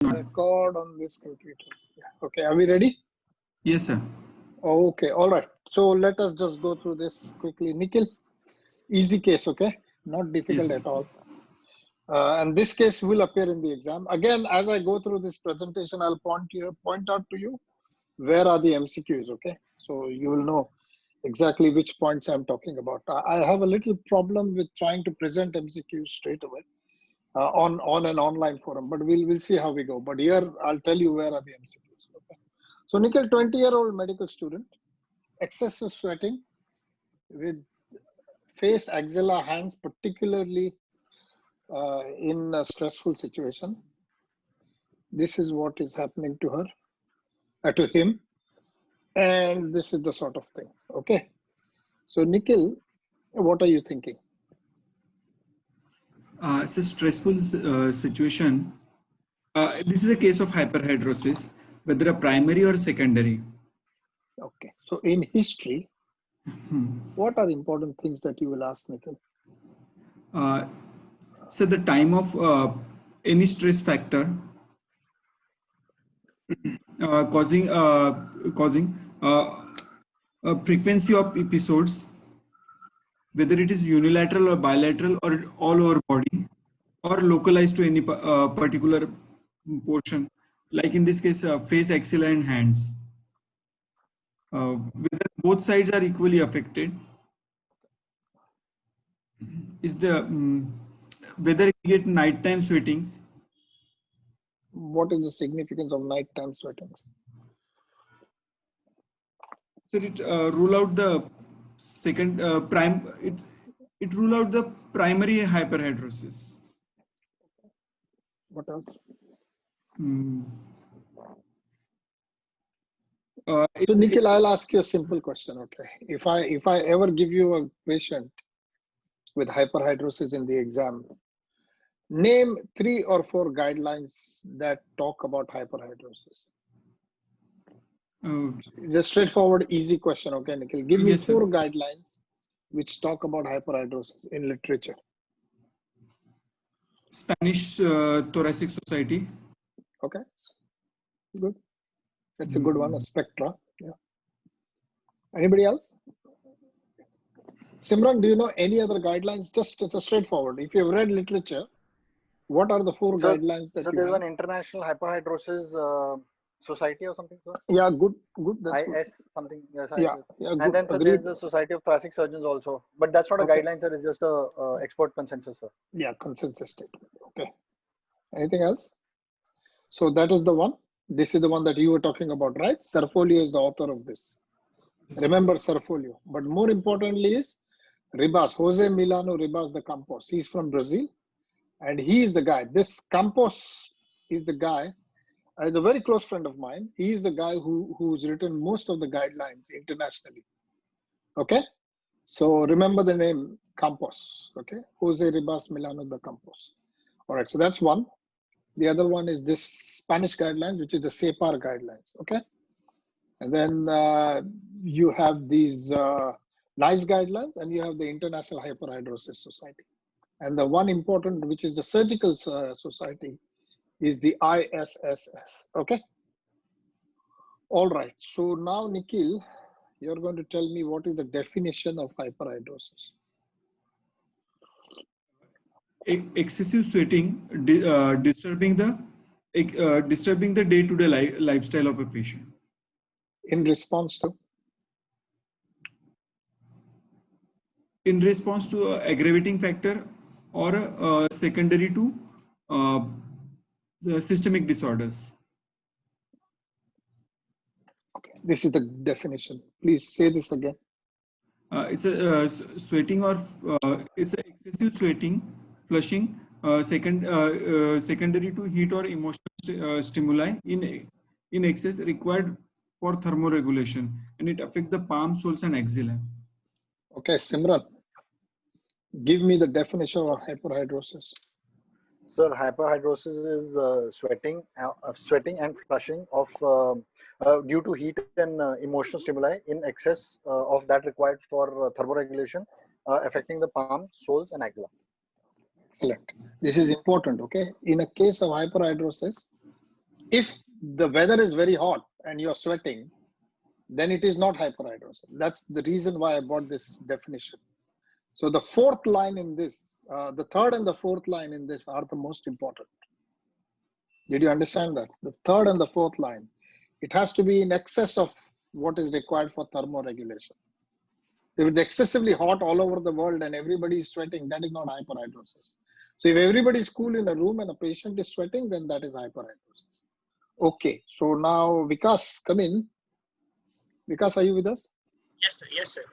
record on this computer. Yeah. Okay, are we ready? Yes, sir. Okay, all right. So let us just go through this quickly. Nikhil, easy case, okay? Not difficult Yes. at all. And this case will appear in the exam. Again, as I go through this presentation, I'll point out to you where are the MCQs, okay? So you will know exactly which points I'm talking about. I have a little problem with trying to present MCQs straight away on an online forum, but we'll see how we go. But here, I'll tell you where are the MCQs, okay? So Nikhil, 20-year-old medical student, excessive sweating with face, axilla, hands, particularly in a stressful situation. This is what is happening to her, to him, and this is the sort of thing. Okay, so Nikhil, what are you thinking? It's a stressful situation. This is a case of hyperhidrosis, whether a primary or secondary. Okay, so in history, what are important things that you will ask, Nikhil? So the time of any stress factor causing a frequency of episodes, whether it is unilateral or bilateral or all over body, or localized to any particular portion, like in this case, face, axilla, and hands. Whether both sides are equally affected, is the whether you get nighttime sweatings. What is the significance of nighttime sweating? So it rule out the second it rule out the primary hyperhidrosis. What else? So Nikhil, I'll ask you a simple question. Okay, if I ever give you a patient with hyperhidrosis in the exam, name 3 or 4 guidelines that talk about hyperhidrosis. Just straightforward, easy question. Okay, Nikhil, give me 4 guidelines which talk about hyperhidrosis in literature. Spanish Thoracic Society. Okay, good. That's a good one. A spectra. Yeah. Anybody else? Simran, do you know any other guidelines? Just it's a straightforward. If you've read literature, what are the 4 guidelines that you have? So there's an International Hyperhidrosis Society or something, sir? Yeah, good. That's IS good. something. Yes, yeah, and good. then so there's the Society of Thoracic Surgeons also. But that's not a guideline, sir. It's just a expert consensus, sir. Yeah, consensus statement. Okay. Anything else? So that is the one. This is the one that you were talking about, right? Serfolio is the author of this. Remember Serfolio. But more importantly is Ribas, Jose Milano Ribas de Campos. He's from Brazil. And he is the guy. This Campos is the guy, a very close friend of mine. He is the guy who's written most of the guidelines internationally. Okay? So remember the name Campos. Okay? Jose Ribas Milano de Campos. All right, so that's one. The other one is this Spanish guidelines, which is the SEPAR guidelines, okay? And then you have these NICE guidelines, and you have the International Hyperhidrosis Society. And the one important, which is the Surgical Society, is the ISSS, okay? All right, so now Nikhil, you're going to tell me what is the definition of hyperhidrosis. Excessive sweating, disturbing the day-to-day lifestyle of a patient. In response to? In response to an aggravating factor or secondary to the systemic disorders. Okay, this is the definition. Please say this again. It's a sweating or it's a excessive sweating, flushing, secondary to heat or emotional stimuli in excess required for thermoregulation, and it affects the palm, soles, and axilla. Okay, Simran, give me the definition of hyperhidrosis. Sir, hyperhidrosis is sweating and flushing of due to heat and emotional stimuli in excess of that required for thermoregulation, affecting the palm, soles, and axilla. Excellent. This is important, okay? In a case of hyperhidrosis, If the weather is very hot and you're sweating, then it is not hyperhidrosis. That's the reason why I brought this definition. So the fourth line in this, the third and the fourth line in this are the most important. Did you understand that? The third and the fourth line, it has to be in excess of what is required for thermoregulation. If it's excessively hot all over the world and everybody is sweating, that is not hyperhidrosis. So if everybody is cool in a room and a patient is sweating, then that is hyperhidrosis. Okay, so now Vikas, come in. Vikas, are you with us? Yes, sir. Yes, sir.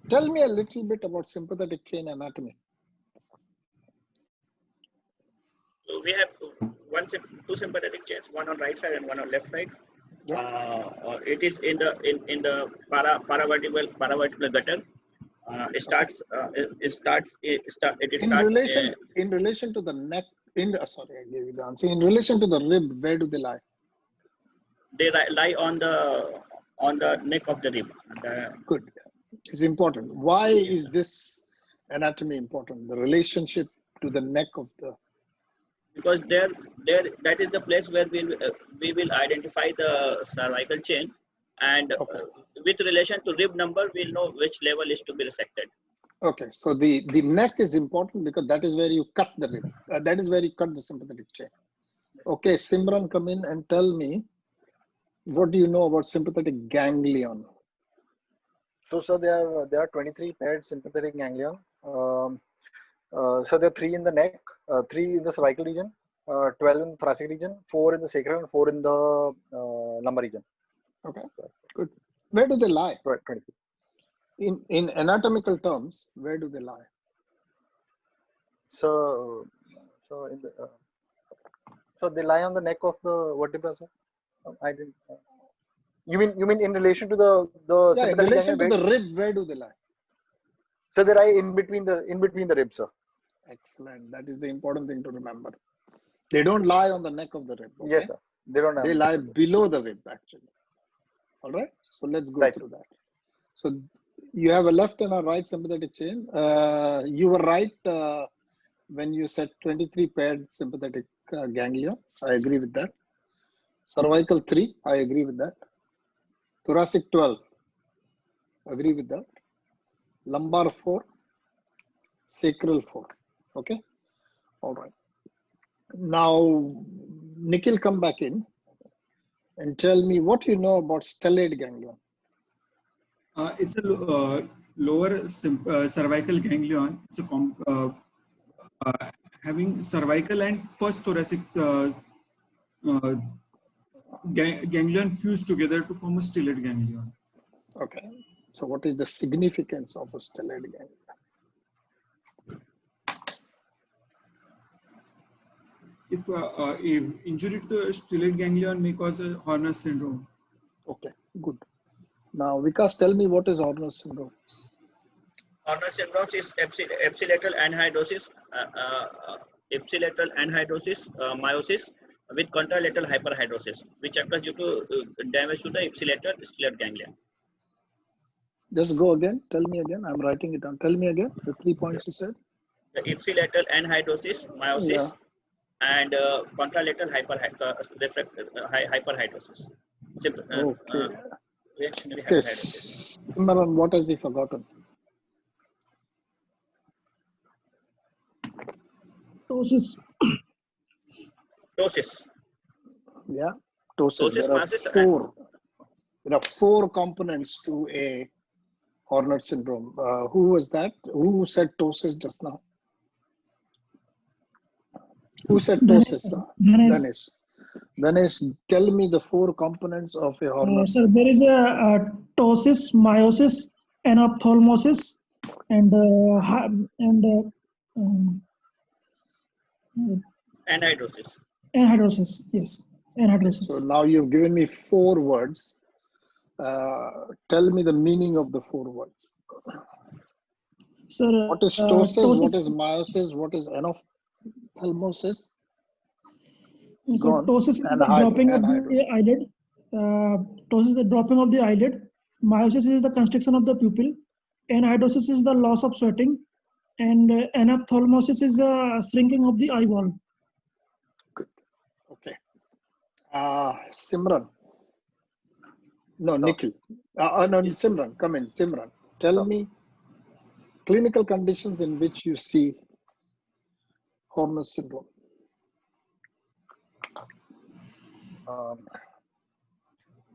Tell me a little bit about sympathetic chain anatomy. So we have two sympathetic chains, one on right side and one on left side. Yeah. It is in the paravertebral gutter. In relation to the neck. Sorry, I gave you the answer. In relation to the rib, where do they lie? They lie on the neck of the rib. Good. It's important. Why is this anatomy important? The relationship to the neck of the. Because that is the place where we will identify the cervical chain, and with relation to rib number, we'll know which level is to be resected. Okay, so the neck is important because that is where you cut the rib. That is where you cut the sympathetic chain. Okay, Simran, come in and tell me, what do you know about sympathetic ganglion? So, sir, there are 23 paired sympathetic ganglion. So there are 3 in the neck, 3 in the cervical region, 12 in the thoracic region, 4 in the sacral, and 4 in the lumbar region. Okay, good. Where do they lie? Right, 23. In anatomical terms, where do they lie? So in the so they lie on the neck of the vertebra, sir. I didn't. You mean in relation to the yeah, in relation to the rib, where do they lie? So they lie in between the ribs, sir. Excellent. That is the important thing to remember. They don't lie on the neck of the rib. Okay? Yes, sir. They don't. They lie below the rib, actually. All right. So let's go through that. So you have a left and a right sympathetic chain. You were right when you said 23 paired sympathetic ganglion. I agree with that. Cervical 3. I agree with that. Thoracic 12. Agree with that. Lumbar 4. Sacral 4. Okay. All right. Now, Nikhil, come back in and tell me what you know about stellate ganglion. It's a lower cervical ganglion. It's a having cervical and first thoracic ganglion fused together to form a stellate ganglion. Okay. So what is the significance of a stellate ganglion? If injury to the stellate ganglion may cause a Horner's syndrome. Okay, good. Now, Vikas, tell me what is Horner's syndrome? Horner's syndrome is ipsilateral anhydrosis, meiosis with contralateral hyperhidrosis, which occurs due to damage to the ipsilateral stellate ganglion. Just go again. Tell me again. I'm writing it down. Tell me again the 3 points you said. The ipsilateral anhydrosis, meiosis, and contralateral hyperhidrosis. Okay. Reactionary Okay. hyperhidrosis. Simran, what has he forgotten? Ptosis. Ptosis. Yeah. Ptosis. There are 4 components to a Horner syndrome. Who was that? Who said ptosis just now? Who said ptosis? Ganesh, tell me the 4 components of a Horner. Sir, there is a ptosis, meiosis, anaphthalomosis, and Anhydrosis. anhydrosis. Yes, anhydrosis. So now you've given me 4 words. Tell me the meaning of the 4 words. Sir, what is ptosis? What is meiosis? What is anaphthalomosis? So ptosis is the dropping of the eyelid. Ptosis is the dropping of the eyelid. Meiosis is the constriction of the pupil. Anhydrosis is the loss of sweating. And anaphthalomosis is the shrinking of the eyeball. Good. Okay. Simran. No, Nikhil. No, Simran. Come in, Simran. Tell me clinical conditions in which you see Horner syndrome.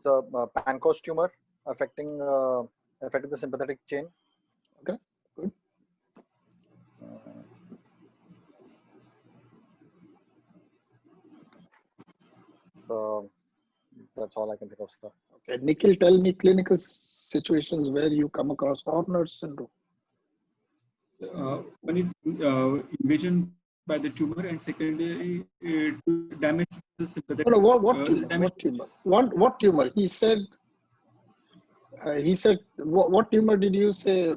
The Pankos tumor affecting the sympathetic chain. Okay, good. So that's all I can think of, sir. Okay, Nikhil, tell me clinical situations where you come across Horner syndrome. One is invasion by the tumor, and secondary damage to the sympathetic. No, what tumor? What tumor? What tumor? He said. What tumor did you say?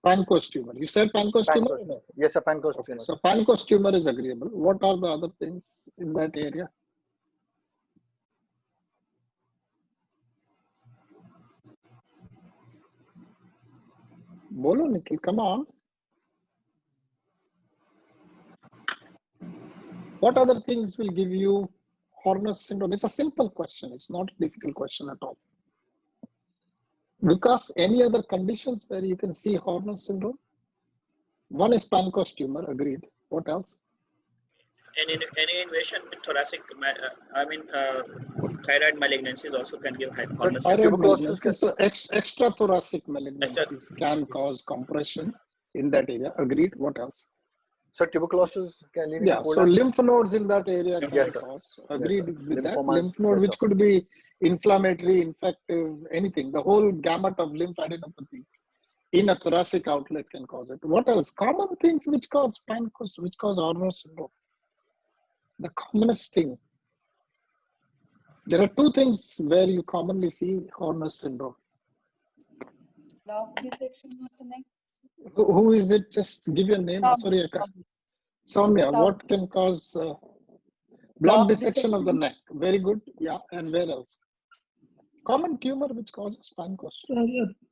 Pankos tumor. You said Pankos tumor? Yes, a Pankos okay, tumor. So Pankos tumor is agreeable. What are the other things in that area? Bolo, Nikhil, come on. What other things will give you Horner syndrome? It's a simple question. It's not a difficult question at all. Because any other conditions where you can see Horner syndrome? One is Pankos tumor, agreed. What else? Any invasion with thoracic, thyroid malignancies also can give Horner syndrome. Thyroid malignancies, so extra thoracic malignancies can cause compression in that area. Agreed. What else? So tuberculosis can lead to so lymph nodes in that area can cause. Agreed with that. Lymph node, which could be inflammatory, infective, anything. The whole gamut of lymphadenopathy in a thoracic outlet can cause it. What else? Common things which cause Pankos, which cause Horner syndrome. The commonest thing. There are two things where you commonly see Horner syndrome. Block dissection of the neck. Who is it? Just give your name. Sorry, Soumya. What can cause block dissection of the neck? Very good. Yeah. And where else? Common tumor which causes Pankos.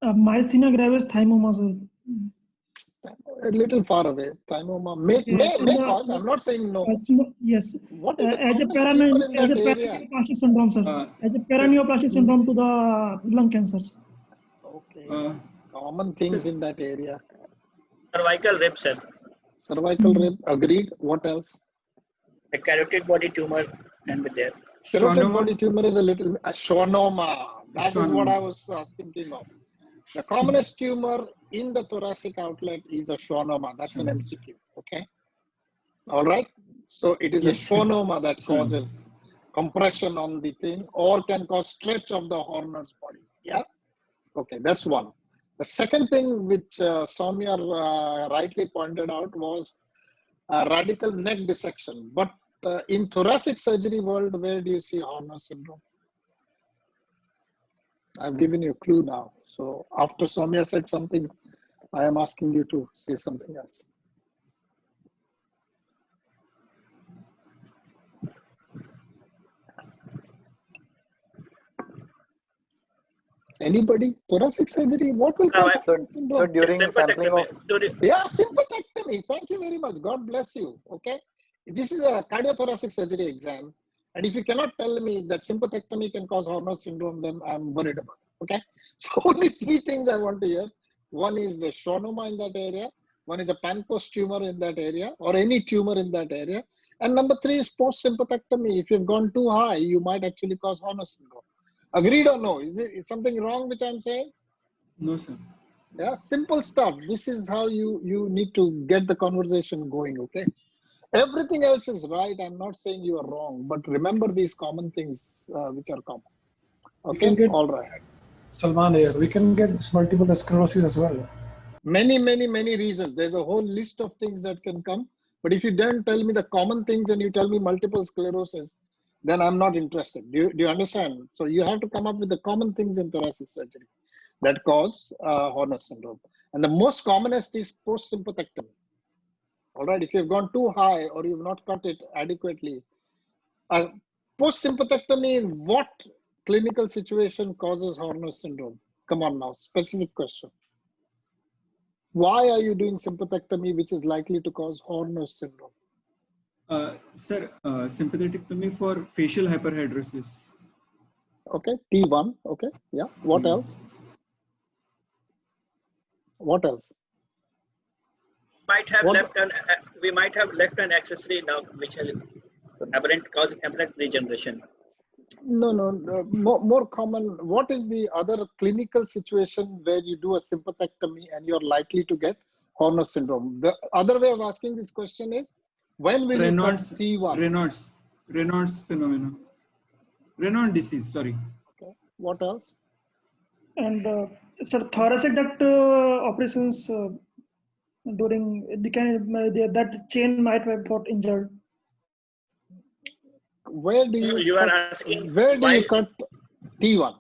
Myasthenia gravis, thymoma. A little far away. Thymoma may cause. I'm not saying no. Yes. What is as a paraneoplastic syndrome, sir. As a paraneoplastic syndrome to the lung cancers. Okay. Common things in that area. Cervical rib, sir. Cervical rib, agreed. What else? A carotid body tumor can be there. Carotid body tumor is a schwannoma. That is what I was thinking of. The commonest tumor in the thoracic outlet is a schwannoma. That's an MCQ. Okay. All right. So it is a schwannoma that causes compression on the thing or can cause stretch of the Horner's body. Yeah. Okay. That's one. The second thing which Soumya rightly pointed out was radical neck dissection. But in thoracic surgery world, where do you see Horner syndrome? I've given you a clue now. So after Soumya said something, I am asking you to say something else. Anybody? Thoracic surgery? What will cause syndrome? So during sampling of... Yeah, sympathectomy. Thank you very much. God bless you. Okay. This is a cardiothoracic surgery exam. And if you cannot tell me that sympathectomy can cause Horner syndrome, then I'm worried about it. Okay. So only three things I want to hear. One is the schwannoma in that area. One is a Pankos tumor in that area or any tumor in that area. And number three is post-sympathectomy. If you've gone too high, you might actually cause Horner syndrome. Agreed or no? Is something wrong which I'm saying? No, sir. Yeah, simple stuff. This is how you need to get the conversation going, okay? Everything else is right. I'm not saying you are wrong, but remember these common things which are common. Okay, all right. Salman here, we can get multiple sclerosis as well. Many reasons. There's a whole list of things that can come. But if you don't tell me the common things and you tell me multiple sclerosis, then I'm not interested. Do you understand? So you have to come up with the common things in thoracic surgery that cause Horner syndrome. And the most commonest is post-sympathectomy. All right, if you've gone too high or you've not cut it adequately. Post-sympathectomy, what clinical situation causes Horner syndrome? Come on now, specific question. Why are you doing sympathectomy, which is likely to cause Horner syndrome? Sir, sympathetictomy for facial hyperhidrosis. Okay, T1. Okay, yeah. What else? What else? We might have left an accessory now which has causing aberrant regeneration. No. More common. What is the other clinical situation where you do a sympathectomy and you're likely to get Horner syndrome? The other way of asking this question is, when will you cut T1? Raynaud's phenomenon. Raynaud disease, sorry. Okay. What else? And sir, thoracic duct operations during that chain might have got injured. Where do you? You are asking. Where do you cut T1?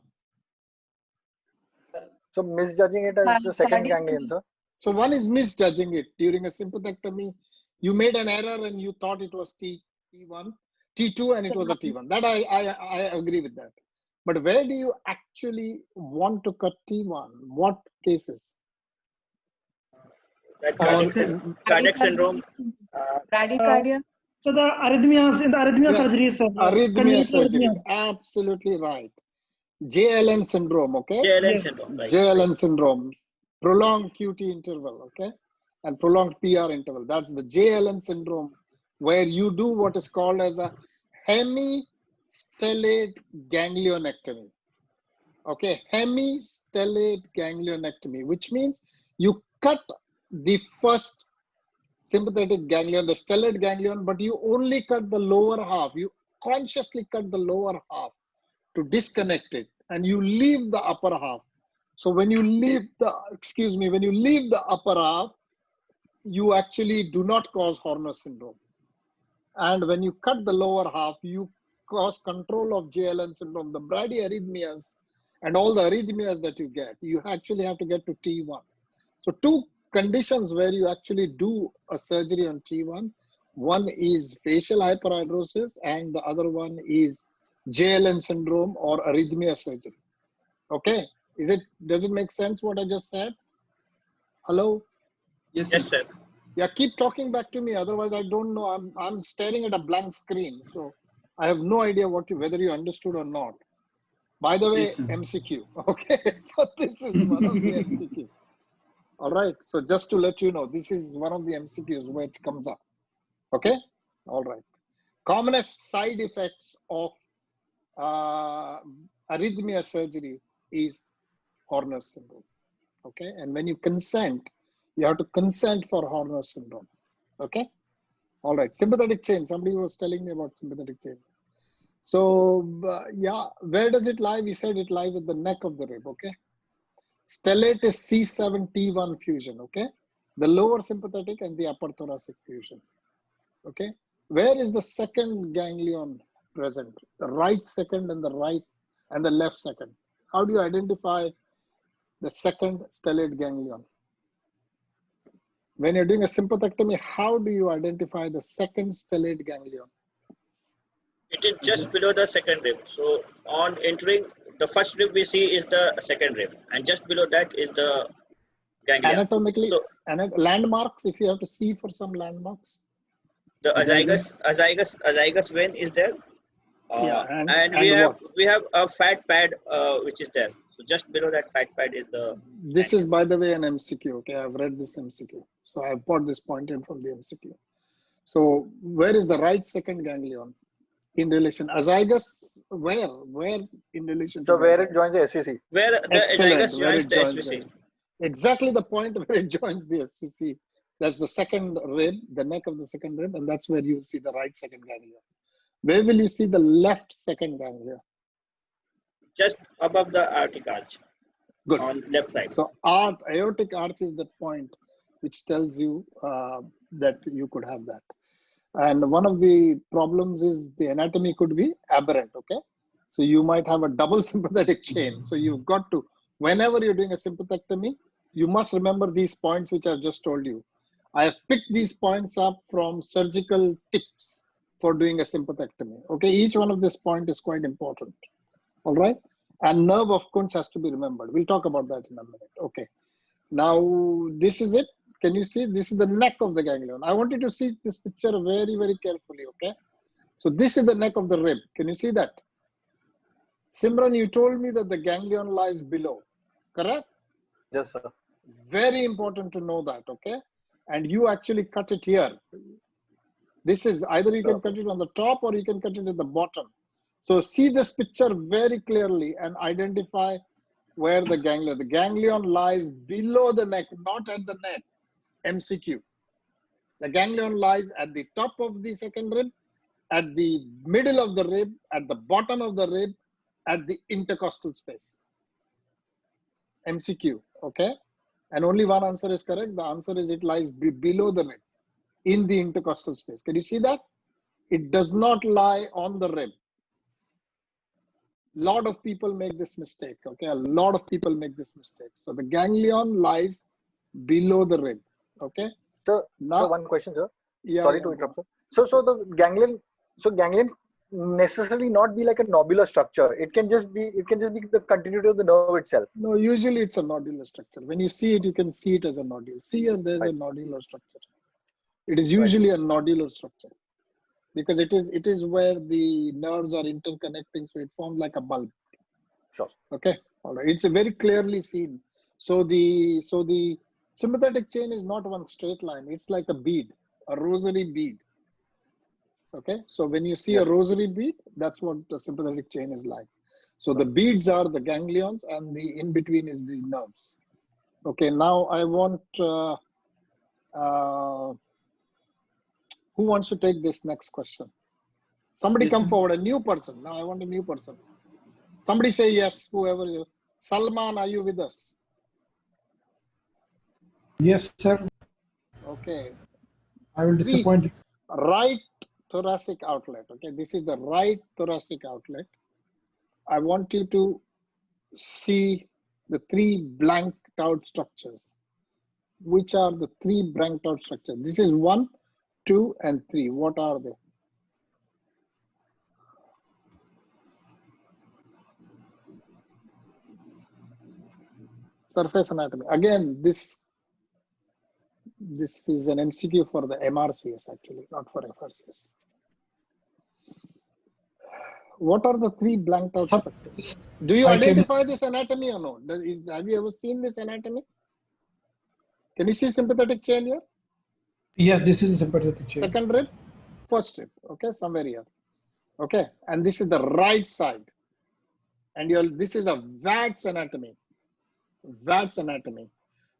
So misjudging it as the second ganglion, sir. So one is misjudging it. During a sympathectomy, you made an error and you thought it was T1, T2, and it was a T1. That I agree with that. But where do you actually want to cut T1? What cases? Cardiac syndrome. Bradycardia. So the arrhythmias in the arrhythmia surgery, sir. Arrhythmia surgery. Absolutely right. JLN syndrome, okay? JLN syndrome, right. JLN syndrome. Prolonged QT interval, okay? And prolonged PR interval. That's the JLN syndrome, where you do what is called as a hemistellate ganglionectomy. Okay, hemistellate ganglionectomy, which means you cut the first sympathetic ganglion, the stellate ganglion, but you only cut the lower half. You consciously cut the lower half to disconnect it, and you leave the upper half. So when you leave the upper half, you actually do not cause Horner syndrome. And when you cut the lower half, you cause control of JLN syndrome, the bradyarrhythmias, and all the arrhythmias that you get. You actually have to get to T1. So two conditions where you actually do a surgery on T1. One is facial hyperhidrosis, and the other one is JLN syndrome or arrhythmia surgery. Okay, does it make sense what I just said? Hello? Yes, Yes, sir. Yeah, keep talking back to me. Otherwise, I don't know. I'm staring at a blank screen, so I have no idea whether you understood or not. By the way, Yes, MCQ. Okay, so this is one of the MCQs. All right. So just to let you know, this is one of the MCQs where it comes up. Okay. All right. Commonest side effects of arrhythmia surgery is Horner syndrome. Okay. And when you consent, you have to consent for Horner syndrome. Okay. All right. Sympathetic chain. Somebody was telling me about sympathetic chain. So yeah, where does it lie? We said it lies at the neck of the rib. Okay. Stellate is C7T1 fusion, okay? The lower sympathetic and the upper thoracic fusion, okay? Where is the second ganglion present? The right second and the left second. How do you identify the second stellate ganglion? When you're doing a sympathectomy, how do you identify the second stellate ganglion? It is just below the second rib. So on entering, the first rib we see is the second rib, and just below that is the ganglion. Anatomically, landmarks, if you have to see for some landmarks. The azygous vein is there. Yeah, and we have a fat pad which is there. So just below that fat pad is the. This is, by the way, an MCQ. Okay, I've read this MCQ. So I've got this point in from the MCQ. So where is the right second ganglion in relation? Azygous, where in relation? So where it joins the SVC. Where the azygous joins the SVC. Exactly the point where it joins the SVC. That's the second rib, the neck of the second rib, and that's where you will see the right second ganglia. Where will you see the left second ganglia? Just above the aortic arch. Good. On left side. So aortic arch is the point which tells you that you could have that. And one of the problems is the anatomy could be aberrant, okay? So you might have a double sympathetic chain. So you've got to, whenever you're doing a sympathectomy, you must remember these points which I've just told you. I have picked these points up from surgical tips for doing a sympathectomy. Okay, each one of this point is quite important. All right, and nerve of Kuntz has to be remembered. We'll talk about that in a minute. Okay, now this is it. Can you see? This is the neck of the ganglion. I want you to see this picture very, very carefully, okay? So this is the neck of the rib. Can you see that? Simran, you told me that the ganglion lies below, correct? Yes, sir. Very important to know that, okay? And you actually cut it here. This is either you can cut it on the top or you can cut it at the bottom. So see this picture very clearly and identify where the ganglion lies below the neck, not at the neck. MCQ. The ganglion lies at the top of the second rib, at the middle of the rib, at the bottom of the rib, at the intercostal space. MCQ, okay? And only one answer is correct. The answer is it lies below the rib, in the intercostal space. Can you see that? It does not lie on the rib. Lot of people make this mistake, okay? A lot of people make this mistake. So the ganglion lies below the rib, okay? So, now, one question, sir. Yeah, Sorry to interrupt, sir. So the ganglion, ganglion necessarily not be like a nodular structure. It can just be the continuity of the nerve itself. No, usually it's a nodular structure. When you see it, you can see it as a nodule. See here, there's a nodular structure. It is usually a nodular structure because it is where the nerves are interconnecting, so it forms like a bulb. Sure. Okay. All right. It's a very clearly seen. So the sympathetic chain is not one straight line. It's like a bead, a rosary bead. Okay. So when you see a rosary bead, that's what the sympathetic chain is like. So the beads are the ganglions and the in between is the nerves. Okay. Now I want, who wants to take this next question? Somebody come forward, a new person. Now I want a new person. Somebody say yes, whoever you. Salman, are you with us? Yes, sir. Okay. I will disappoint you. Right thoracic outlet. Okay, this is the right thoracic outlet. I want you to see the three blanked out structures. Which are the three blanked out structures? This is 1, 2, and 3. What are they? Surface anatomy. Again, this is an MCQ for the MRCS actually, not for FRCS. What are the three blanked out structures? Do you identify this anatomy or no? Have you ever seen this anatomy? Can you see sympathetic chain here? Yes, this is a sympathetic chain. Second rib, first rib. Okay, somewhere here. Okay, and this is the right side. And this is a VATs anatomy. VATs anatomy.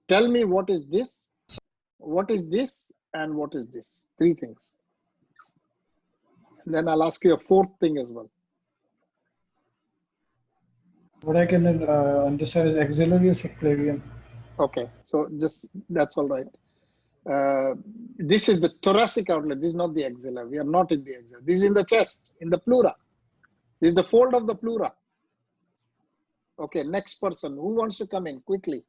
Tell me what is this, what is this, and what is this? Three things. And then I'll ask you a fourth thing as well. What I can understand is axillary or subclavian. Okay, so just that's all right. This is the thoracic outlet. This is not the axilla. We are not in the axilla. This is in the chest, in the pleura. This is the fold of the pleura. Okay, next person. Who wants to come in quickly?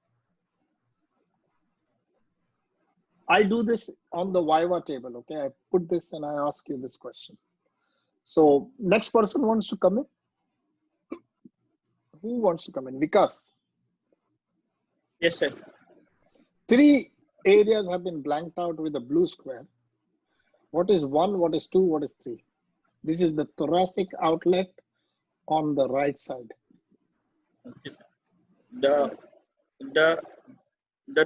I do this on the Viva table. Okay, I put this and I ask you this question. So next person wants to come in. Who wants to come in? Vikas. Yes, sir. Three areas have been blanked out with a blue square. What is 1, what is 2, what is 3? This is the thoracic outlet on the right side. The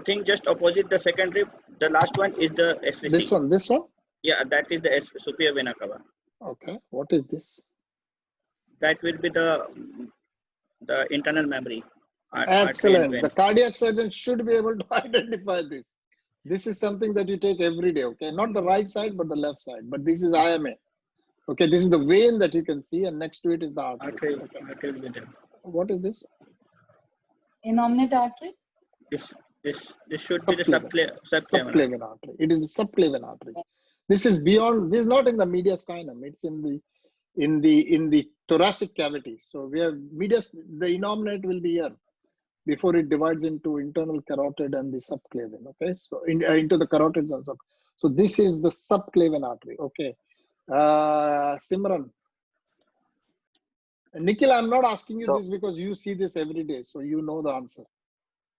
thing just opposite the second rib, the last one is the SVC. This one? Yeah, that is the superior vena cava. Okay, what is this? That will be the internal memory. Excellent. The cardiac surgeon should be able to identify this. This is something that you take every day, okay? Not the right side, but the left side. But this is IMA. Okay, this is the vein that you can see, and next to it is the artery. Okay. What is this? Innominate artery? This should be the subclavian artery. It is the subclavian artery. This is beyond, this is not in the mediastinum. It's in the thoracic cavity. So we have the innominate will be here before it divides into internal carotid and the subclavian. Okay, so into the carotids and sub. So this is the subclavian artery. Okay, Simran. Nikhil, I'm not asking you this because you see this every day, so you know the answer.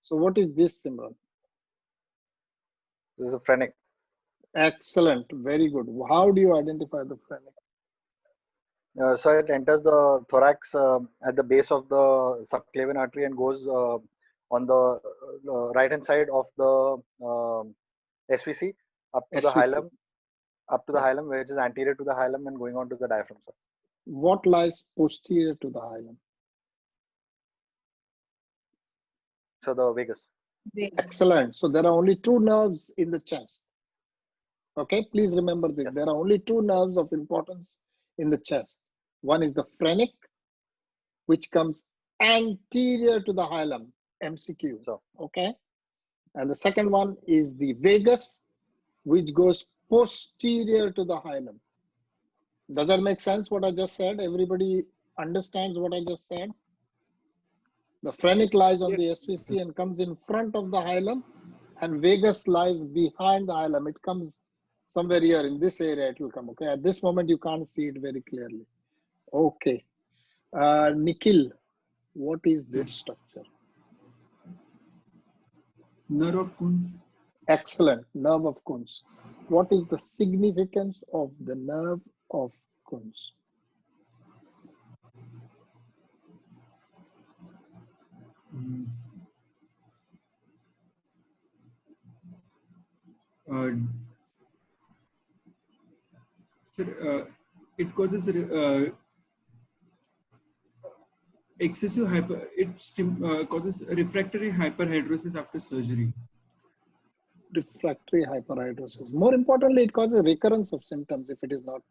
So what is this, Simran? This is a phrenic. Excellent. Very good. How do you identify the phrenic? So it enters the thorax at the base of the subclavian artery and goes on the right hand side of the SVC up to the hilum, which is anterior to the hilum and going on to the diaphragm. Sir. What lies posterior to the hilum? So the vagus. Excellent. So there are only two nerves in the chest. Okay, please remember this. Yes. There are only two nerves of importance in the chest. One is the phrenic, which comes anterior to the hilum, MCQ. So, okay. And the second one is the vagus, which goes posterior to the hilum. Does that make sense what I just said? Everybody understands what I just said? The phrenic lies on the SVC and comes in front of the hilum, and vagus lies behind the hilum. It comes somewhere here in this area, it will come. Okay. At this moment, you can't see it very clearly. Okay. Nikhil, what is this structure? Nerve of Kuntz. Excellent. Nerve of Kuntz. What is the significance of the nerve of Kuntz? Sir, it causes excessive causes refractory hyperhidrosis after surgery. Refractory hyperhidrosis. More importantly, it causes recurrence of symptoms if it is not.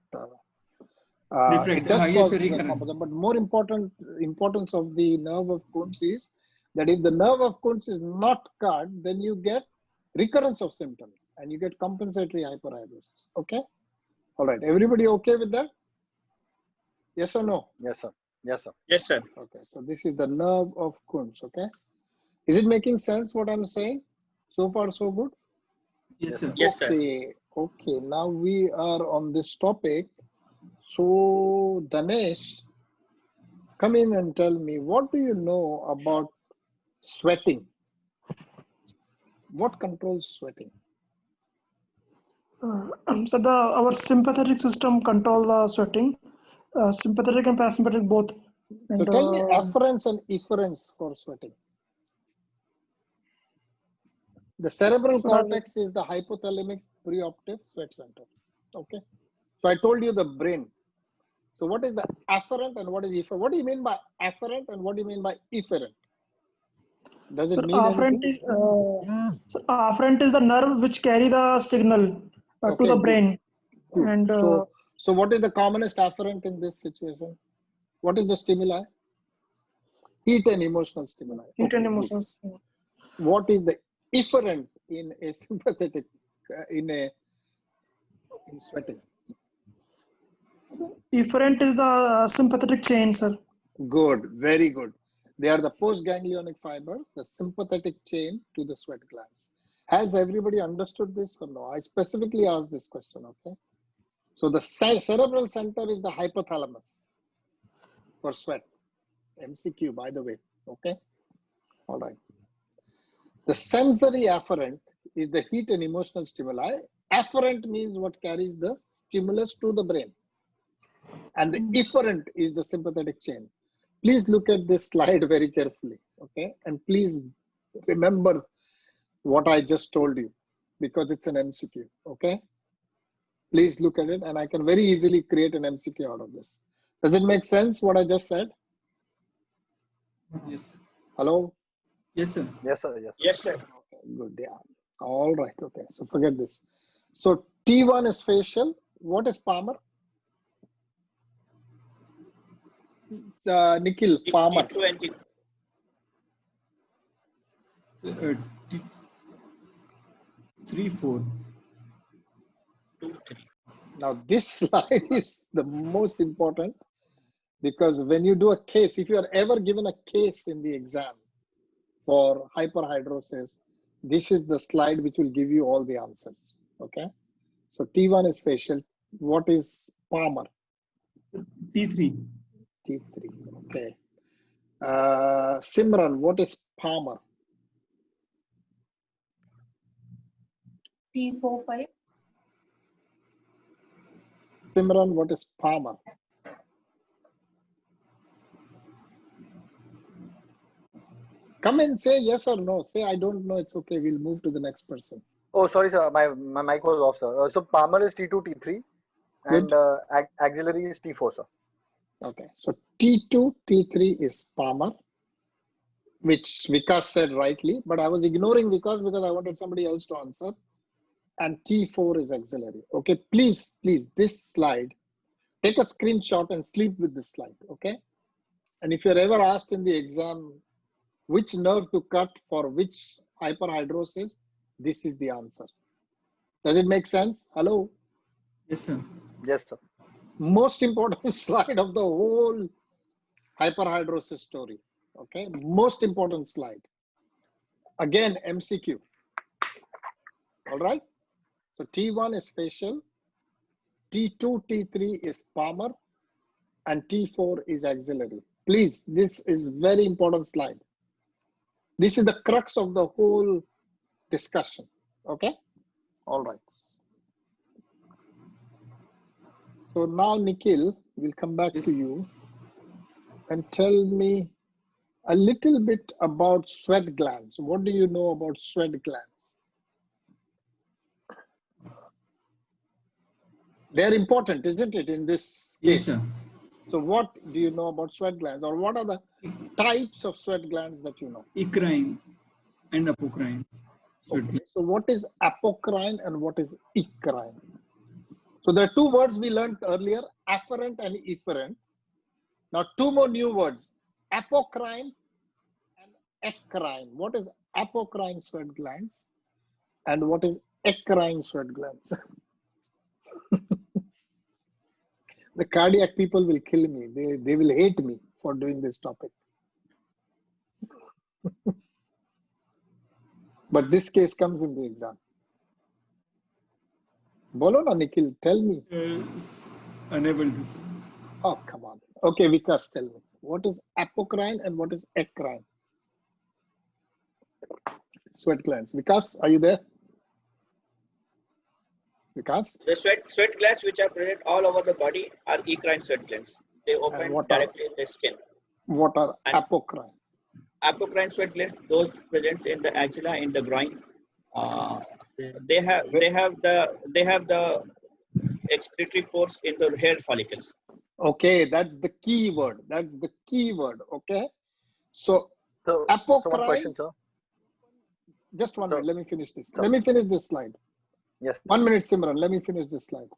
It does cause recurrence. But more importance of the nerve of Kuntz is that if the nerve of Kuntz is not cut, then you get recurrence of symptoms and you get compensatory hyperhidrosis. Okay. All right. Everybody okay with that? Yes or no? Yes, sir. Yes, sir. Yes, sir. Okay. So this is the nerve of Kuntz. Okay. Is it making sense what I'm saying? So far, so good? Yes, sir. Yes, sir. Okay. Okay. Now we are on this topic. So Danesh, come in and tell me, what do you know about sweating? What controls sweating? So our sympathetic system control the sweating. Sympathetic and parasympathetic both. And, so tell me afferents and efferents for sweating. The cerebral cortex is the hypothalamic preoperative sweat center. Okay. So I told you the brain. So what is the afferent and what is efferent? What do you mean by afferent and what do you mean by efferent? Does it mean anything? So afferent is the nerve which carry the signal to the brain. Good. And so what is the commonest afferent in this situation? What is the stimuli? Heat and emotional stimuli. Heat and emotions. What is the efferent in a sympathetic in sweating? Efferent is the sympathetic chain, sir. Good, very good. They are the postganglionic fibers, the sympathetic chain to the sweat glands. Has everybody understood this or no? I specifically asked this question, okay? So the cerebral center is the hypothalamus for sweat. MCQ, by the way, okay? All right. The sensory afferent is the heat and emotional stimuli. Afferent means what carries the stimulus to the brain. And the efferent is the sympathetic chain. Please look at this slide very carefully, okay? And please remember what I just told you because it's an MCQ, okay? Please look at it and I can very easily create an MCQ out of this. Does it make sense what I just said? Yes, sir. Hello? Yes, sir. Yes, sir. Yes, sir. Yes, sir. Okay, good, yeah. All right, okay. So forget this. So T1 is facial. What is Palmer? Nikhil, Palmer. T2 and 3, 4. 2, 3. Now this slide is the most important because when you do a case, if you are ever given a case in the exam for hyperhidrosis, this is the slide which will give you all the answers, okay? So T1 is facial. What is Palmer? T3. T3, okay. Simran, what is Palmer? T45. Simran, what is Palmer? Come and say yes or no. Say I don't know. It's okay. We'll move to the next person. Oh, sorry, sir. My mic was off, sir. So Palmer is T2, T3, and axillary is T4, sir. Okay. So T2, T3 is Palmer, which Vikas said rightly, but I was ignoring Vikas because I wanted somebody else to answer. And T4 is axillary. Okay. Please, this slide, take a screenshot and sleep with this slide. Okay. And if you're ever asked in the exam, which nerve to cut for which hyperhidrosis, this is the answer. Does it make sense? Hello? Yes, sir. Yes, sir. Most important slide of the whole hyperhidrosis story. Okay, most important slide. Again, MCQ. All right. So T1 is facial, T2, T3 is Palmer, and T4 is axillary. Please, this is very important slide. This is the crux of the whole discussion. Okay. All right. So now, Nikhil, we'll come back to you and tell me a little bit about sweat glands. What do you know about sweat glands? They're important, isn't it, in this case? Yes, sir. So what do you know about sweat glands, or what are the types of sweat glands that you know? Eccrine and apocrine. Okay. So what is apocrine and what is eccrine? So there are two words we learned earlier, afferent and efferent. Now two more new words, apocrine and eccrine. What is apocrine sweat glands and what is eccrine sweat glands? The cardiac people will kill me. They will hate me for doing this topic. But this case comes in the exam. Bolo na Nikhil, tell me. Unable to say. Oh, come on. Okay, Vikas, tell me. What is apocrine and what is eccrine? Sweat glands. Vikas, are you there? Vikas? The sweat glands which are present all over the body are eccrine sweat glands. They open directly in the skin. What are apocrine? Apocrine sweat glands, those present in the axilla, in the groin. They have the excretory pores in the hair follicles. Okay, that's the key word. That's the key word. Okay. So apocrine. So one question, sir. Just one minute. Let me finish this. Let me finish this slide. Yes. 1 minute, Simran. Let me finish this slide.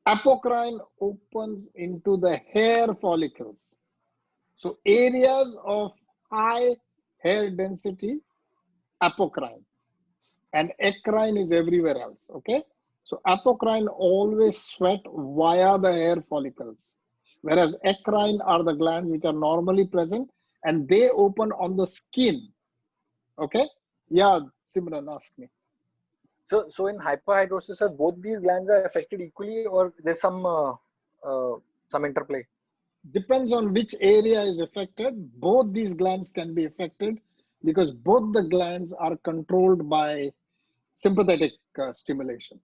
Apocrine opens into the hair follicles. So areas of high hair density, apocrine. And eccrine is everywhere else. Okay. So apocrine always sweat via the hair follicles, whereas eccrine are the glands which are normally present and they open on the skin. Okay. Yeah, Simran, ask me. So in hyperhidrosis, sir, both these glands are affected equally, or there's some interplay? Depends on which area is affected. Both these glands can be affected because both the glands are controlled by sympathetic stimulation.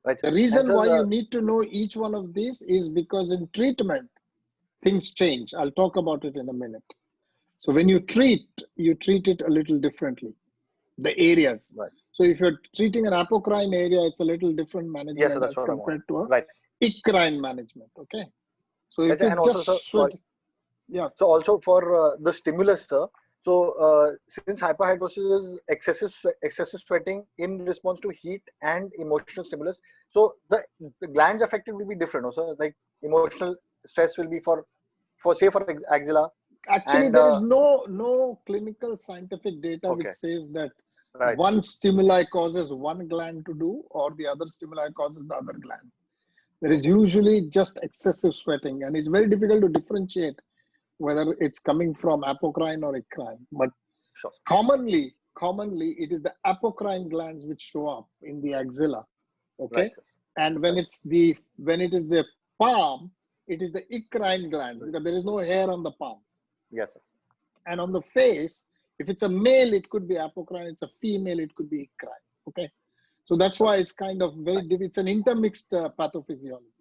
Right. The reason why you need to know each one of these is because in treatment, things change. I'll talk about it in a minute. So when you treat it a little differently, the areas. Right. So if you're treating an apocrine area, it's a little different management as compared to a eccrine management. Okay. So if it's just sweat, yeah. So also for the stimulus, sir. So since hyperhidrosis is excessive sweating in response to heat and emotional stimulus, so the glands affected will be different. Also, like emotional stress will be for axilla. Actually, there is no clinical scientific data which says that one stimuli causes one gland to do or the other stimuli causes the other gland. There is usually just excessive sweating, and it's very difficult to differentiate whether it's coming from apocrine or eccrine. But commonly it is the apocrine glands which show up in the axilla. Okay. And when it is the palm, it is the eccrine gland because there is no hair on the palm. Yes, sir. And on the face, if it's a male, it could be apocrine. It's a female, it could be eccrine. Okay. So that's why it's kind of very difficult. It's an intermixed pathophysiology.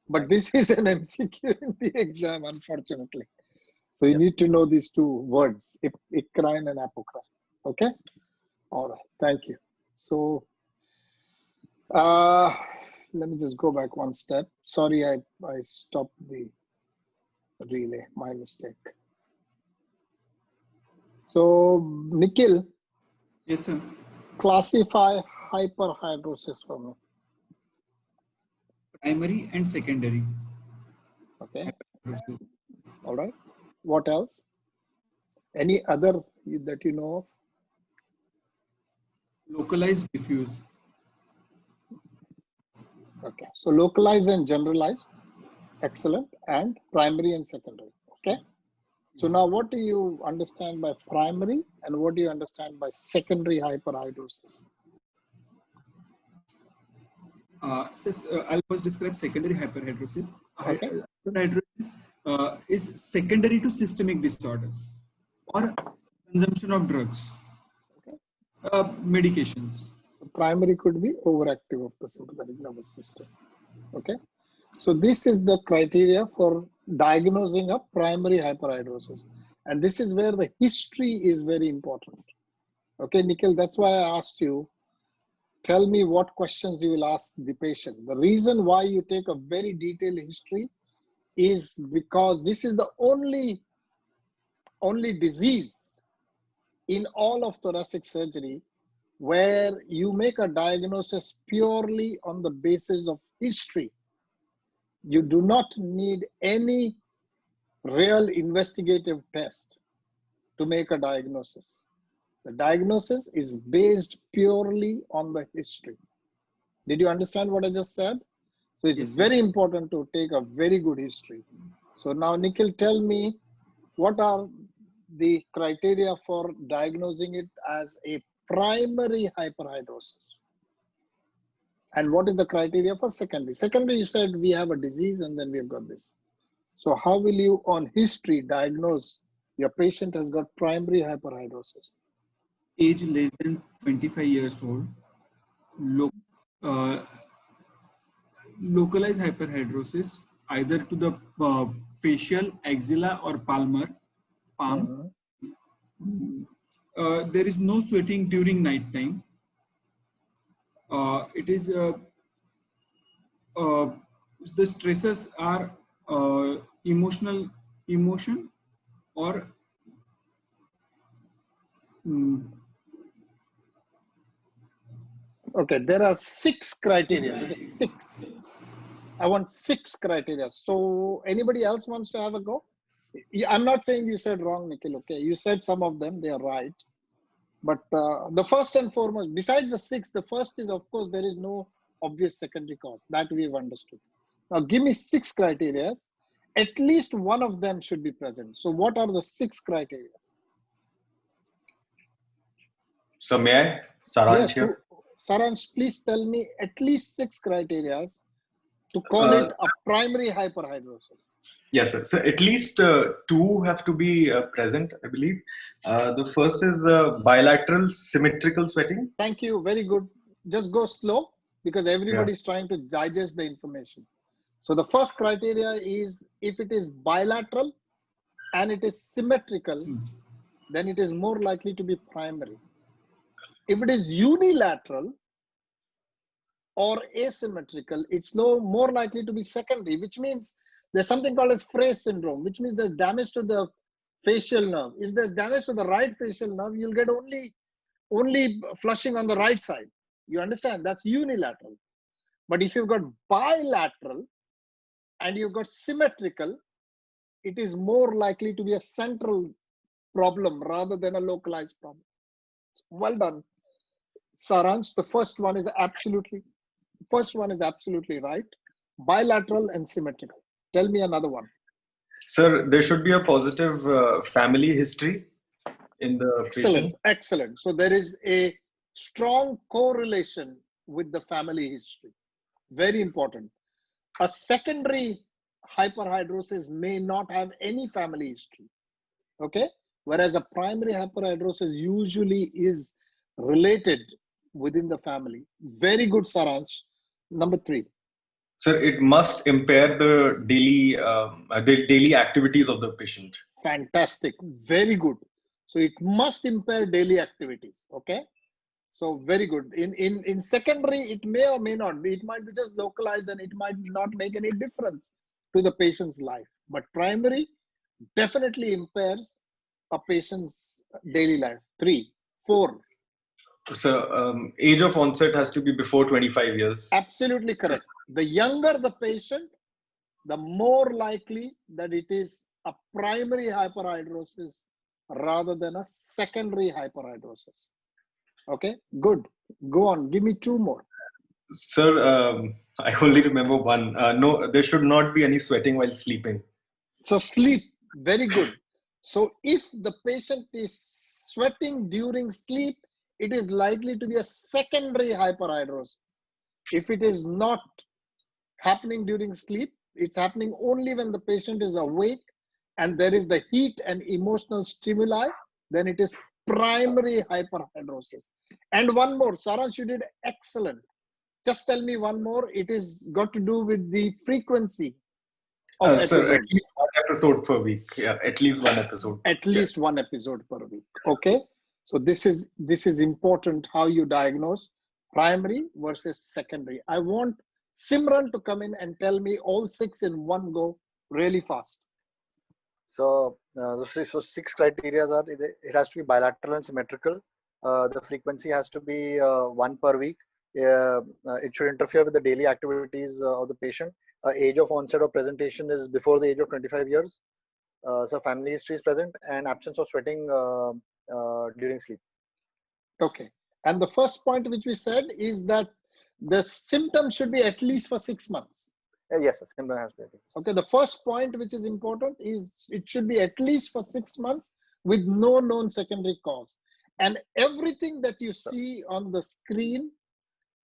But this is an MCQ in the exam, unfortunately. So you need to know these two words, icrine and apocrine. Okay? All right. Thank you. So let me just go back one step. Sorry, I stopped the relay. My mistake. So, Nikhil. Yes, sir. Classify hyperhidrosis for me. Primary and secondary. Okay. All right. What else? Any other that you know of? Localized, diffuse. Okay. So localized and generalized. Excellent. And primary and secondary. Okay. So now what do you understand by primary and what do you understand by secondary hyperhidrosis? I'll first describe secondary hyperhidrosis. Okay. Hyperhidrosis is secondary to systemic disorders or consumption of drugs, medications. So primary could be overactive of the sympathetic nervous system. Okay. So this is the criteria for diagnosing a primary hyperhidrosis. And this is where the history is very important. Okay, Nikhil, that's why I asked you, tell me what questions you will ask the patient. The reason why you take a very detailed history is because this is the only disease in all of thoracic surgery where you make a diagnosis purely on the basis of history. You do not need any real investigative test to make a diagnosis. The diagnosis is based purely on the history. Did you understand what I just said? So it's very important to take a very good history. So now, Nikhil, tell me what are the criteria for diagnosing it as a primary hyperhidrosis? And what is the criteria for secondary? Secondary, you said we have a disease and then we have got this. So how will you on history diagnose your patient has got primary hyperhidrosis? Age less than 25 years old. Localized hyperhidrosis either to the facial, axilla or palm. There is no sweating during night time. It is the stresses are emotion or okay, there are 6 criteria. It is 6. I want 6 criteria. So anybody else wants to have a go? I'm not saying you said wrong, Nikhil. Okay, you said some of them, they are right. But the first and foremost, besides the 6, the first is, of course, there is no obvious secondary cause. That we've understood. Now, give me 6 criteria. At least one of them should be present. So what are the 6 criteria? So may I? Saransh here. Saransh, please tell me at least 6 criteria to call it a primary hyperhidrosis. Yes, sir. So at least 2 have to be present, I believe. The first is bilateral symmetrical sweating. Thank you. Very good. Just go slow because everybody is trying to digest the information. So the first criteria is if it is bilateral and it is symmetrical, then it is more likely to be primary. If it is unilateral or asymmetrical, it's more likely to be secondary, which means there's something called as Frey syndrome, which means there's damage to the facial nerve. If there's damage to the right facial nerve, you'll get only flushing on the right side. You understand? That's unilateral. But if you've got bilateral and you've got symmetrical, it is more likely to be a central problem rather than a localized problem. Well done, Saransh. The first one is absolutely right. Bilateral and symmetrical. Tell me another one. Sir, there should be a positive family history in the patient. Excellent. So there is a strong correlation with the family history. Very important. A secondary hyperhidrosis may not have any family history. Okay. Whereas a primary hyperhidrosis usually is related within the family. Very good, Saransh. Number 3. Sir, it must impair the daily activities of the patient. Fantastic. Very good. So it must impair daily activities. Okay. So very good. In secondary, it may or may not be. It might be just localized and it might not make any difference to the patient's life. But primary definitely impairs a patient's daily life. 3, 4. So age of onset has to be before 25 years. Absolutely correct. The younger the patient, the more likely that it is a primary hyperhidrosis rather than a secondary hyperhidrosis. Okay, good. Go on. Give me 2 more. Sir, I only remember one. No, there should not be any sweating while sleeping. So sleep, very good. So if the patient is sweating during sleep, it is likely to be a secondary hyperhidrosis. If it is not happening during sleep, it's happening only when the patient is awake and there is the heat and emotional stimuli, then it is primary hyperhidrosis. And one more, Saransh, you did excellent. Just tell me one more. It is got to do with the frequency of episodes. Sir, at least 1 episode per week. Yeah, at least 1 episode. At least 1 episode per week. Okay. So this is important how you diagnose primary versus secondary. I want Simran to come in and tell me all 6 in one go really fast. So, so 6 criteria are: it has to be bilateral and symmetrical. The frequency has to be 1 per week. It should interfere with the daily activities of the patient. Age of onset or presentation is before the age of 25 years. So family history is present, and absence of sweating during sleep. Okay. And the first point which we said is that the symptoms should be at least for 6 months. Yes, the symptom has to be. Okay. The first point which is important is it should be at least for 6 months with no known secondary cause. And everything that you see on the screen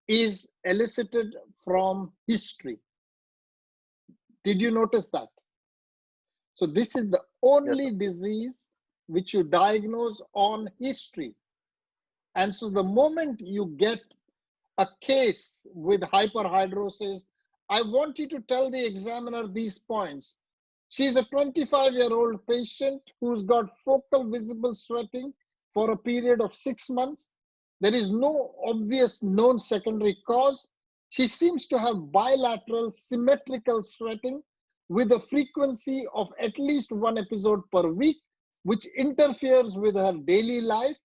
is elicited from history. Did you notice that? So this is the only disease which you diagnose on history. And so the moment you get a case with hyperhidrosis, I want you to tell the examiner these points. She's a 25-year-old patient who's got focal visible sweating for a period of 6 months. There is no obvious known secondary cause. She seems to have bilateral symmetrical sweating with a frequency of at least 1 episode per week, which interferes with her daily life.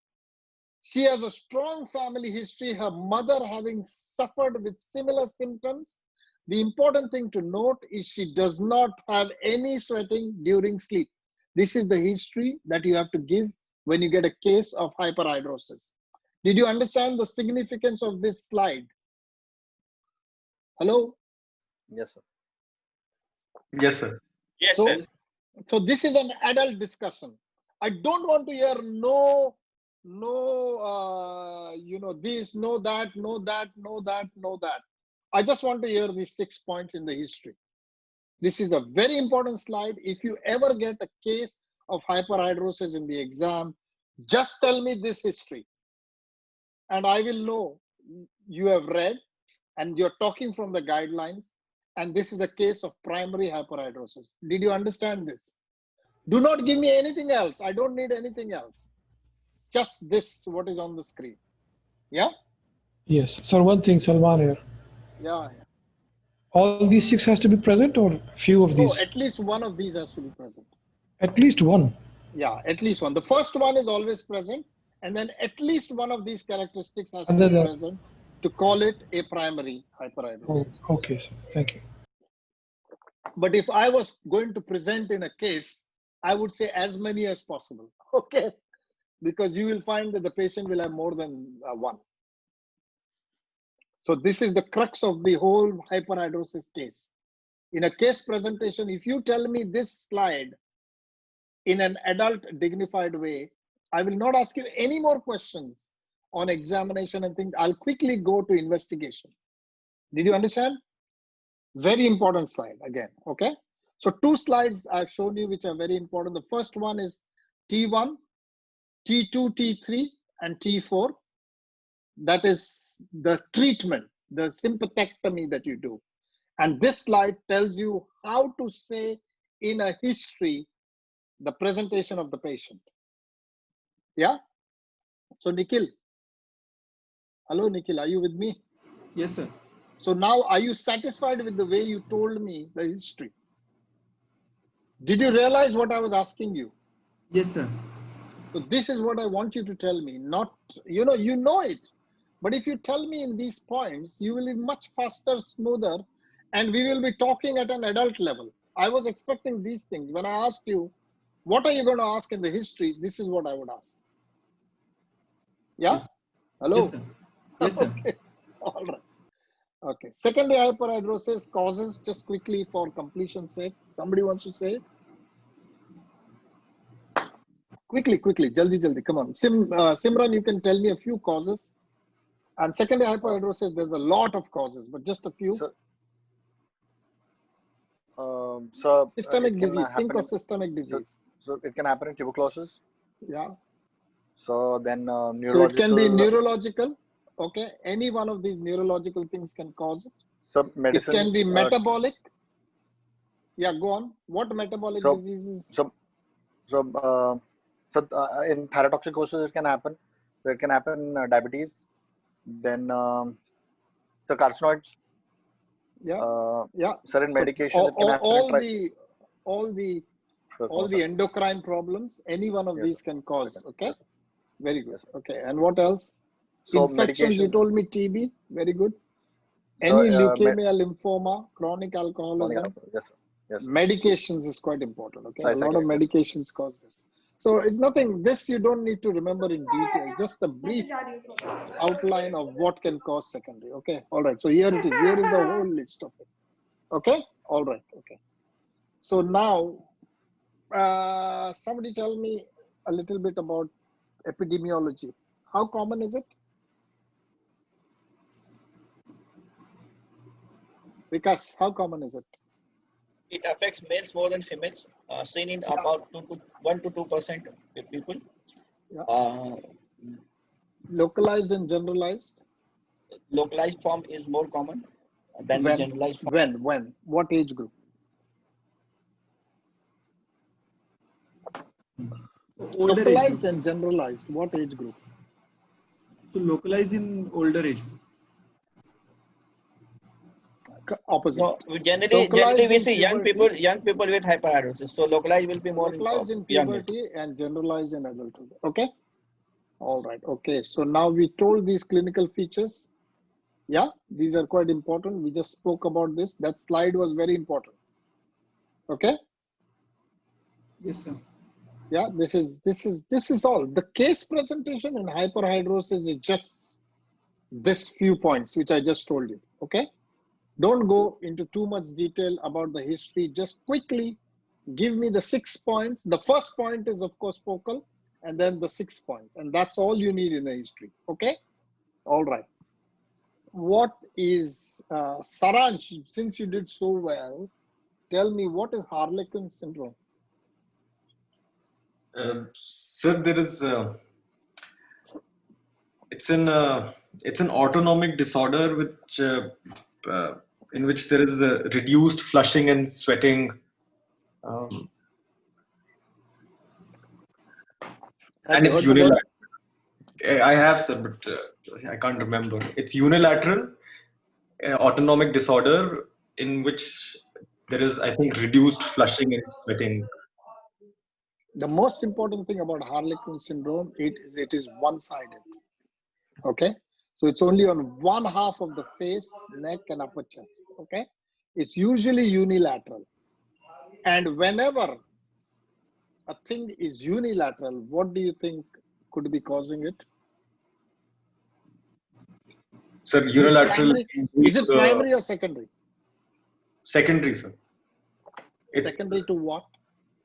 She has a strong family history, her mother having suffered with similar symptoms. The important thing to note is she does not have any sweating during sleep. This is the history that you have to give when you get a case of hyperhidrosis. Did you understand the significance of this slide? Hello? Yes, sir. Yes, sir. Yes, sir. So this is an adult discussion. I don't want to hear no, this, no, that, no, that, no, that, no, that. I just want to hear these 6 points in the history. This is a very important slide. If you ever get a case of hyperhidrosis in the exam, just tell me this history. And I will know you have read and you're talking from the guidelines. And this is a case of primary hyperhidrosis. Did you understand this? Do not give me anything else. I don't need anything else. Just this, what is on the screen. Yeah? Yes. Sir, one thing, Salman here. Yeah. All these 6 has to be present or few of these? No, at least one of these has to be present. At least one? Yeah, at least one. The first one is always present. And then at least one of these characteristics has to be present to call it a primary hyperhidrosis. Oh, okay, sir. Thank you. But if I was going to present in a case, I would say as many as possible. Okay. Because you will find that the patient will have more than one. So this is the crux of the whole hyperhidrosis case. In a case presentation, if you tell me this slide in an adult dignified way, I will not ask you any more questions on examination and things. I'll quickly go to investigation. Did you understand? Very important slide again, okay? So 2 slides I've shown you which are very important. The first one is T1, T2, T3, and T4. That is the treatment, the sympathectomy that you do. And this slide tells you how to say in a history the presentation of the patient. Yeah. So Nikhil, hello Nikhil, are you with me? Yes, sir. So now, are you satisfied with the way you told me the history? Did you realize what I was asking you? Yes, sir. So this is what I want you to tell me. Not, you know it. But if you tell me in these points, you will be much faster, smoother, and we will be talking at an adult level. I was expecting these things. When I asked you, what are you going to ask in the history? This is what I would ask. Yeah? Yes. Hello? Yes, sir. Yes, sir. Okay. All right. Okay. Secondary hyperhidrosis causes, just quickly for completion's sake. Somebody wants to say it? Quickly, jaldi, come on. Simran, you can tell me a few causes. And secondary hyperhidrosis, there's a lot of causes, but just a few. Systemic disease. Think of systemic disease. So it can happen in tuberculosis. Yeah. So then neurological. So it can be neurological. Okay. Any one of these neurological things can cause it. So medicines, it can be metabolic. Yeah, go on. What metabolic diseases? So in thyrotoxicosis it can happen. So it can happen diabetes. Then the carcinoids. Yeah. Yeah. Certain medication. All the endocrine problems. Any one of these can cause. Okay. Very good. Okay. And what else? So infections. You told me TB. Very good. Any leukemia, lymphoma, chronic alcoholism. Yes, sir. Yes. Medications is quite important. Okay. A lot of medications cause this. So it's nothing. This you don't need to remember in detail. Just a brief outline of what can cause secondary. Okay. All right. So here it is. Here is the whole list of it. Okay. All right. Okay. So now, somebody tell me a little bit about epidemiology. How common is it? Vikas, how common is it? It affects males more than females, seen in about 1 to 2% of people. Yeah. Localized and generalized? Localized form is more common than the generalized form. When? What age group? Older localized age and generalized, what age group? So localized in older age group. Opposite. No, generally we see young people with hyperhidrosis. So localized will be more localized in puberty and generalized in adulthood. Okay. All right. Okay. So now we told these clinical features. Yeah, these are quite important. We just spoke about this. That slide was very important. Okay. Yes, sir. Yeah, this is all. The case presentation in hyperhidrosis is just this few points which I just told you. Okay. Don't go into too much detail about the history. Just quickly give me the 6 points. The first point is, of course, focal, and then the 6 points. And that's all you need in the history. Okay? All right. What is, Saransh, since you did so well, tell me what is Harlequin syndrome? Sir, there is, it's an autonomic disorder which, in which there is a reduced flushing and sweating. And it's unilateral. I have, sir, but I can't remember. It's unilateral autonomic disorder in which there is, I think, reduced flushing and sweating. The most important thing about Harlequin syndrome, it is one-sided. Okay? So it's only on one half of the face, neck, and upper chest. Okay? It's usually unilateral. And whenever a thing is unilateral, what do you think could be causing it? Sir, unilateral. Is it primary or secondary? Secondary, sir. It's secondary to what?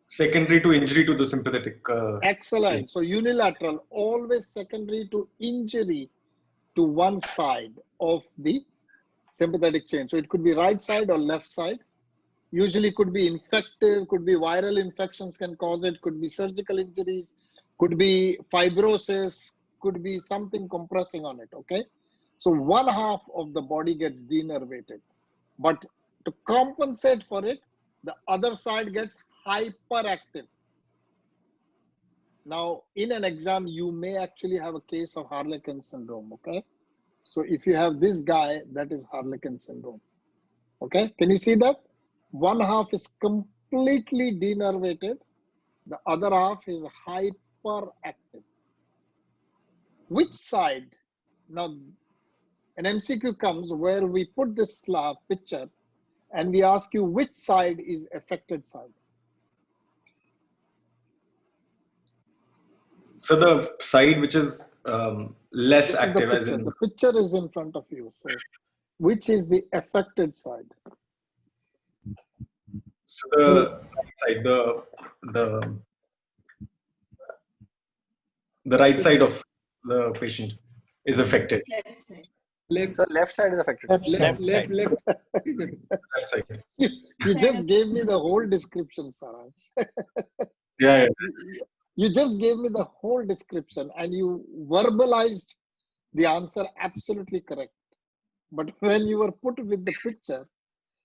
Secondary to injury to the sympathetic. Excellent. Chain. So unilateral, always secondary to injury to one side of the sympathetic chain. So it could be right side or left side. Usually could be infective, could be viral infections can cause it, could be surgical injuries, could be fibrosis, could be something compressing on it, okay? So one half of the body gets denervated, but to compensate for it, the other side gets hyperactive. Now, in an exam, you may actually have a case of Harlequin syndrome, okay? So if you have this guy, that is Harlequin syndrome, okay? Can you see that? One half is completely denervated. The other half is hyperactive. Which side? Now, an MCQ comes where we put this picture and we ask you which side is affected side. So the side which is less active, as in the picture is in front of you. So, which is the affected side? So the right side, the right side of the patient is affected. Left side. So left side is affected. Left side. Left side. You just gave me the whole description, Saraj. Yeah. You just gave me the whole description and you verbalized the answer absolutely correct. But when you were put with the picture,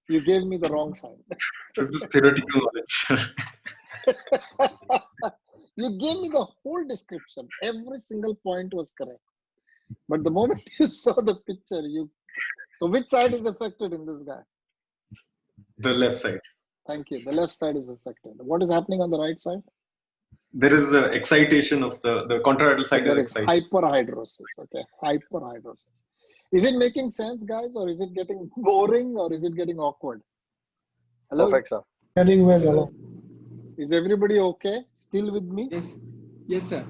you gave me the wrong side. This is theoretical knowledge. You gave me the whole description. Every single point was correct. But the moment you saw the picture, so which side is affected in this guy? The left side. Thank you. The left side is affected. What is happening on the right side? There is excitation of the contralateral side is excited. Hyperhydrosis. Okay, hyperhydrosis. Is it making sense, guys, or is it getting boring, or is it getting awkward? Hello? Perfect, sir. Getting well, hello. Is everybody okay? Still with me? Yes. Yes, sir.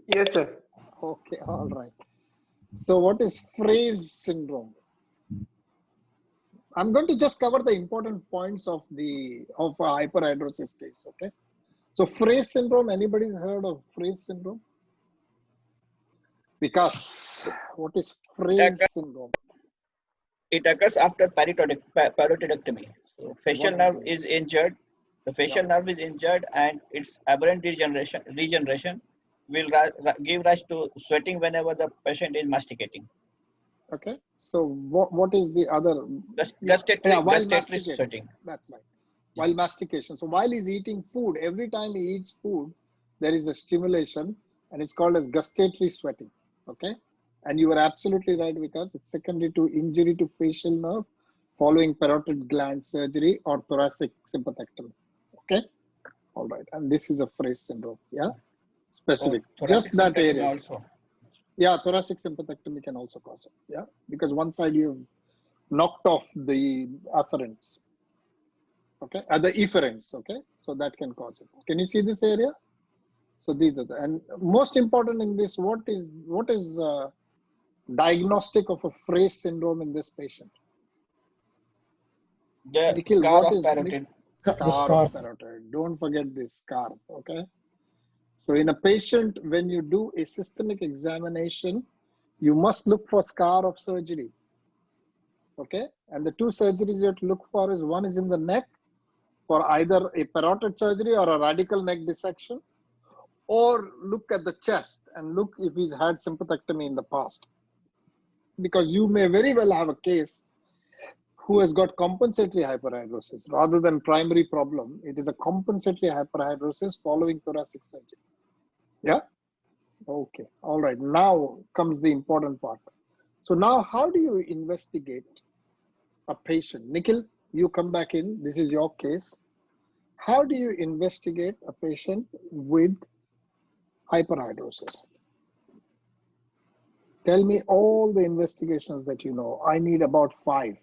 Yes, sir. Okay, all right. So what is Frey's syndrome? I'm going to just cover the important points of a hyperhidrosis case, okay? So Frey's syndrome, anybody's heard of Frey's syndrome? Because what is Frey's syndrome? It occurs after parotidiectomy. So facial nerve is injured. The facial nerve is injured, and its aberrant regeneration will give rise to sweating whenever the patient is masticating. Okay. So what is the other? Gustatory sweating. That's right. While mastication. So while he's eating food, every time he eats food, there is a stimulation, and it's called as gustatory sweating. Okay. And you are absolutely right, because it's secondary to injury to facial nerve following parotid gland surgery or thoracic sympathectomy. Okay. All right. And this is a Frey syndrome. Yeah. Specific. Just that area. Also. Yeah. Thoracic sympathectomy can also cause it. Yeah. Because one side you've knocked off the afferents. Okay. The efferents. Okay. So that can cause it. Can you see this area? So these are and most important in this, what is diagnostic of a Frey syndrome in this patient? The Nikhil, scar what of is parotid. Scar of parotid. Don't forget this scar. Okay. So in a patient, when you do a systemic examination, you must look for scar of surgery. Okay. And the two surgeries you have to look for is, one is in the neck for either a parotid surgery or a radical neck dissection, or look at the chest and look if he's had sympathectomy in the past. Because you may very well have a case who has got compensatory hyperhidrosis rather than primary problem. It is a compensatory hyperhidrosis following thoracic surgery. Yeah? Okay. All right. Now comes the important part. So now how do you investigate a patient? Nikhil, you come back in. This is your case. How do you investigate a patient with hyperhidrosis? Tell me all the investigations that you know. I need about 5.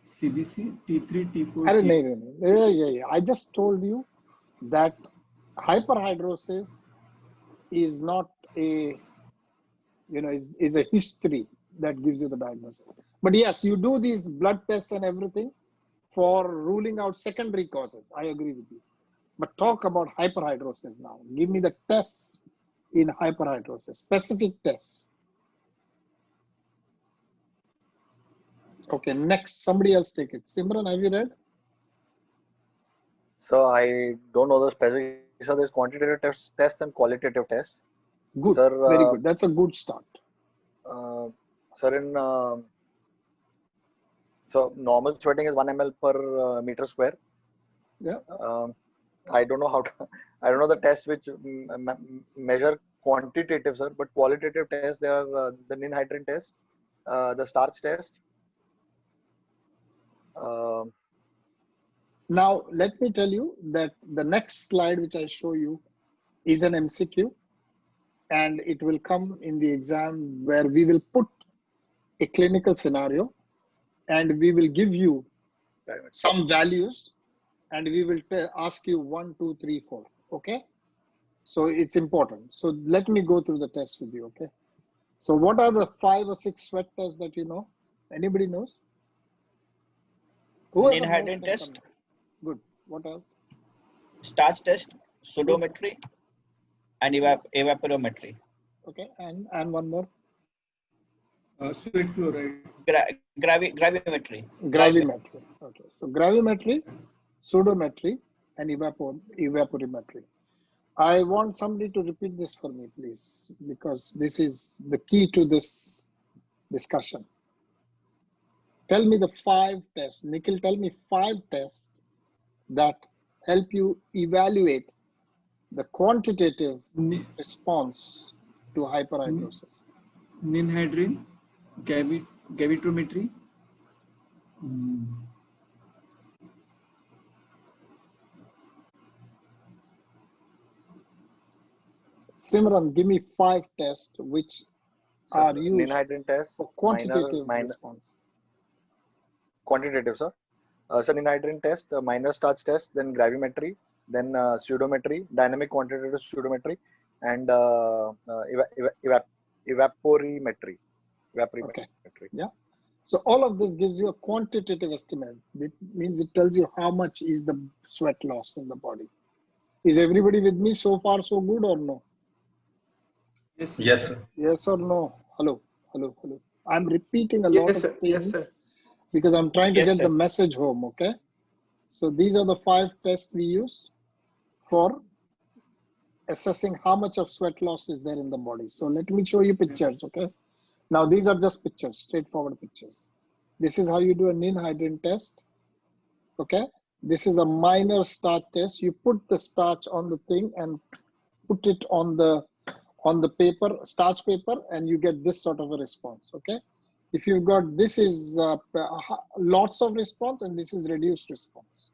CBC, T3, T4. Yeah. I just told you that hyperhidrosis is not a, is a history that gives you the diagnosis. But yes, you do these blood tests and everything for ruling out secondary causes. I agree with you. But talk about hyperhidrosis now. Give me the test in hyperhidrosis, specific tests. Okay, next, somebody else take it. Simran, have you read? So I don't know the specific. So there's quantitative tests and qualitative tests. Good, Sir, very good. That's a good start. Sir, so normal sweating is 1 ml per meter square. Yeah. I don't know how to. I don't know the tests which measure quantitative, sir, but qualitative tests. There are the ninhydrin test, the starch test. Now, let me tell you that the next slide, which I show you, is an MCQ, and it will come in the exam where we will put a clinical scenario and we will give you some values and we will ask you 1, 2, 3, 4. Okay. So it's important. So let me go through the test with you. Okay. So what are the 5 or 6 sweat tests that you know? Anybody knows? Ninhydrin test. Good. What else? Starch test, pseudometry, and evaporometry. Okay. And one more. Sweat chloride. Gravimetry. Gravimetry. Okay. So gravimetry, pseudometry, and evaporimetry. I want somebody to repeat this for me, please, because this is the key to this discussion. Tell me the 5 tests. Nikhil, tell me 5 tests that help you evaluate the quantitative response to hyperhidrosis. Ninhydrin, gravitometry. Simran, give me 5 tests which are used ninhydrin test for quantitative response. Quantitative, sir. So ninhydrin test, minor starch test, then gravimetry, then pseudometry, dynamic quantitative pseudometry, and evaporimetry. Okay. Yeah. So all of this gives you a quantitative estimate. It means it tells you how much is the sweat loss in the body. Is everybody with me so far so good or no? Yes, sir. Yes, sir. Yes or no? Hello. I'm repeating a lot of things because I'm trying to get the message home. Okay. So these are the 5 tests we use for assessing how much of sweat loss is there in the body. So let me show you pictures. Okay. Now these are just pictures, straightforward pictures. This is how you do a ninhydrin test. Okay. This is a minor starch test. You put the starch on the thing and put it on the paper, starch paper, and you get this sort of a response. Okay. If you've got, this is lots of response and this is reduced response.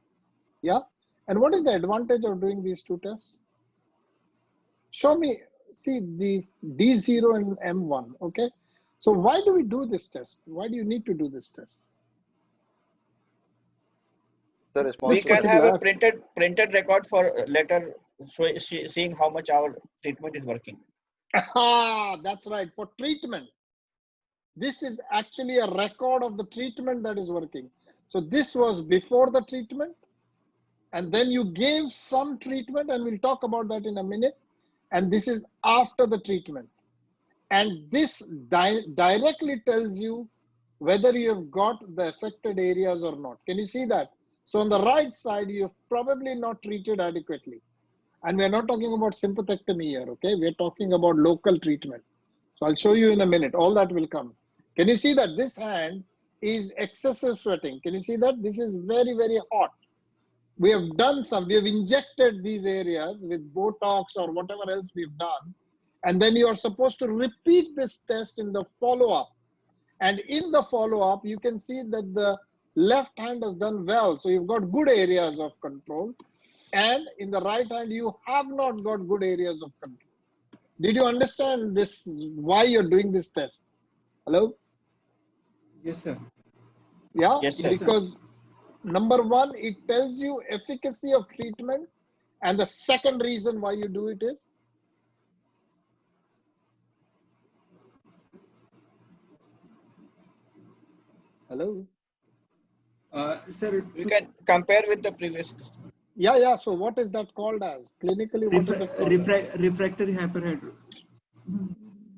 Yeah. And what is the advantage of doing these 2 tests? Show me, see the D0 and M1. Okay. So why do we do this test? Why do you need to do this test? The response. We can have a printed record for later, seeing how much our treatment is working. That's right. For treatment, this is actually a record of the treatment that is working. So this was before the treatment, and then you gave some treatment, and we'll talk about that in a minute. And this is after the treatment. And this directly tells you whether you have got the affected areas or not. Can you see that? So on the right side, you have probably not treated adequately. And we're not talking about sympathectomy here, okay? We're talking about local treatment. So I'll show you in a minute. All that will come. Can you see that this hand is excessive sweating? Can you see that? This is very, very hot. We have injected these areas with Botox or whatever else we've done. And then you are supposed to repeat this test in the follow-up. And in the follow-up, you can see that the left hand has done well. So you've got good areas of control. And in the right hand, you have not got good areas of control. Did you understand this, why you're doing this test? Hello? Yes, sir. Yeah, yes, sir. Because number 1, it tells you efficacy of treatment. And the second reason why you do it is? Hello? Sir, We can compare with the previous. Yeah. So what is that called as? Clinically, what is that called as? Refractory hyperhidrosis.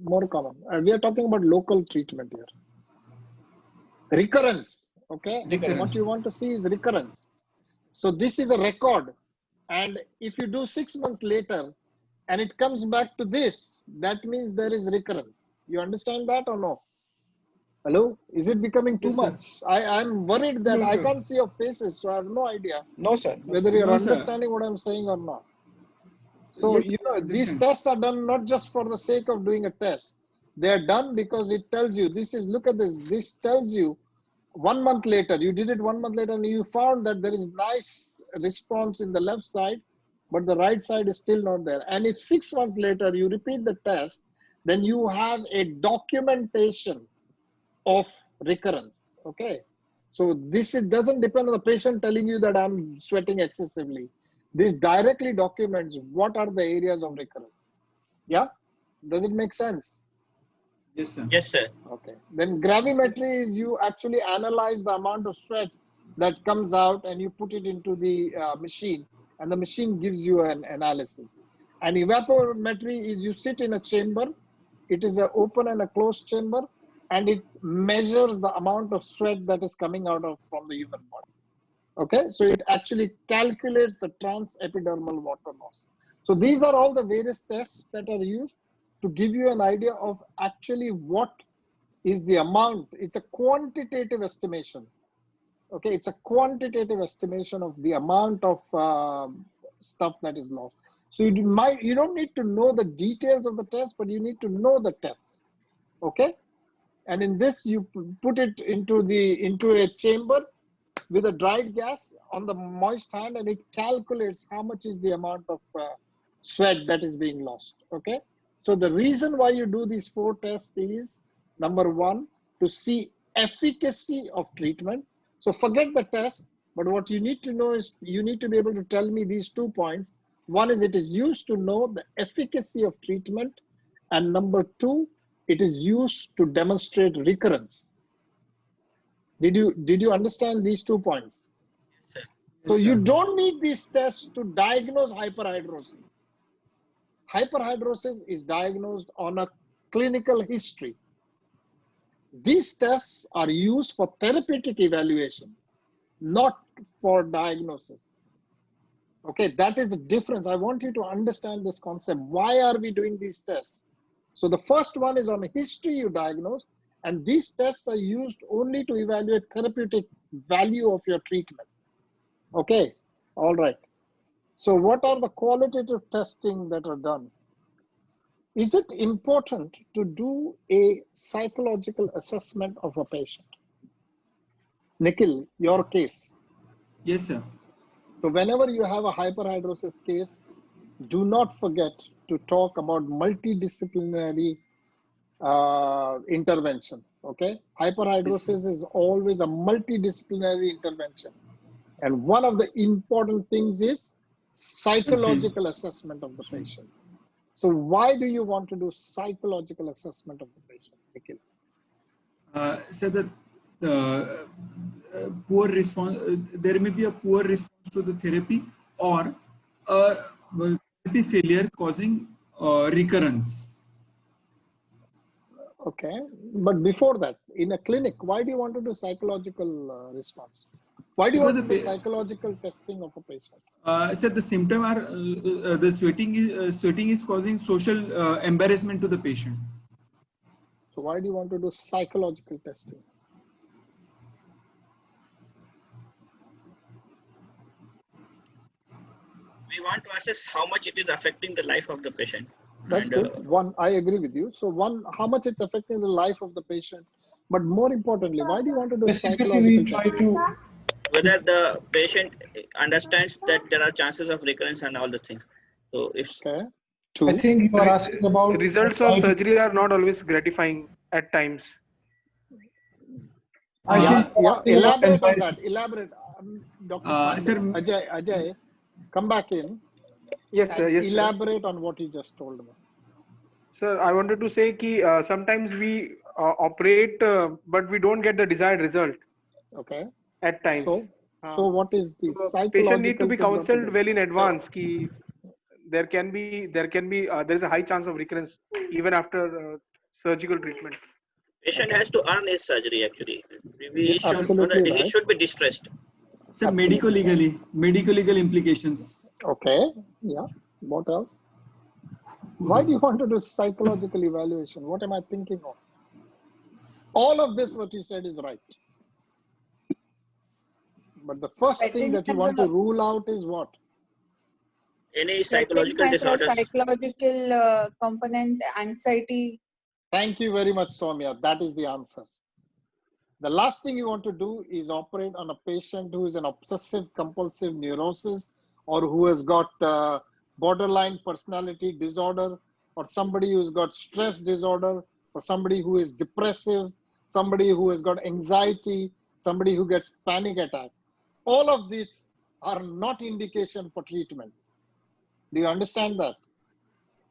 More common. We are talking about local treatment here. Recurrence. Okay. Recurrence. What you want to see is recurrence. So this is a record. And if you do 6 months later and it comes back to this, that means there is recurrence. You understand that or no? Hello? Is it becoming too Yes, sir. much? I'm worried that No, I sir. can't see your faces, so I have no idea No, sir. No, whether you're No, sir. understanding what I'm saying or not. So, Yes, you I know, these understand. tests are done not just for the sake of doing a test. They are done because it tells you, look at this. This tells you 1 month later, you did it 1 month later and you found that there is nice response in the left side, but the right side is still not there. And if 6 months later you repeat the test, then you have a documentation of recurrence. Okay. So this doesn't depend on the patient telling you that I'm sweating excessively. This directly documents what are the areas of recurrence. Yeah. Does it make sense? Yes, sir. yes, sir. Okay. Then gravimetry is you actually analyze the amount of sweat that comes out and you put it into the machine, and the machine gives you an analysis. And evaporimetry is you sit in a chamber. It is an open and a closed chamber, and it measures the amount of sweat that is coming out from the human body. Okay. So it actually calculates the transepidermal water loss. So these are all the various tests that are used to give you an idea of actually what is the amount. It's a quantitative estimation. Okay, it's a quantitative estimation of the amount of stuff that is lost. So you don't need to know the details of the test, but you need to know the test. Okay, and in this you put it into a chamber with a dried gas on the moist hand, and it calculates how much is the amount of sweat that is being lost. Okay, so the reason why you do these 4 tests is, number 1, to see efficacy of treatment. So forget the test, but what you need to know is you need to be able to tell me these 2 points. One is it is used to know the efficacy of treatment, and number 2, it is used to demonstrate recurrence. Did you understand these 2 points? Yes, sir. So Yes, you sir. don't need these tests to diagnose hyperhidrosis. Hyperhidrosis is diagnosed on a clinical history. These tests are used for therapeutic evaluation, not for diagnosis. Okay, that is the difference. I want you to understand this concept. Why are we doing these tests? So the first one is on history you diagnose, and these tests are used only to evaluate therapeutic value of your treatment. Okay, all right. So what are the qualitative testing that are done? Is it important to do a psychological assessment of a patient? Nikhil, your case. Yes, sir. So whenever you have a hyperhidrosis case, do not forget to talk about multidisciplinary intervention. Okay, hyperhidrosis is always a multidisciplinary intervention, and one of the important things is psychological assessment of the patient. So why do you want to do psychological assessment of the patient, Nikhil? So the poor response, there may be a poor response to the therapy, or a therapy failure causing recurrence. Okay, but before that, in a clinic, why do you want to do psychological response? Why do you want to do psychological testing of a patient? So the symptom are the sweating is causing social embarrassment to the patient. So why do you want to do psychological testing? We want to assess how much it is affecting the life of the patient. That's good. One, I agree with you. So one, how much it's affecting the life of the patient. But more importantly, why do you want to do psychological testing? Whether the patient understands that there are chances of recurrence and all the things. So if I think you are asking about results of surgery are not always gratifying at times. Elaborate on that. Elaborate, Dr. Sir, Ajay, come back in. Yes, sir. Yes, elaborate on what you just told me. Sir, I wanted to say that sometimes we operate, but we don't get the desired result. Okay. At times. So what is the psychological? Patient need to be counseled well in advance. There is a high chance of recurrence even after surgical treatment. Patient has to earn his surgery actually. Absolutely right. He should be distressed. Sir, medical legal implications. Okay, yeah. What else? Why do you want to do psychological evaluation? What am I thinking of? All of this, what you said, is right. But the first thing Sweating that you has want to a rule out is what? Any sweating psychological has a disorders. psychological component, anxiety. Thank you very much, Soumya. That is the answer. The last thing you want to do is operate on a patient who is an obsessive compulsive neurosis or who has got borderline personality disorder, or somebody who's got stress disorder, or somebody who is depressive, somebody who has got anxiety, somebody who gets panic attack. All of these are not indication for treatment. Do you understand that?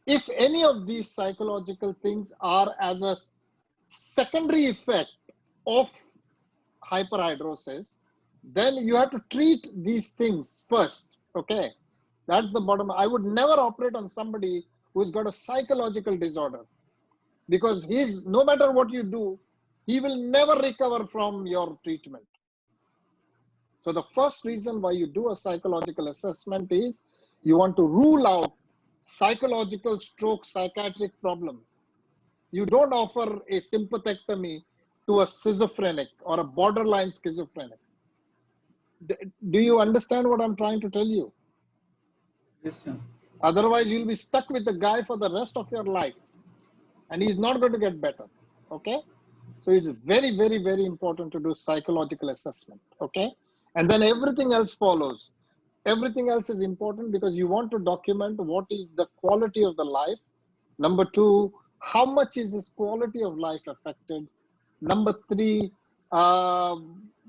If any of these psychological things are as a secondary effect of hyperhidrosis, then you have to treat these things first. Okay, that's the bottom. I would never operate on somebody who's got a psychological disorder, because he's, no matter what you do, he will never recover from your treatment. So the first reason why you do a psychological assessment is you want to rule out psychological stroke psychiatric problems. You don't offer a sympathectomy to a schizophrenic or a borderline schizophrenic. Do you understand what I'm trying to tell you? Yes, sir. Otherwise, you'll be stuck with the guy for the rest of your life, and he's not going to get better. Okay? So it's very, very, very important to do psychological assessment. Okay? And then everything else follows. Everything else is important because you want to document what is the quality of the life. Number two, how much is his quality of life affected? Number three,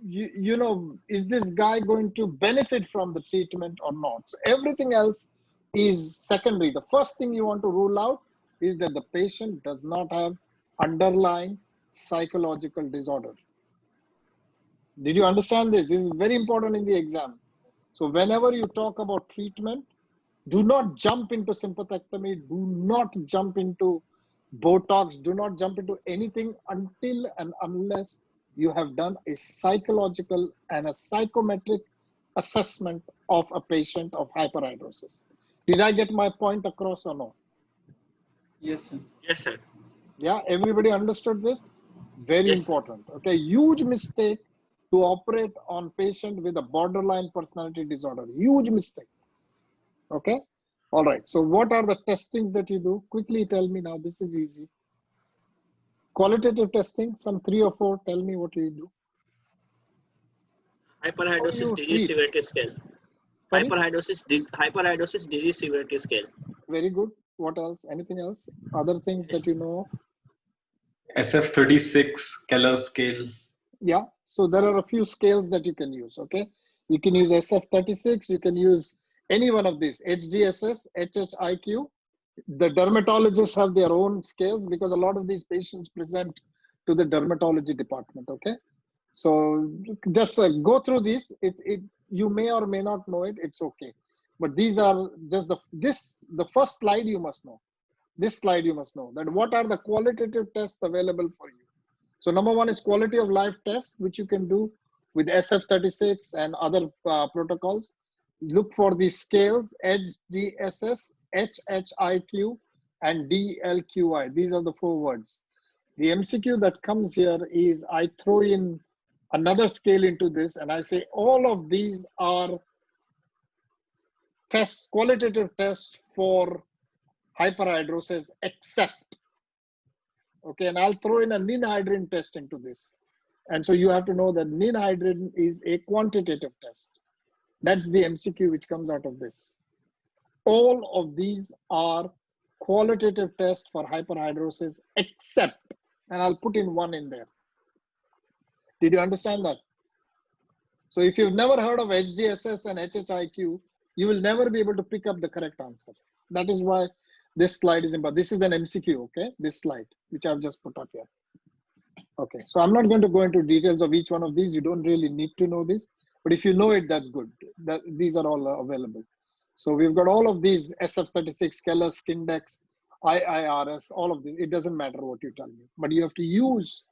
you know, is this guy going to benefit from the treatment or not? So everything else is secondary. The first thing you want to rule out is that the patient does not have underlying psychological disorder. Did you understand this? This is very important in the exam. So whenever you talk about treatment, do not jump into sympathectomy, do not jump into Botox, do not jump into anything until and unless you have done a psychological and a psychometric assessment of a patient of hyperhidrosis. Did I get my point across or no? Yes, sir. Yes, sir. Yeah, everybody understood this? Very Yes, important. Okay, huge mistake to operate on patient with a borderline personality disorder. Huge mistake. Okay. All right. So what are the testings that you do? Quickly tell me now. This is easy. Qualitative testing, some 3 or 4. Tell me what you do. Hyperhidrosis you disease treat? severity scale. Sorry? Hyperhidrosis disease severity scale. Very good. What else? Anything else? Other things that you know of? SF36 Keller scale. Yeah. So there are a few scales that you can use. Okay. You can use SF36. You can use any one of these. HDSS, HHIQ. The dermatologists have their own scales because a lot of these patients present to the dermatology department. Okay. So just go through these. You may or may not know it. It's okay. But these are just the first slide you must know. This slide you must know that what are the qualitative tests available for you. So number one is quality of life test, which you can do with SF36 and other protocols. Look for these scales, HDSS, HHIQ, and DLQI. These are the 4 words. The MCQ that comes here is I throw in another scale into this and I say all of these are tests, qualitative tests for hyperhidrosis except, okay, and I'll throw in a ninhydrin test into this. And so you have to know that ninhydrin is a quantitative test. That's the MCQ which comes out of this. All of these are qualitative tests for hyperhidrosis except, and I'll put in one in there. Did you understand that? So if you've never heard of HDSS and HHIQ, you will never be able to pick up the correct answer. That is why this slide is important. This is an MCQ, okay? This slide, which I've just put up here. Okay, so I'm not going to go into details of each one of these. You don't really need to know this, but if you know it, that's good. These are all available. So we've got all of these SF36, Keller, Skindex, IIRS, all of these. It doesn't matter what you tell me, but you have to use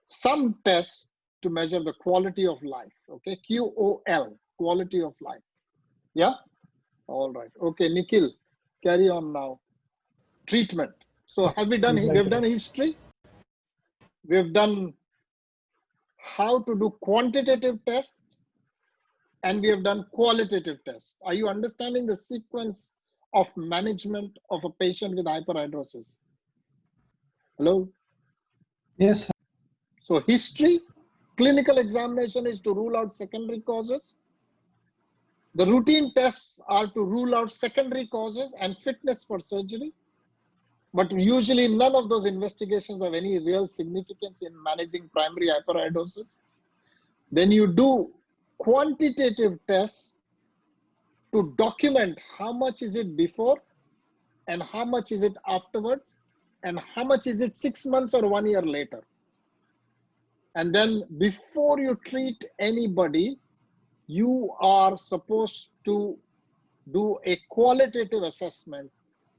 some tests to measure the quality of life, okay? QOL, quality of life. Yeah? All right. Okay, Nikhil, carry on now. Treatment. So have we done, we've done history. We've done how to do quantitative tests, and we have done qualitative tests. Are you understanding the sequence of management of a patient with hyperhidrosis? Hello? Yes, sir. So history, clinical examination is to rule out secondary causes. The routine tests are to rule out secondary causes and fitness for surgery. But usually none of those investigations have any real significance in managing primary hyperhidrosis. Then you do quantitative tests to document how much is it before and how much is it afterwards and how much is it 6 months or 1 year later. And then before you treat anybody, you are supposed to do a qualitative assessment,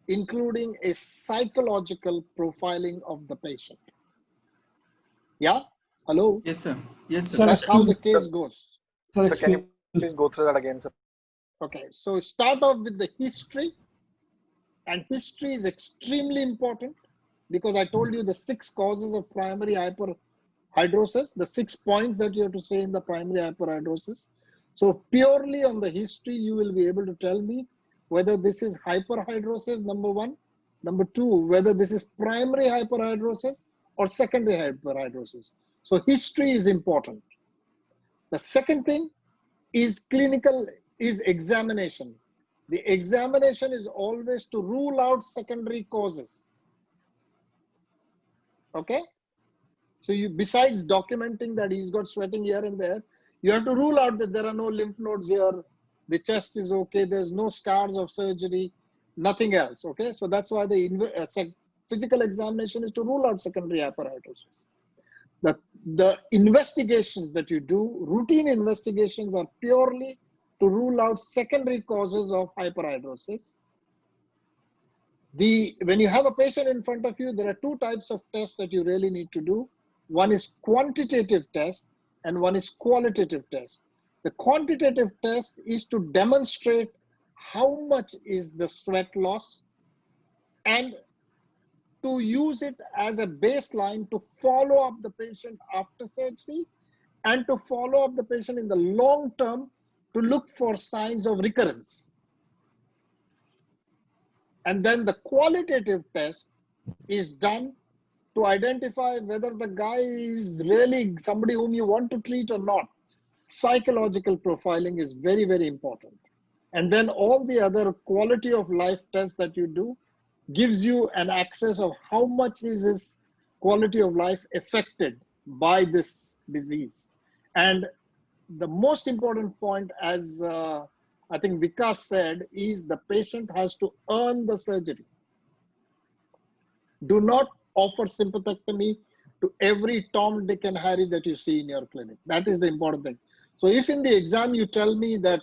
including a psychological profiling of the patient. Yeah? Hello? Yes, sir. Yes, sir. Sir, That's how the case goes. Sir, So can you please go through that again, sir? Okay, so start off with the history. And history is extremely important because I told you the 6 causes of primary hyperhidrosis, the 6 points that you have to say in the primary hyperhidrosis. So purely on the history, you will be able to tell me whether this is hyperhidrosis, number 1. Number 2, whether this is primary hyperhidrosis or secondary hyperhidrosis. So history is important. The second thing is examination. The examination is always to rule out secondary causes. Okay? So you, besides documenting that he's got sweating here and there, you have to rule out that there are no lymph nodes here, the chest is okay, there's no scars of surgery, nothing else. Okay? So that's why the physical examination is to rule out secondary hyperhidrosis. The investigations that you do, routine investigations, are purely to rule out secondary causes of hyperhidrosis. When you have a patient in front of you, there are 2 types of tests that you really need to do. One is quantitative test and one is qualitative test. The quantitative test is to demonstrate how much is the sweat loss and to use it as a baseline to follow up the patient after surgery and to follow up the patient in the long term to look for signs of recurrence. And then the qualitative test is done to identify whether the guy is really somebody whom you want to treat or not. Psychological profiling is very, very important. And then all the other quality of life tests that you do gives you an access of how much is his quality of life affected by this disease. And the most important point, as I think Vikas said, is the patient has to earn the surgery. Do not offer sympathectomy to every Tom, Dick and Harry that you see in your clinic. That is the important thing. So if in the exam you tell me that,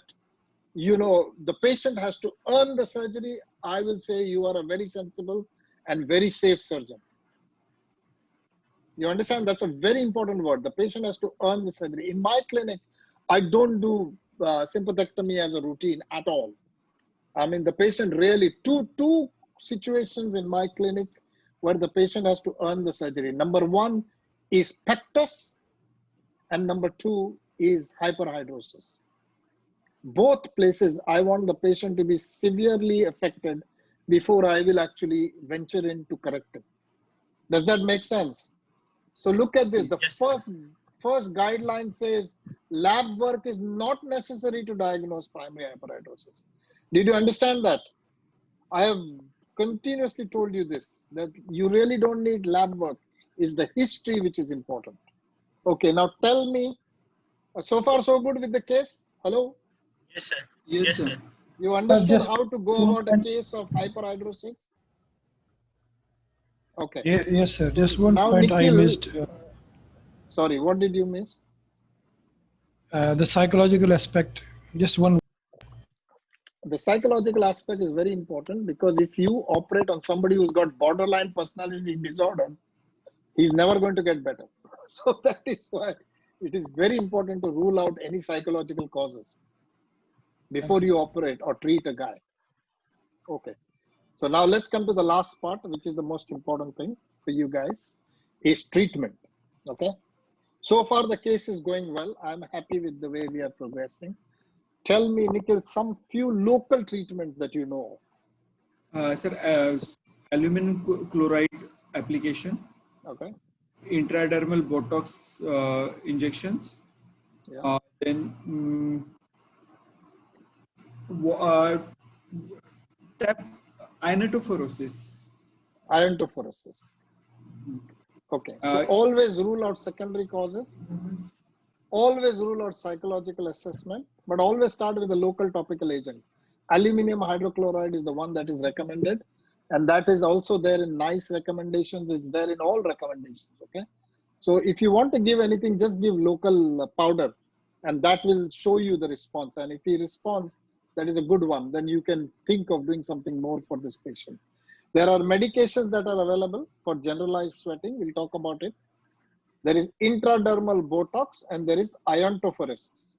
you know, the patient has to earn the surgery, I will say you are a very sensible and very safe surgeon. You understand? That's a very important word. The patient has to earn the surgery. In my clinic, I don't do sympathectomy as a routine at all. I mean, the patient really, two situations in my clinic where the patient has to earn the surgery. Number 1 is pectus and number 2 is hyperhidrosis. Both places, I want the patient to be severely affected before I will actually venture in to correct it. Does that make sense? So look at this. The first guideline says lab work is not necessary to diagnose primary hyperhidrosis. Did you understand that? I have continuously told you this, that you really don't need lab work. It's the history which is important. Okay, now tell me, so far so good with the case? Hello? Yes, sir. Yes, sir. You understood just how to go about a case of hyperhidrosis? Okay. Yes, sir. Just one now, point I Nikhil, missed. Sorry, what did you miss? The psychological aspect. Just one. The psychological aspect is very important because if you operate on somebody who's got borderline personality disorder, he's never going to get better. So that is why it is very important to rule out any psychological causes. before you operate or treat a guy. Okay. So now let's come to the last part, which is the most important thing for you guys, is treatment. Okay. So far the case is going well. I'm happy with the way we are progressing. Tell me, Nikhil, some few local treatments that you know. Sir, aluminum chloride application. Okay. Intradermal Botox injections. Yeah. Then iontophoresis. Iontophoresis. Okay. So always rule out secondary causes. Always rule out psychological assessment, but always start with a local topical agent. Aluminum hydrochloride is the one that is recommended, and that is also there in NICE recommendations. It's there in all recommendations. Okay. So if you want to give anything, just give local powder, and that will show you the response. And if he responds, that is a good one. Then you can think of doing something more for this patient. There are medications that are available for generalized sweating. We'll talk about it. There is intradermal Botox and there is iontophoresis.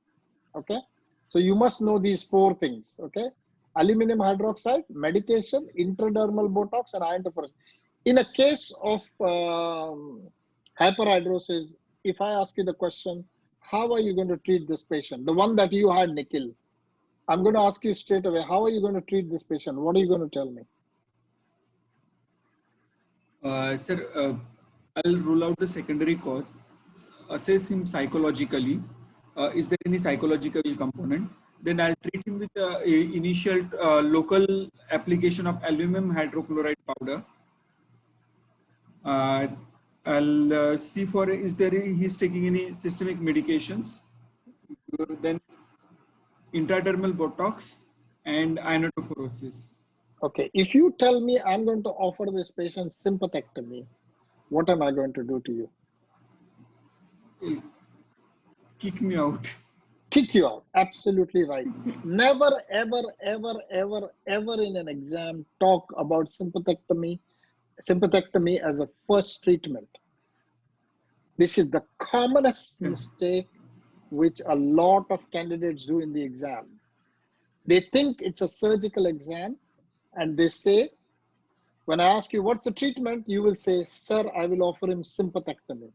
Okay. So you must know these four things. Okay. Aluminum hydroxide, medication, intradermal Botox, and iontophoresis. In a case of hyperhidrosis, if I ask you the question, how are you going to treat this patient? The one that you had, Nikhil. I'm going to ask you straight away, how are you going to treat this patient? What are you going to tell me? Sir, I'll rule out the secondary cause, assess him psychologically. Is there any psychological component? Then I'll treat him with the initial local application of aluminum hydrochloride powder. I'll see for is there he's taking any systemic medications. Then intradermal Botox and iontophoresis. Okay, if you tell me I'm going to offer this patient sympathectomy, what am I going to do to you? He'll kick me out. Kick you out. Absolutely right. Never, ever, ever, ever, ever in an exam talk about sympathectomy as a first treatment. This is the commonest mistake which a lot of candidates do in the exam. They think it's a surgical exam and they say, when I ask you what's the treatment, you will say, sir, I will offer him sympathectomy,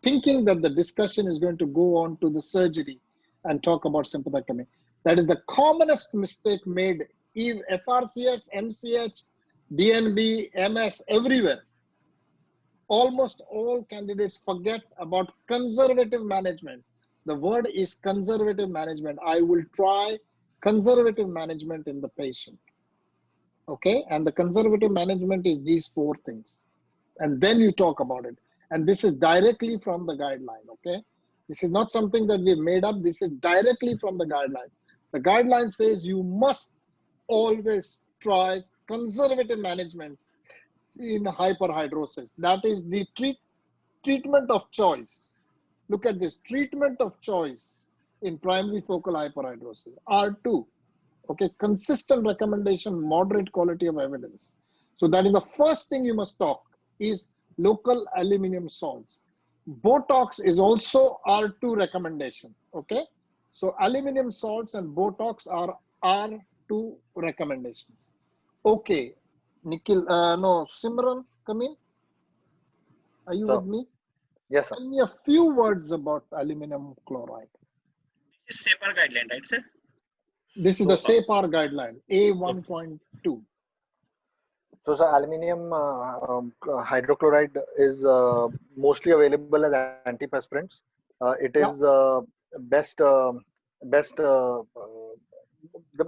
thinking that the discussion is going to go on to the surgery and talk about sympathectomy. That is the commonest mistake made in FRCS, MCH, DNB, MS, everywhere. Almost all candidates forget about conservative management. The word is conservative management. I will try conservative management in the patient. Okay, and the conservative management is these four things. And then you talk about it. And this is directly from the guideline, okay? This is not something that we've made up. This is directly from the guideline. The guideline says you must always try conservative management in hyperhidrosis. That is the treatment of choice. Look at this, treatment of choice in primary focal hyperhidrosis. R2, okay, consistent recommendation, moderate quality of evidence. So that is the first thing you must talk is local aluminum salts. Botox is also R2 recommendation, okay? So aluminum salts and Botox are R2 recommendations. Okay, Nikhil, no, Simran, come in. Are you with me? Yes, sir. Tell me a few words about aluminum chloride. This is SAPAR guideline, right, sir? This is the SAPAR guideline, A1.2. So, sir, aluminum hydrochloride is mostly available as antiperspirants. It is the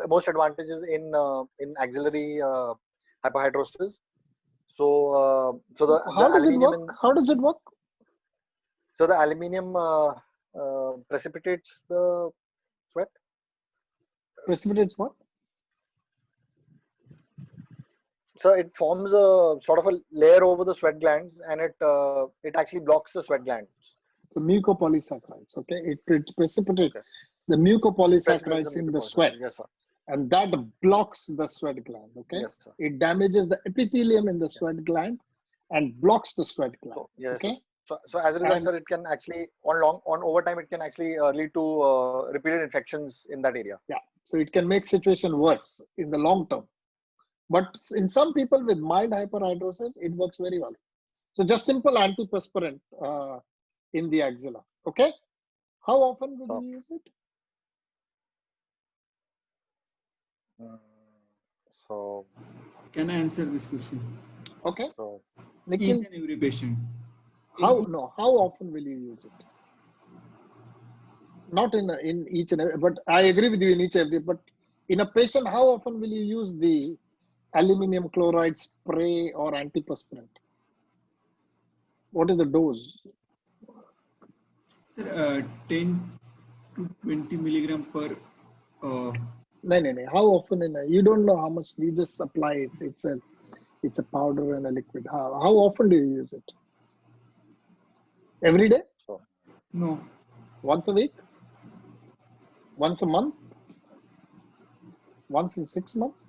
most advantages in axillary hyperhidrosis. So, how does it work? How does it work? So the aluminium precipitates the sweat. Precipitates what? So it forms a sort of a layer over the sweat glands, and it actually blocks the sweat glands. The mucopolysaccharides, okay? It precipitates the mucopolysaccharides in the sweat. Yes, sir. And that blocks the sweat gland, okay? Yes, sir. It damages the epithelium in the sweat gland and blocks the sweat gland, So, yes, okay? So as a result, sir, it can actually on over time it can actually lead to repeated infections in that area. Yeah, So it can make situation worse in the long term. But in some people with mild hyperhidrosis, it works very well. So just simple antiperspirant in the axilla. Okay. How often will you use it? So can I answer this question? Okay. So Nikhil, Each and every patient. how often will you use it? Not in each and every, but I agree with you in each and every, but in a patient, how often will you use the aluminum chloride spray or antiperspirant? What is the dose? Sir, 10 to 20 milligram per. No. How often you don't know how much, you just apply it. It's a powder and a liquid. How often do you use it? Every day? No. Once a week? Once a month? Once in 6 months?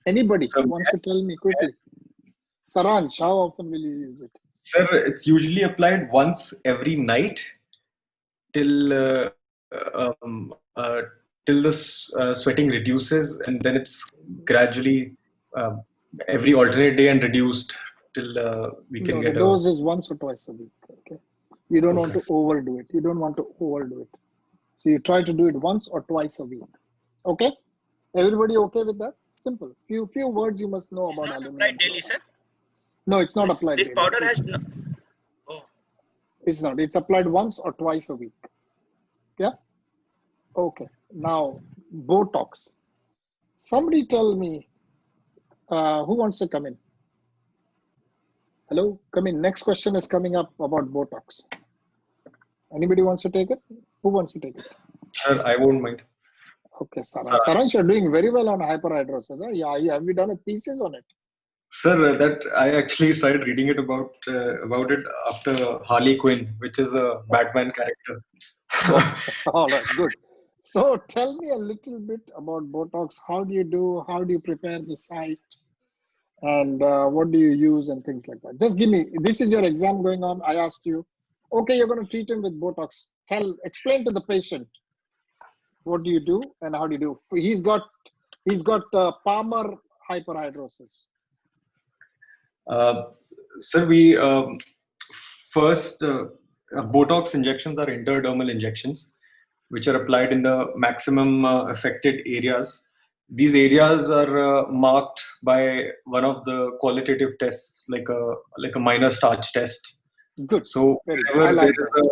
Anybody wants to tell me quickly? Saransh, how often will you use it? Sir, it's usually applied once every night till till the sweating reduces, and then it's gradually every alternate day and reduced till we can The get dose is once or twice a week. Okay, you don't want Okay. to overdo it. So you try to do it once or twice a week. Okay, everybody okay with that? Simple. Few words you must know about aluminum. Applied daily, sir. No, it's not applied This daily. powder has no. Oh, It's not. It's applied once or twice a week. Yeah. Okay. Now, Botox. Somebody tell me who wants to come in. Hello, come in. Next question is coming up about Botox. Anybody wants to take it? Who wants to take it? Sir, I won't mind. Okay, Saransh, you're doing very well on hyperhidrosis. Huh? Yeah, have you done a thesis on it? Sir, that I actually started reading it about it after Harlequin, which is a Batman character. All right, good. So tell me a little bit about Botox. How do you do? How do you prepare the site? And what do you use and things like that? Just give me, this is your exam going on. I asked you, okay, you're going to treat him with Botox. Explain to the patient, what do you do and how do you do? He's got Palmer hyperhidrosis. Sir, we first Botox injections are intradermal injections, which are applied in the maximum affected areas. These areas are marked by one of the qualitative tests, like a minor starch test. Good. So wherever there is a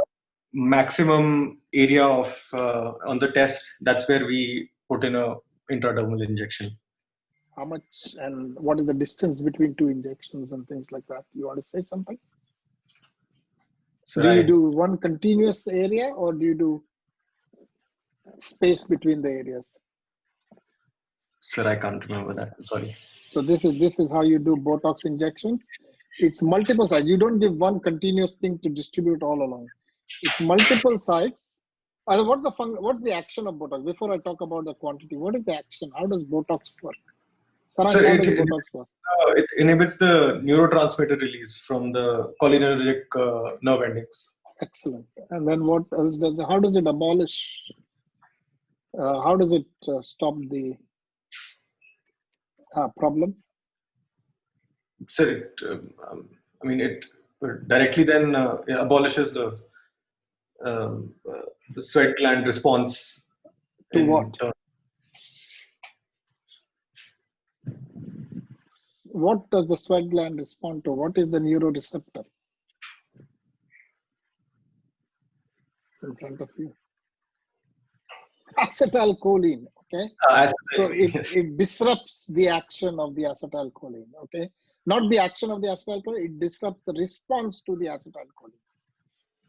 maximum area of on the test, that's where we put in a intradermal injection. How much and what is the distance between two injections and things like that? You want to say something? So do you do one continuous area or do you do space between the areas? Sir, I can't remember that. I'm sorry. So this is how you do Botox injections. It's multiple sites. You don't give one continuous thing to distribute all along. It's multiple sites. What's the action of Botox? Before I talk about the quantity, what is the action? How does Botox work? Saransh, So how does Botox work? It inhibits the neurotransmitter release from the cholinergic nerve endings. Excellent. And then what else does it? How does it abolish? How does it stop the problem? So it directly then abolishes the sweat gland response. To what? What does the sweat gland respond to? What is the neuroreceptor? In front of you. Acetylcholine. Okay. So it disrupts the action of the acetylcholine. Okay. Not the action of the acetylcholine, it disrupts the response to the acetylcholine.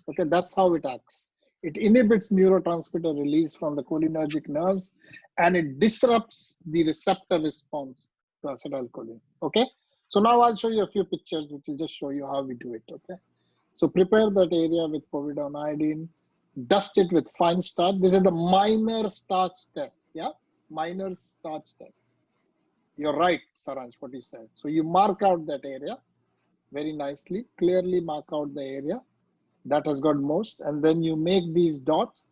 Okay, that's how it acts. It inhibits neurotransmitter release from the cholinergic nerves and it disrupts the receptor response to acetylcholine. Okay, so now I'll show you a few pictures which will just show you how we do it. Okay, so prepare that area with povidone iodine, dust it with fine starch. This is the minor starch test. Yeah, minor starch test. You're right, Saransh, what you said. So you mark out that area very nicely, clearly mark out the area. that has got most, and then you make these dots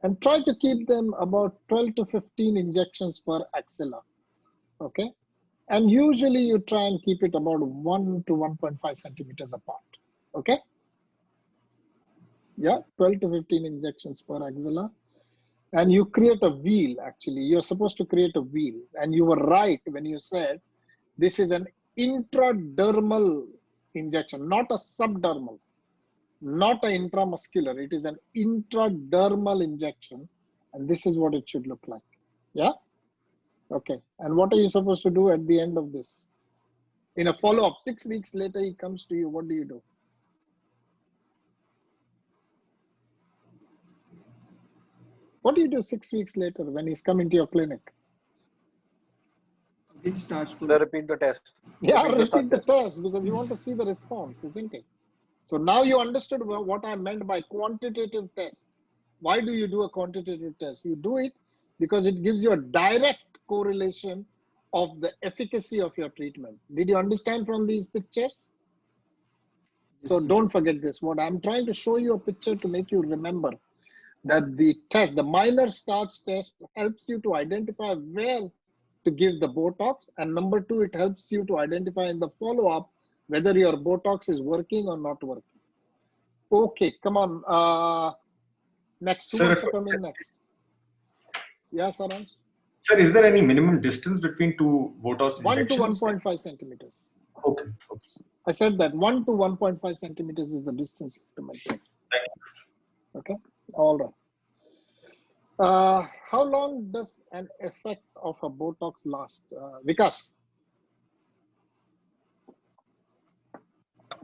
and try to keep them about 12 to 15 injections per axilla. Okay. And usually you try and keep it about 1 to 1.5 centimeters apart. Okay. Yeah, 12 to 15 injections per axilla. And you create a wheel, actually. You're supposed to create a wheel. And you were right when you said this is an intradermal injection, not a subdermal, not an intramuscular. It is an intradermal injection. And this is what it should look like. Yeah? Okay. And what are you supposed to do at the end of this? In a follow-up, 6 weeks later, he comes to you. What do you do? What do you do 6 weeks later when he's coming to your clinic? Again, starts So repeat the test. Yeah, repeat the test because you want to see the response, isn't it? So now you understood what I meant by quantitative test. Why do you do a quantitative test? You do it because it gives you a direct correlation of the efficacy of your treatment. Did you understand from these pictures? So don't forget this. What I'm trying to show you a picture to make you remember that the test, the minor starch test, helps you to identify where to give the Botox. And number two, it helps you to identify in the follow-up whether your Botox is working or not working. Okay, come on. Next, who wants to come in next? Yeah, Saransh? Sir, is there any minimum distance between two Botox 1 to injections? 1.5 centimeters. Okay. I said that 1 to 1.5 centimeters is the distance you have to maintain. Okay, all right. How long does an effect of a Botox last? Vikas?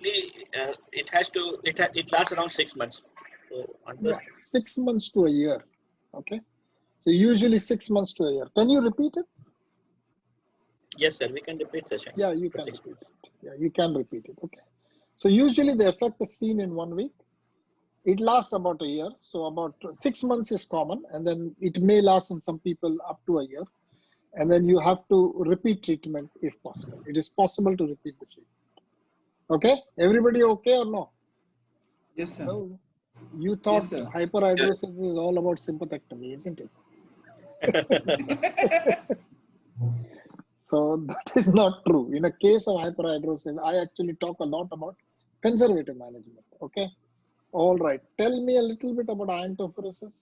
It lasts around 6 months. So Yeah, 6 months to a year. Okay. So usually 6 months to a year. Can you repeat it? Yes, sir. We can repeat session. Yeah, you can repeat it. Yeah, you can repeat it. Okay. So usually the effect is seen in 1 week. It lasts about a year. So about 6 months is common, and then it may last in some people up to a year. And then you have to repeat treatment if possible. It is possible to repeat the treatment. Okay. Everybody okay or no? Yes, sir. No. You thought hyperhidrosis is all about sympathectomy, isn't it? So that is not true. In a case of hyperhidrosis, I actually talk a lot about conservative management. Okay. All right. Tell me a little bit about iontophoresis.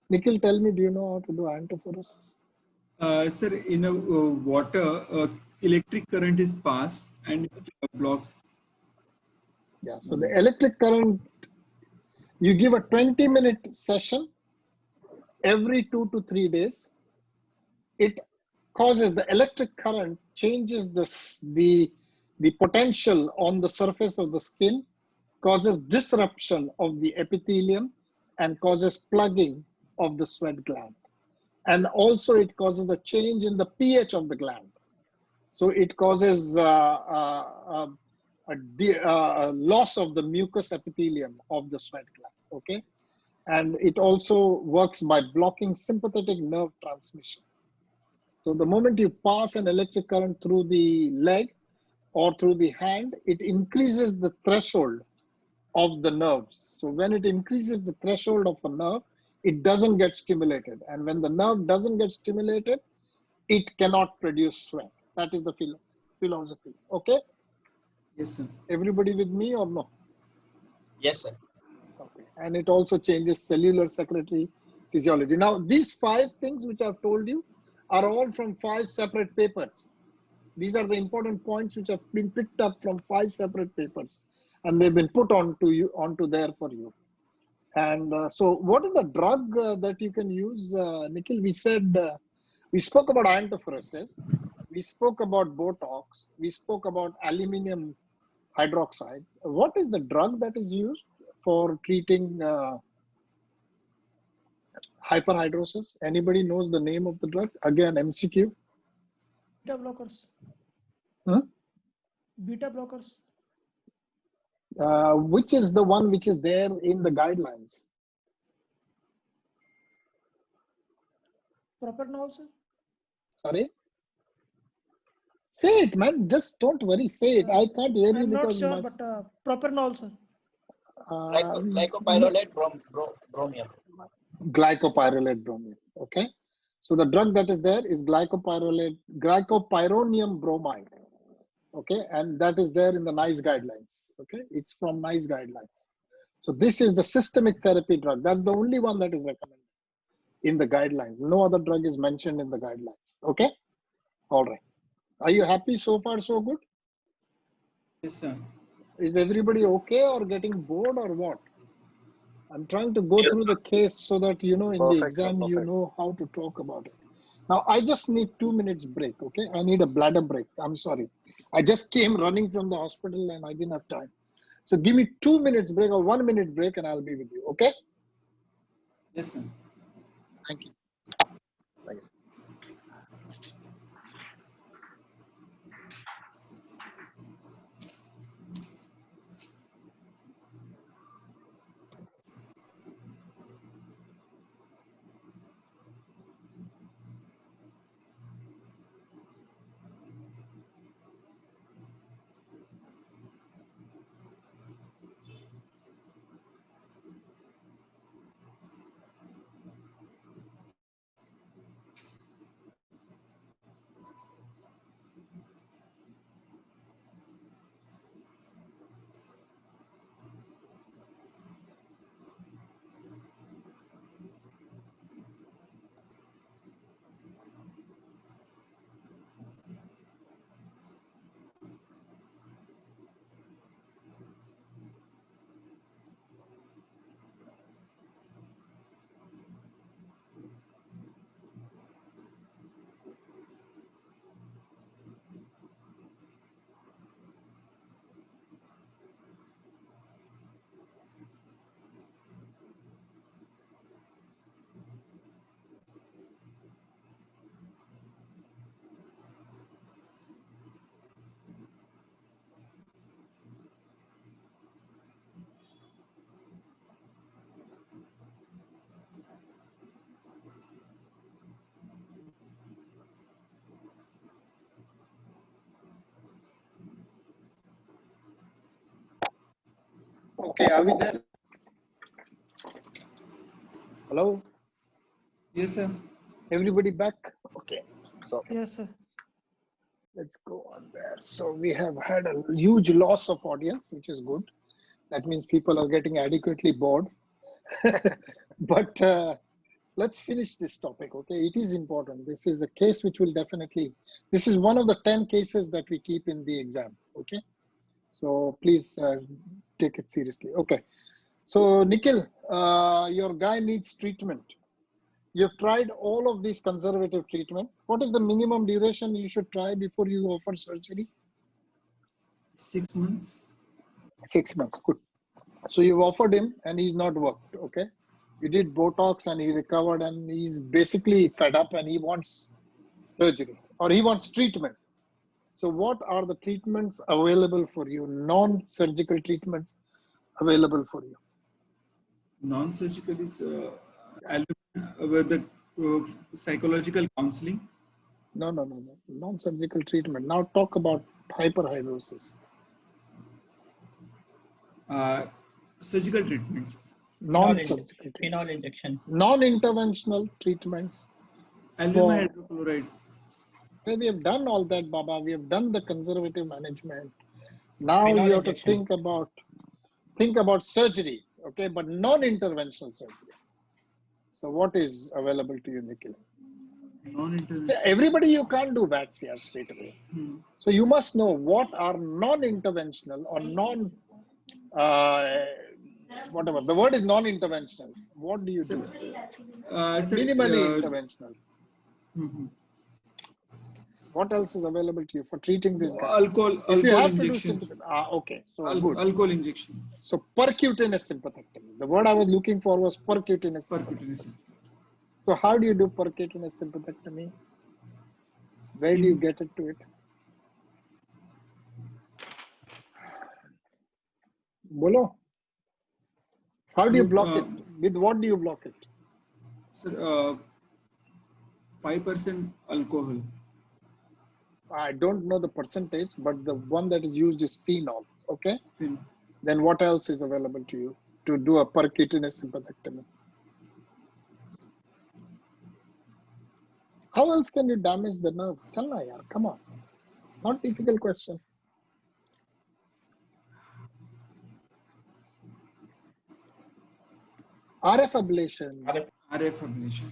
Nikhil, tell me, do you know how to do iontophoresis? Sir, in a water, electric current is passed and it blocks. Yeah. So the electric current, you give a 20-minute session every 2 to 3 days. It causes the electric current changes the potential on the surface of the skin, causes disruption of the epithelium, and causes plugging of the sweat gland. And also it causes a change in the pH of the gland. So it causes a loss of the mucous epithelium of the sweat gland. Okay. And it also works by blocking sympathetic nerve transmission. So the moment you pass an electric current through the leg or through the hand, it increases the threshold of the nerves. So when it increases the threshold of a nerve, it doesn't get stimulated. And when the nerve doesn't get stimulated, it cannot produce sweat. That is the philosophy. Okay? Yes, sir. Everybody with me or no? Yes, sir. Okay. And it also changes cellular secretory physiology. Now, these 5 things which I've told you are all from 5 separate papers. These are the important points which have been picked up from 5 separate papers, and they've been put onto there for you. And so what is the drug that you can use, Nikhil? We said, we spoke about iontophoresis, we spoke about Botox, we spoke about aluminum hydroxide. What is the drug that is used for treating hyperhidrosis? Anybody knows the name of the drug? Again, MCQ. Beta blockers. Huh? Beta blockers. Which is the one which is there in the guidelines? Propranolol, sir. Sorry? Say it, man. Just don't worry. Say it. I can't hear you I'm not because sure, my, but propanol, sir. Glycopyrrolate bromium. Glycopyrrolate bromide. Okay. So the drug that is there is glycopyrronium bromide. Okay, and that is there in the NICE guidelines. Okay, it's from NICE guidelines. So this is the systemic therapy drug. That's the only one that is recommended in the guidelines. No other drug is mentioned in the guidelines. Okay, all right. Are you happy so far? So good. Yes, sir. Is everybody okay or getting bored or what? I'm trying to go through the case so that in the exam you know how to talk about it. Now I just need 2 minutes break. Okay, I need a bladder break. I'm sorry. I just came running from the hospital and I didn't have time. So give me 2 minutes break or 1 minute break and I'll be with you. Okay? Yes, sir. Thank you. Thanks. Okay, are we there? Hello? Yes, sir. Everybody back? Okay. So Yes, sir. let's go on there. So we have had a huge loss of audience, which is good. That means people are getting adequately bored. But let's finish this topic. Okay, it is important. This is a case which will definitely, this is one of the 10 cases that we keep in the exam. Okay, so please take it seriously. Okay, so Nikhil, your guy needs treatment. You've tried all of these conservative treatment. What is the minimum duration you should try before you offer surgery? 6 months. 6 months, good. So you've offered him and he's not worked, okay? You did Botox and he recovered and he's basically fed up and he wants surgery or he wants treatment. So what are the treatments available for you? Non-surgical treatments available for you? Non-surgical is with the psychological counseling. No. Non-surgical treatment. Now talk about hyperhidrosis. Surgical treatments. Non-surgical treatment. Phenol injection. Non-interventional treatments. Aluminum hydrochloride. Okay, we have done all that, Baba. We have done the conservative management. Now Phenol you have injection. to think about surgery, okay, but non-interventional surgery. So what is available to you, Nikhil? Non-interventional. Everybody, you can't do VATs here straight away. So you must know what are non-interventional or whatever. The word is non-interventional. What do you do? Minimally interventional. What else is available to you for treating this guy? Alcohol injection. Okay, so good. Alcohol injection. So percutaneous sympathectomy. The word I was looking for was percutaneous sympathectomy. So how do you do percutaneous sympathectomy? Where do you get it to it? Bolo. How do you block it? With what do you block it? Sir, 5% alcohol. I don't know the percentage, but the one that is used is phenol. Okay. Phenol. Then what else is available to you to do a percutaneous sympathectomy? How else can you damage the nerve? Chalna yaar, come on. Not difficult question. RF ablation. RF ablation.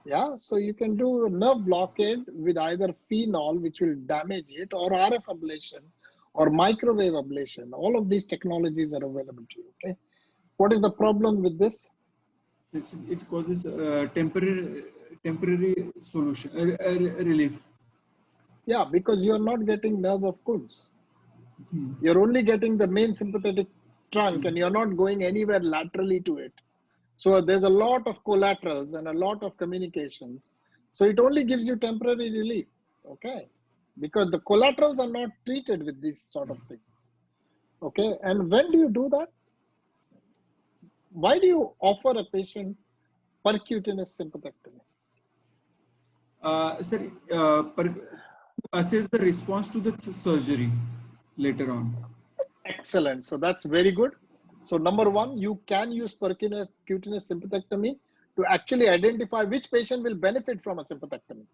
Yeah, so you can do nerve blockade with either phenol, which will damage it, or RF ablation, or microwave ablation. All of these technologies are available to you. Okay, what is the problem with this? It causes temporary solution relief. Yeah, because you're not getting nerve of Kuntz. You're only getting the main sympathetic trunk, and you're not going anywhere laterally to it. So there's a lot of collaterals and a lot of communications. So it only gives you temporary relief, okay? Because the collaterals are not treated with these sort of things, okay? And when do you do that? Why do you offer a patient percutaneous sympathectomy? Sir, assess the response to the surgery later on. Excellent. So that's very good. So number one, you can use percutaneous sympathectomy to actually identify which patient will benefit from a sympathectomy.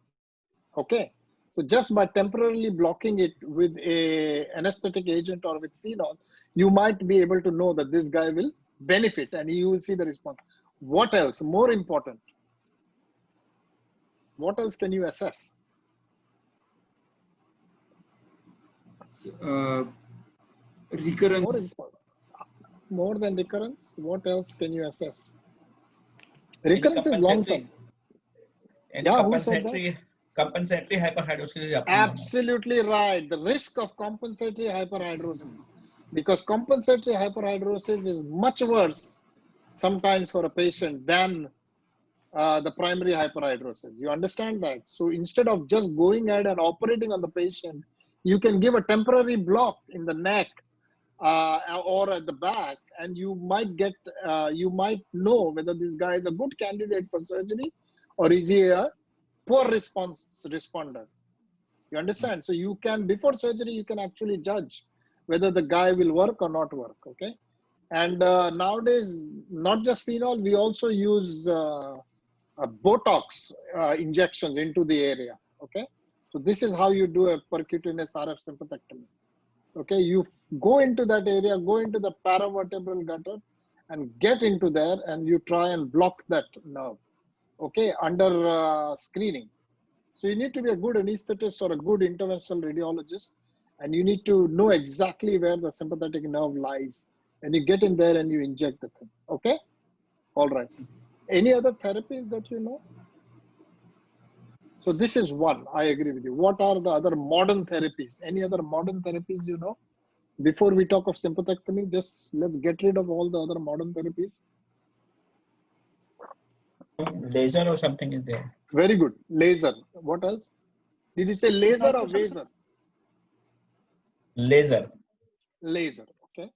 Okay. So just by temporarily blocking it with a anesthetic agent or with phenol, you might be able to know that this guy will benefit and you will see the response. What else? More important. What else can you assess? Recurrence. More than recurrence, what else can you assess? Recurrence is long term. Yeah, compensatory hyperhidrosis is absolutely right. The risk of compensatory hyperhidrosis, because compensatory hyperhidrosis is much worse sometimes for a patient than the primary hyperhidrosis. You understand that? So instead of just going ahead and operating on the patient, you can give a temporary block in the neck or at the back, and you might get, you might know whether this guy is a good candidate for surgery or is he a poor responder. You understand? So you can, before surgery, you can actually judge whether the guy will work or not work. Okay. And nowadays, not just phenol, we also use Botox injections into the area. Okay. So this is how you do a percutaneous RF sympathectomy. Okay, you go into that area, go into the paravertebral gutter and get into there and you try and block that nerve, okay, under screening. So you need to be a good anesthetist or a good interventional radiologist, and you need to know exactly where the sympathetic nerve lies, and you get in there and you inject the thing, okay? All right. Any other therapies that you know? So this is one, I agree with you. What are the other modern therapies? Any other modern therapies you know? Before we talk of sympathectomy, just let's get rid of all the other modern therapies. Laser or something is there. Very good. Laser. What else? Did you say laser or laser? Laser. Laser. Okay.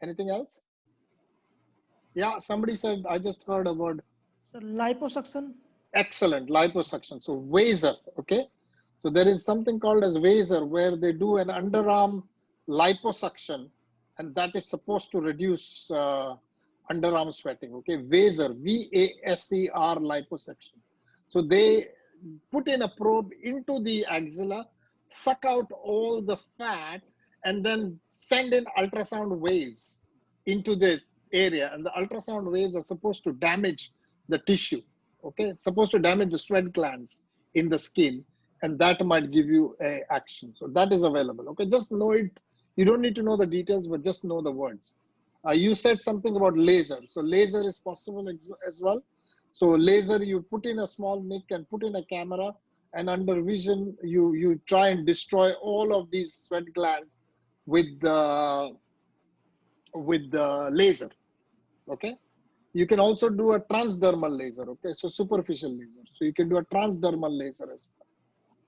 Anything else? Yeah, somebody said, I just heard a word. So liposuction. Excellent. Liposuction. So Vaser. Okay. So there is something called as Vaser where they do an underarm liposuction, and that is supposed to reduce underarm sweating. Okay. Vaser. V-A-S-E-R liposuction. So they put in a probe into the axilla, suck out all the fat, and then send in ultrasound waves into the area. And the ultrasound waves are supposed to damage the tissue. Okay, it's supposed to damage the sweat glands in the skin, and that might give you a action. So that is available. Okay, just know it. You don't need to know the details, but just know the words. You said something about laser. So laser is possible as well. So laser, you put in a small nick and put in a camera, and under vision, you try and destroy all of these sweat glands with the laser. Okay. You can also do a transdermal laser, okay? So superficial laser. So you can do a transdermal laser as well,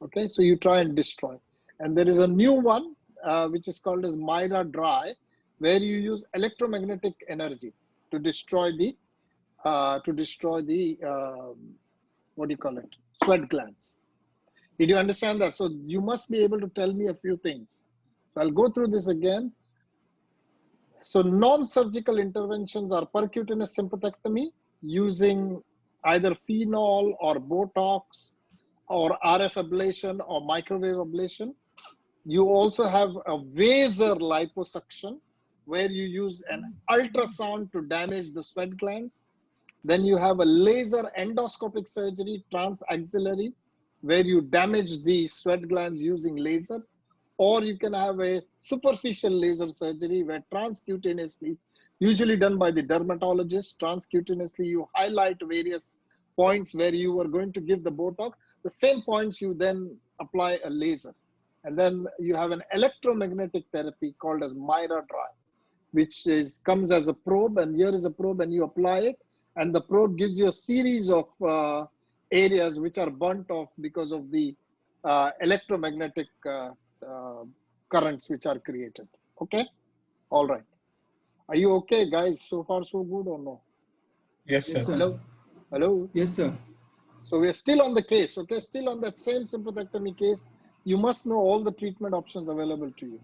okay? So you try and destroy. And there is a new one, which is called as Myra Dry, where you use electromagnetic energy to destroy the, what do you call it? Sweat glands. Did you understand that? So you must be able to tell me a few things. So I'll go through this again. So non-surgical interventions are percutaneous sympathectomy using either phenol or Botox or RF ablation or microwave ablation. You also have a vaser liposuction where you use an ultrasound to damage the sweat glands. Then you have a laser endoscopic surgery, transaxillary, where you damage the sweat glands using laser. Or you can have a superficial laser surgery where transcutaneously, usually done by the dermatologist, transcutaneously you highlight various points where you are going to give the Botox. The same points you then apply a laser. And then you have an electromagnetic therapy called as Myra dry, which comes as a probe, and here is a probe and you apply it. And the probe gives you a series of areas which are burnt off because of the electromagnetic currents which are created. Okay? All right. Are you okay, guys? So far, so good or no? Yes, sir. Hello? Hello? Yes, sir. So we're still on the case, okay? Still on that same sympathectomy case. You must know all the treatment options available to you.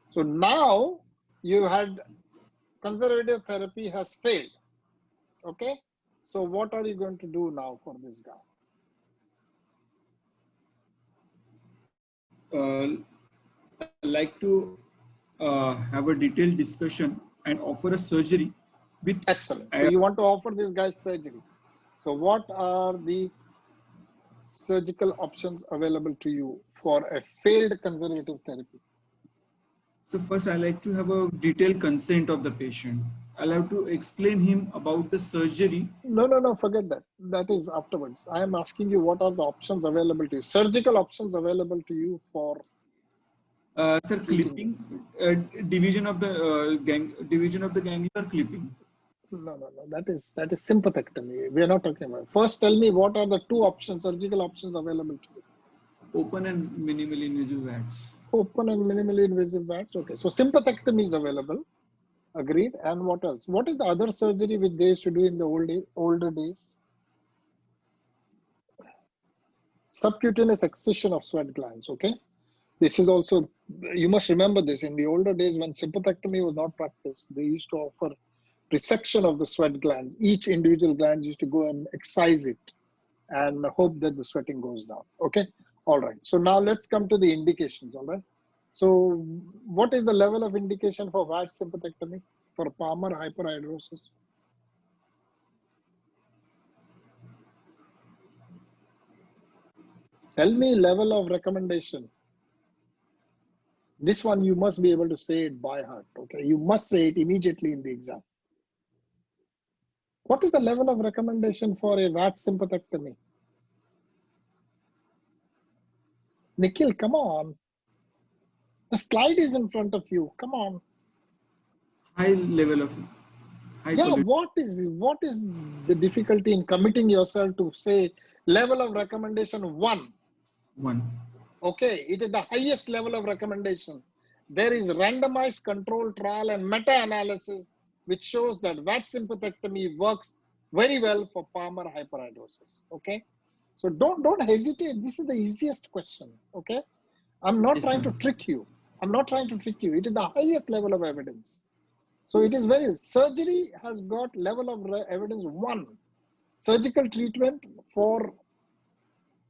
So now you had conservative therapy has failed. Okay, so what are you going to do now for this guy? I'd like to have a detailed discussion and offer a surgery with. Excellent. So you want to offer this guy surgery. So what are the surgical options available to you for a failed conservative therapy? So first, I like to have a detailed consent of the patient. I'll have to explain him about the surgery. No, forget that. That is afterwards. I am asking you what are the options available to you, surgical options available to you for. Sir, clipping, division of the ganglion or clipping. No. That is sympathectomy. We are not talking about. First, tell me what are the two options, surgical options available to you. Open and minimally invasive VATs. Open and minimally invasive VATs. Okay, so sympathectomy is available. Agreed. And what else? What is the other surgery which they used to do in the older days? Subcutaneous excision of sweat glands. Okay, this is also, you must remember this. In the older days when sympathectomy was not practiced, they used to offer resection of the sweat glands. Each individual gland used to go and excise it and hope that the sweating goes down. Okay. All right. So now let's come to the indications. All right. So what is the level of indication for VATS sympathectomy for Palmer hyperhidrosis? Tell me level of recommendation. This one you must be able to say it by heart. Okay. You must say it immediately in the exam. What is the level of recommendation for a VATS sympathectomy? Nikhil, come on. The slide is in front of you. Come on. High level of. Yeah, what is the difficulty in committing yourself to say level of recommendation 1? 1. Okay, it is the highest level of recommendation. There is randomized control trial and meta-analysis which shows that VATS sympathectomy works very well for Palmer hyperhidrosis. Okay, so don't hesitate. This is the easiest question. Okay, I'm not trying to trick you. I'm not trying to trick you. It is the highest level of evidence. So it is surgery has got level of evidence 1. Surgical treatment for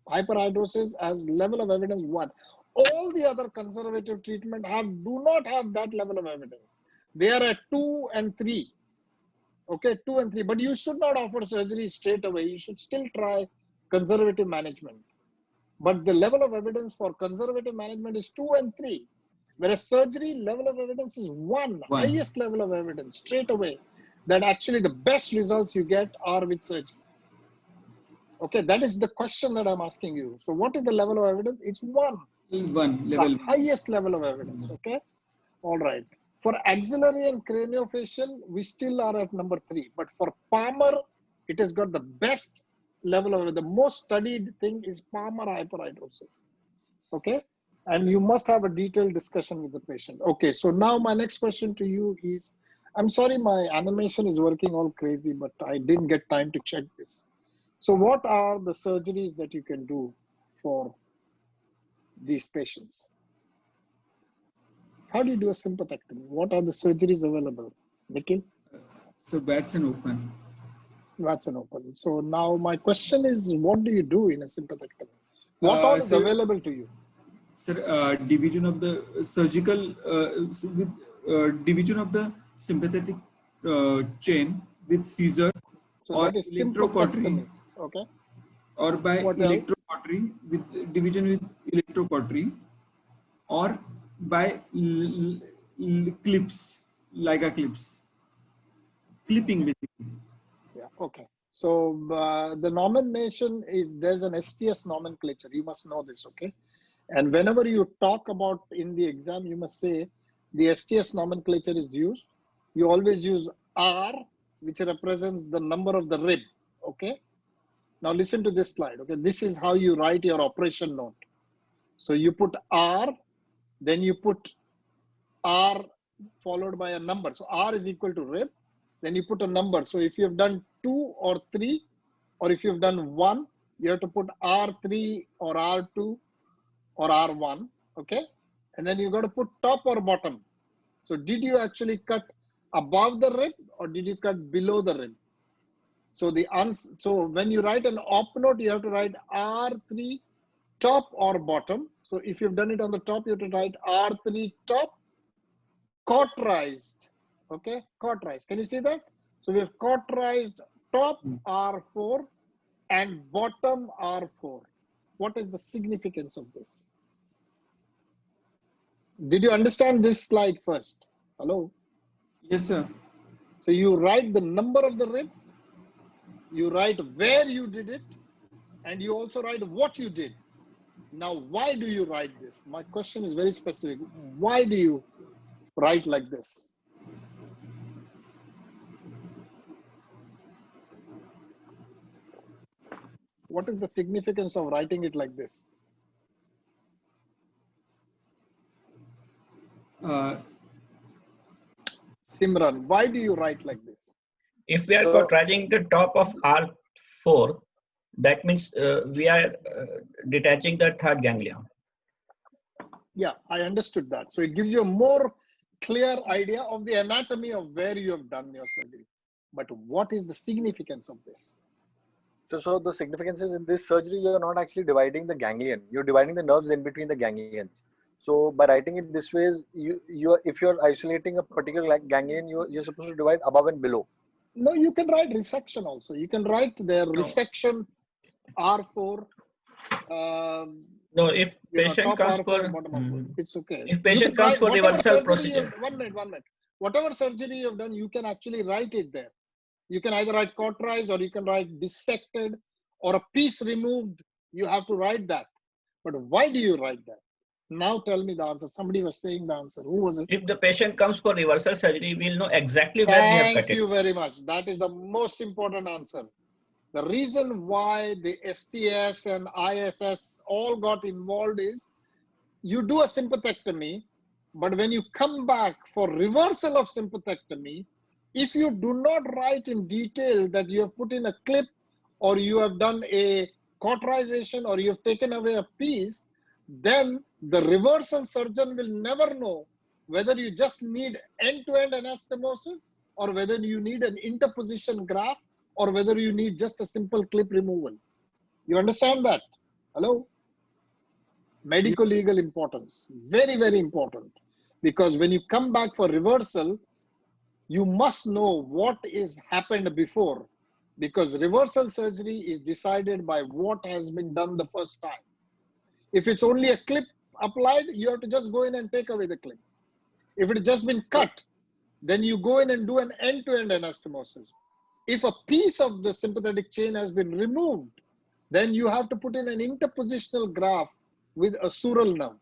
hyperhidrosis as level of evidence 1. All the other conservative treatment do not have that level of evidence. They are at 2 and 3. Okay, 2 and 3. But you should not offer surgery straight away. You should still try conservative management. But the level of evidence for conservative management is 2 and 3. Whereas surgery level of evidence is 1, highest level of evidence straight away, that actually the best results you get are with surgery. Okay, that is the question that I'm asking you. So what is the level of evidence? It's 1. Level. The highest level of evidence. Okay. All right. For axillary and craniofacial, we still are at number 3. But for Palmer, it has got the best level of the most studied thing is Palmer hyperhidrosis. Okay. And you must have a detailed discussion with the patient. Okay, so now my next question to you is, I'm sorry, my animation is working all crazy, but I didn't get time to check this. So what are the surgeries that you can do for these patients? How do you do a sympathectomy? What are the surgeries available? Nikhil? So VATs and open. VATs and open. So now my question is, what do you do in a sympathectomy? What all is available to you? Sir, division of the surgical, division of the sympathetic chain with scissor, So or that is electrocautery, sympathectomy. Okay. or by What else? electrocautery with division with electrocautery, or by clips, Liga clips, clipping basically. Yeah. Okay. So the nomenclature is, there's an STS nomenclature. You must know this. Okay. And whenever you talk about in the exam, you must say the STS nomenclature is used. You always use R, which represents the number of the rib. Okay. Now listen to this slide. Okay. This is how you write your operation note. So you put R, then you put R followed by a number. So R is equal to rib. Then you put a number. So if you have done 2 or 3, or if you've done 1, you have to put R3 or R2 or R1, okay? And then you got to put top or bottom. So did you actually cut above the rib or did you cut below the rib? So the answer, so when you write an op note, you have to write R3 top or bottom. So if you've done it on the top, you have to write R3 top, cauterized, okay? Cauterized, can you see that? So we have cauterized top R4 and bottom R4. What is the significance of this? Did you understand this slide first? Hello? Yes, sir. So you write the number of the rib, you write where you did it, and you also write what you did. Now, why do you write this? My question is very specific. Why do you write like this? What is the significance of writing it like this? Simran, why do you write like this? If we are cauterizing the top of R4, that means we are detaching the third ganglion. Yeah, I understood that. So it gives you a more clear idea of the anatomy of where you have done your surgery. But what is the significance of this? So the significance is in this surgery, you're not actually dividing the ganglion. You're dividing the nerves in between the ganglions. So by writing it this way, if you're isolating a particular ganglion, you're supposed to divide above and below. No, you can write resection also. You can write the resection R4. No, if patient comes for, it's okay. If patient comes for reversal procedure. One minute. Whatever surgery you have done, you can actually write it there. You can either write cauterized or you can write dissected or a piece removed. You have to write that. But why do you write that? Now tell me the answer. Somebody was saying the answer. Who was it? If the patient comes for reversal surgery, we'll know exactly where we have cut it. Thank you very much. That is the most important answer. The reason why the STS and ISS all got involved is you do a sympathectomy, but when you come back for reversal of sympathectomy, if you do not write in detail that you have put in a clip or you have done a cauterization or you have taken away a piece, then the reversal surgeon will never know whether you just need end-to-end anastomosis or whether you need an interposition graft or whether you need just a simple clip removal. You understand that? Hello? Medico-legal importance. Very, very important. Because when you come back for reversal, you must know what is happened before. Because reversal surgery is decided by what has been done the first time. If it's only a clip applied, you have to just go in and take away the clip. If it has just been cut, then you go in and do an end-to-end anastomosis. If a piece of the sympathetic chain has been removed, then you have to put in an interpositional graft with a sural nerve.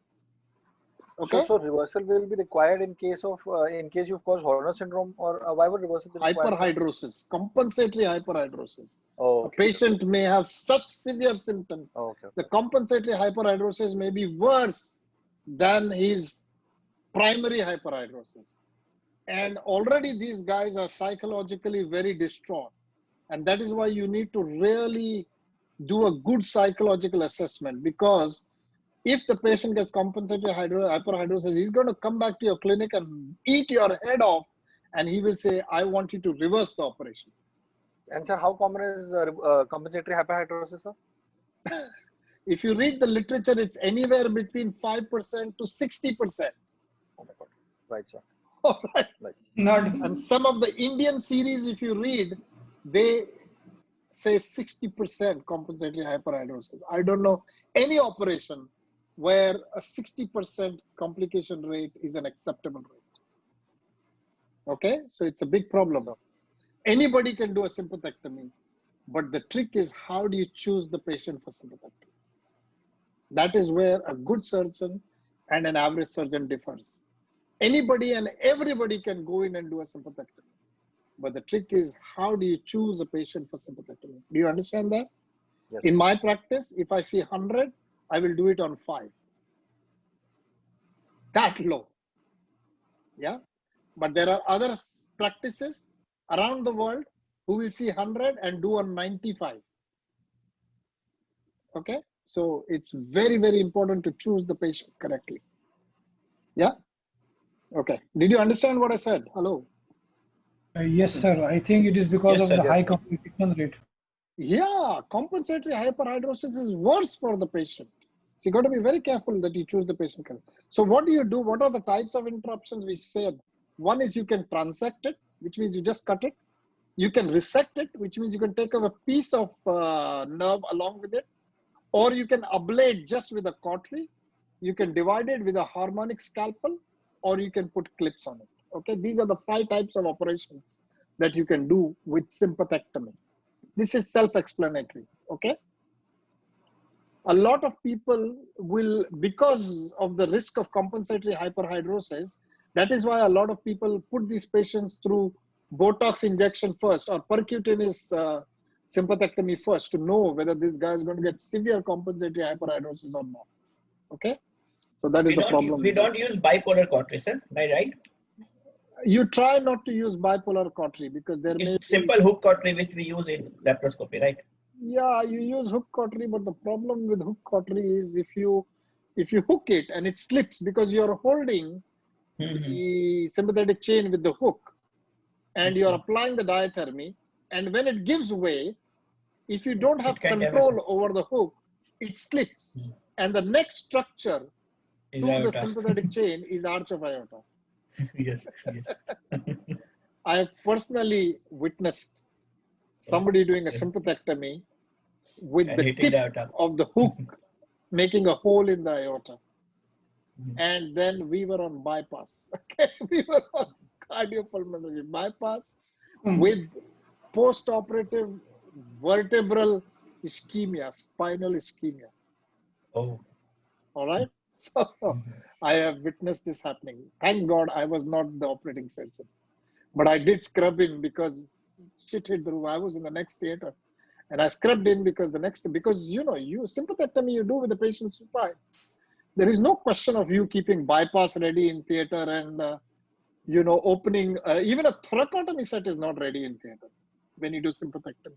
Okay. So reversal will be required in case you've caused Horner syndrome, or why would reversal be required? Hyperhidrosis, compensatory hyperhidrosis. Oh, okay. A patient may have such severe symptoms. Oh, okay. The compensatory hyperhidrosis may be worse than his primary hyperhidrosis. And already these guys are psychologically very distraught. And that is why you need to really do a good psychological assessment, because If the patient gets compensatory hyperhidrosis, he's going to come back to your clinic and eat your head off, and he will say, I want you to reverse the operation. And sir, how common is compensatory hyperhidrosis, sir? If you read the literature, it's anywhere between 5% to 60%. Oh my God. Right, sir. All right. Right. And some of the Indian series, if you read, they say 60% compensatory hyperhidrosis. I don't know any operation where a 60% complication rate is an acceptable rate. Okay, so it's a big problem. Anybody can do a sympathectomy, but the trick is how do you choose the patient for sympathectomy? That is where a good surgeon and an average surgeon differs. Anybody and everybody can go in and do a sympathectomy. But the trick is how do you choose a patient for sympathectomy? Do you understand that? Yes. In my practice, if I see 100, I will do it on 5. That low. Yeah. But there are other practices around the world who will see 100 and do on 95. Okay. So it's very, very important to choose the patient correctly. Yeah. Okay. Did you understand what I said? Hello. Yes, sir. I think it is because of the high complication rate. Yeah, compensatory hyperhidrosis is worse for the patient. So you got to be very careful that you choose the patient correctly. So what do you do? What are the types of interruptions we said? One is you can transect it, which means you just cut it. You can resect it, which means you can take a piece of nerve along with it. Or you can ablate just with a cautery. You can divide it with a harmonic scalpel, or you can put clips on it. Okay, these are the 5 types of operations that you can do with sympathectomy. This is self-explanatory. Okay. A lot of people will, because of the risk of compensatory hyperhidrosis, that is why a lot of people put these patients through Botox injection first or percutaneous sympathectomy first to know whether this guy is going to get severe compensatory hyperhidrosis or not. Okay. So that is the problem. We don't use bipolar cautery, sir. Right? You try not to use bipolar cautery because there may be simple hook cautery which we use in laparoscopy, right? Yeah, you use hook cautery, but the problem with hook cautery is if you hook it and it slips because you're holding the sympathetic chain with the hook and you're applying the diathermy, and when it gives way, if you don't have control over the hook, it slips, and the next structure to the sympathetic chain is arch of aorta. Yes. I have personally witnessed somebody doing a sympathectomy with the tip of the hook making a hole in the aorta. And then we were on bypass. Okay, we were on cardiopulmonary bypass with post-operative vertebral ischemia, spinal ischemia. Oh. All right. So I have witnessed this happening. Thank God I was not the operating surgeon, but I did scrub in because shit hit the roof. I was in the next theater and I scrubbed in because you sympathectomy you do with the patient supine. There is no question of you keeping bypass ready in theater and, opening, even a thoracotomy set is not ready in theater when you do sympathectomy.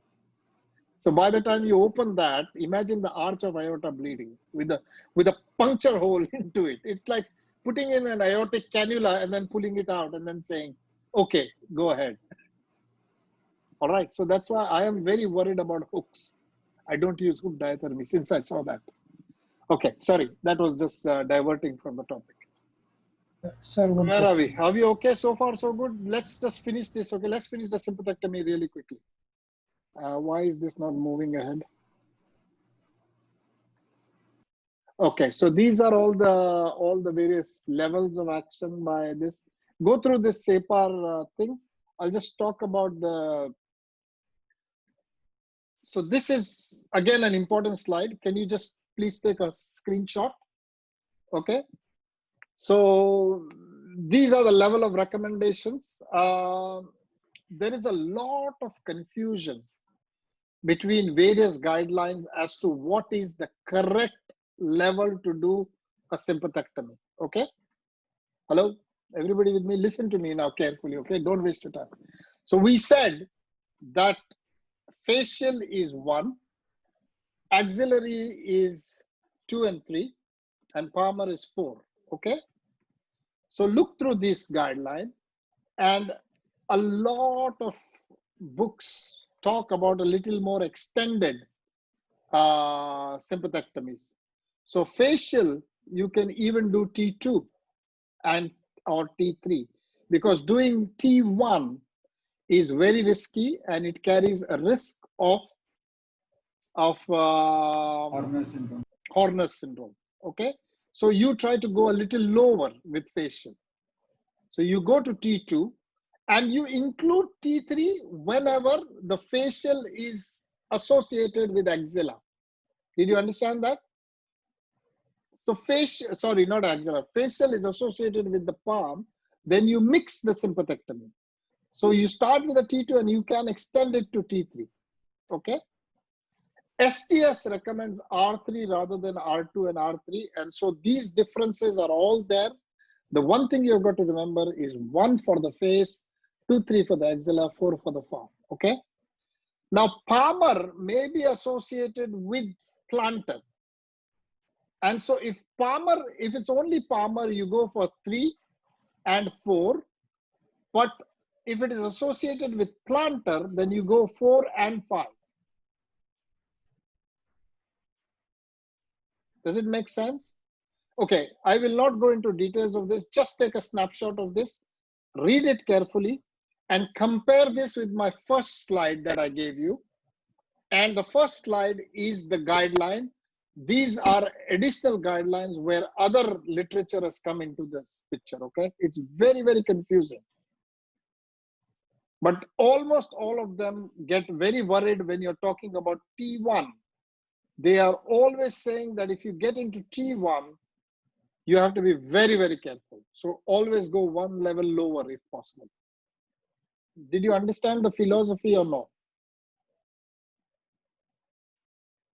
So by the time you open that, imagine the arch of aorta bleeding with a puncture hole into it. It's like putting in an aortic cannula and then pulling it out and then saying, okay, go ahead. All right. So that's why I am very worried about hooks. I don't use hook diathermy since I saw that. Okay. Sorry. That was just diverting from the topic. Sir, where are we? Are we okay? So far, so good. Let's just finish this. Okay. Let's finish the sympathectomy really quickly. Why is this not moving ahead? Okay, so these are all the various levels of action by this. Go through this SEPAR thing. I'll just talk about so this is again an important slide. Can you just please take a screenshot? Okay. So these are the level of recommendations. There is a lot of confusion between various guidelines as to what is the correct level to do a sympathectomy. Okay. Hello, everybody with me? Listen to me now carefully. Okay. Don't waste your time. So we said that facial is 1, axillary is 2 and 3, and Palmer is 4. Okay. So look through this guideline, and a lot of books talk about a little more extended sympathectomies. So facial, you can even do T2 and or T3, because doing T1 is very risky and it carries a risk of Horner syndrome. Okay, so you try to go a little lower with facial. So you go to T2 and you include T3 whenever the facial is associated with axilla. Did you understand that? So facial, sorry, not axilla, facial is associated with the palm, then you mix the sympathectomy. So you start with a T2 and you can extend it to T3. Okay. STS recommends R3 rather than R2 and R3. And so these differences are all there. The one thing you've got to remember is 1 for the face, 2, 3 for the axilla, 4 for the palm. Okay. Now Palmer may be associated with plantar. And so if Palmer, if it's only Palmer, you go for 3 and 4. But if it is associated with plantar, then you go 4 and 5. Does it make sense? Okay, I will not go into details of this. Just take a snapshot of this, read it carefully, and compare this with my first slide that I gave you. And the first slide is the guideline. These are additional guidelines where other literature has come into this picture, okay? It's very, very confusing. But almost all of them get very worried when you're talking about T1. They are always saying that if you get into T1, you have to be very, very careful. So always go one level lower if possible. Did you understand the philosophy or no?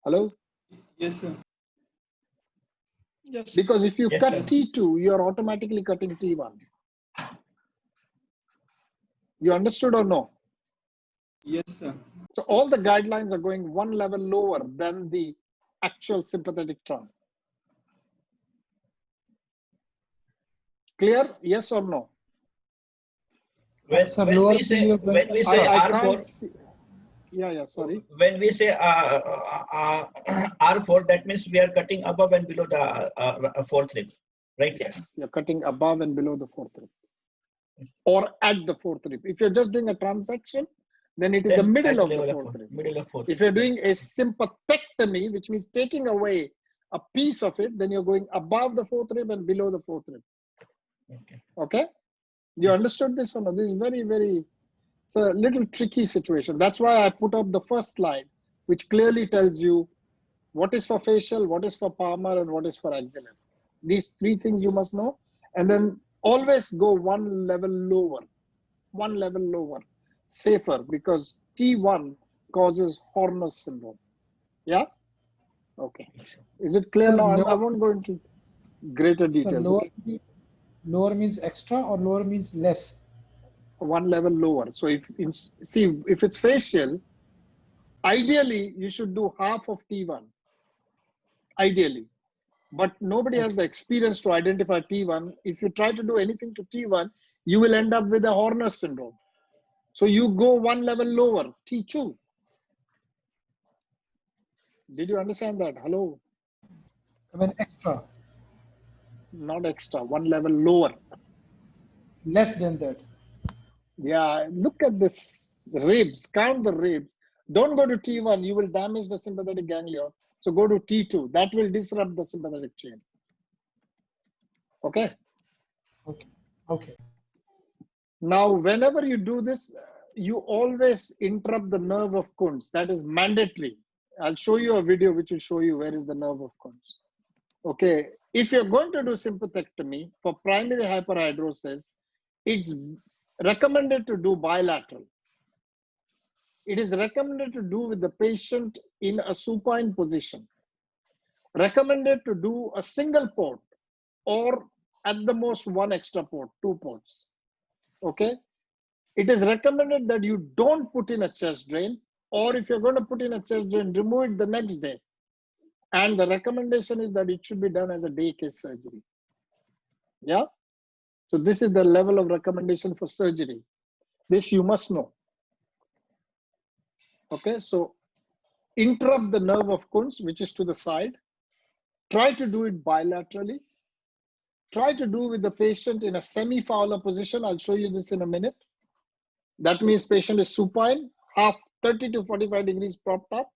Hello? Yes, sir. Yes. Because if you Yes, cut sir. T2, you're automatically cutting T1. You understood or no? Yes, sir. So all the guidelines are going one level lower than the actual sympathetic term. Clear? Yes or no? When, Sir, when lower we say finger when we say I R4, can't see. Yeah, sorry. when we say R4, that means we are cutting above and below the fourth rib, right? Yes, you're cutting above and below the fourth rib, or at the fourth rib. If you're just doing a transection, then it is the middle of the fourth rib. Middle of fourth. If you're doing a sympathectomy, which means taking away a piece of it, then you're going above the fourth rib and below the fourth rib. Okay. Okay? You understood this or no? This is very, very, it's a little tricky situation. That's why I put up the first slide, which clearly tells you what is for facial, what is for palmar, and what is for axillary. These 3 things you must know. And then always go one level lower, safer, because T1 causes Horner syndrome. Yeah? Okay. Is it clear Sir, now? lower, I won't go into greater sir, details. lower, Okay? lower means extra or lower means less? One level lower. So if it's facial, ideally you should do half of T1. Ideally. But nobody has the experience to identify T1. If you try to do anything to T1, you will end up with a Horner syndrome. So you go one level lower, T2. Did you understand that? Hello? I mean extra. Not extra, one level lower. Less than that. Yeah, look at this ribs, count the ribs. Don't go to T1, you will damage the sympathetic ganglion. So go to T2, that will disrupt the sympathetic chain. Okay? Okay. Okay. Now, whenever you do this, you always interrupt the nerve of Kuntz. That is mandatory. I'll show you a video which will show you where is the nerve of Kuntz. Okay, if you're going to do sympathectomy for primary hyperhidrosis, it's recommended to do bilateral. It is recommended to do with the patient in a supine position. Recommended to do a single port or at the most 1 extra port, 2 ports. Okay. It is recommended that you don't put in a chest drain, or if you're going to put in a chest drain, remove it the next day And the recommendation is that it should be done as a day case surgery. Yeah. So this is the level of recommendation for surgery. This you must know. Okay. So interrupt the nerve of Kuntz, which is to the side. Try to do it bilaterally. Try to do with the patient in a semi-Fowler position. I'll show you this in a minute. That means patient is supine, half 30 to 45 degrees propped up.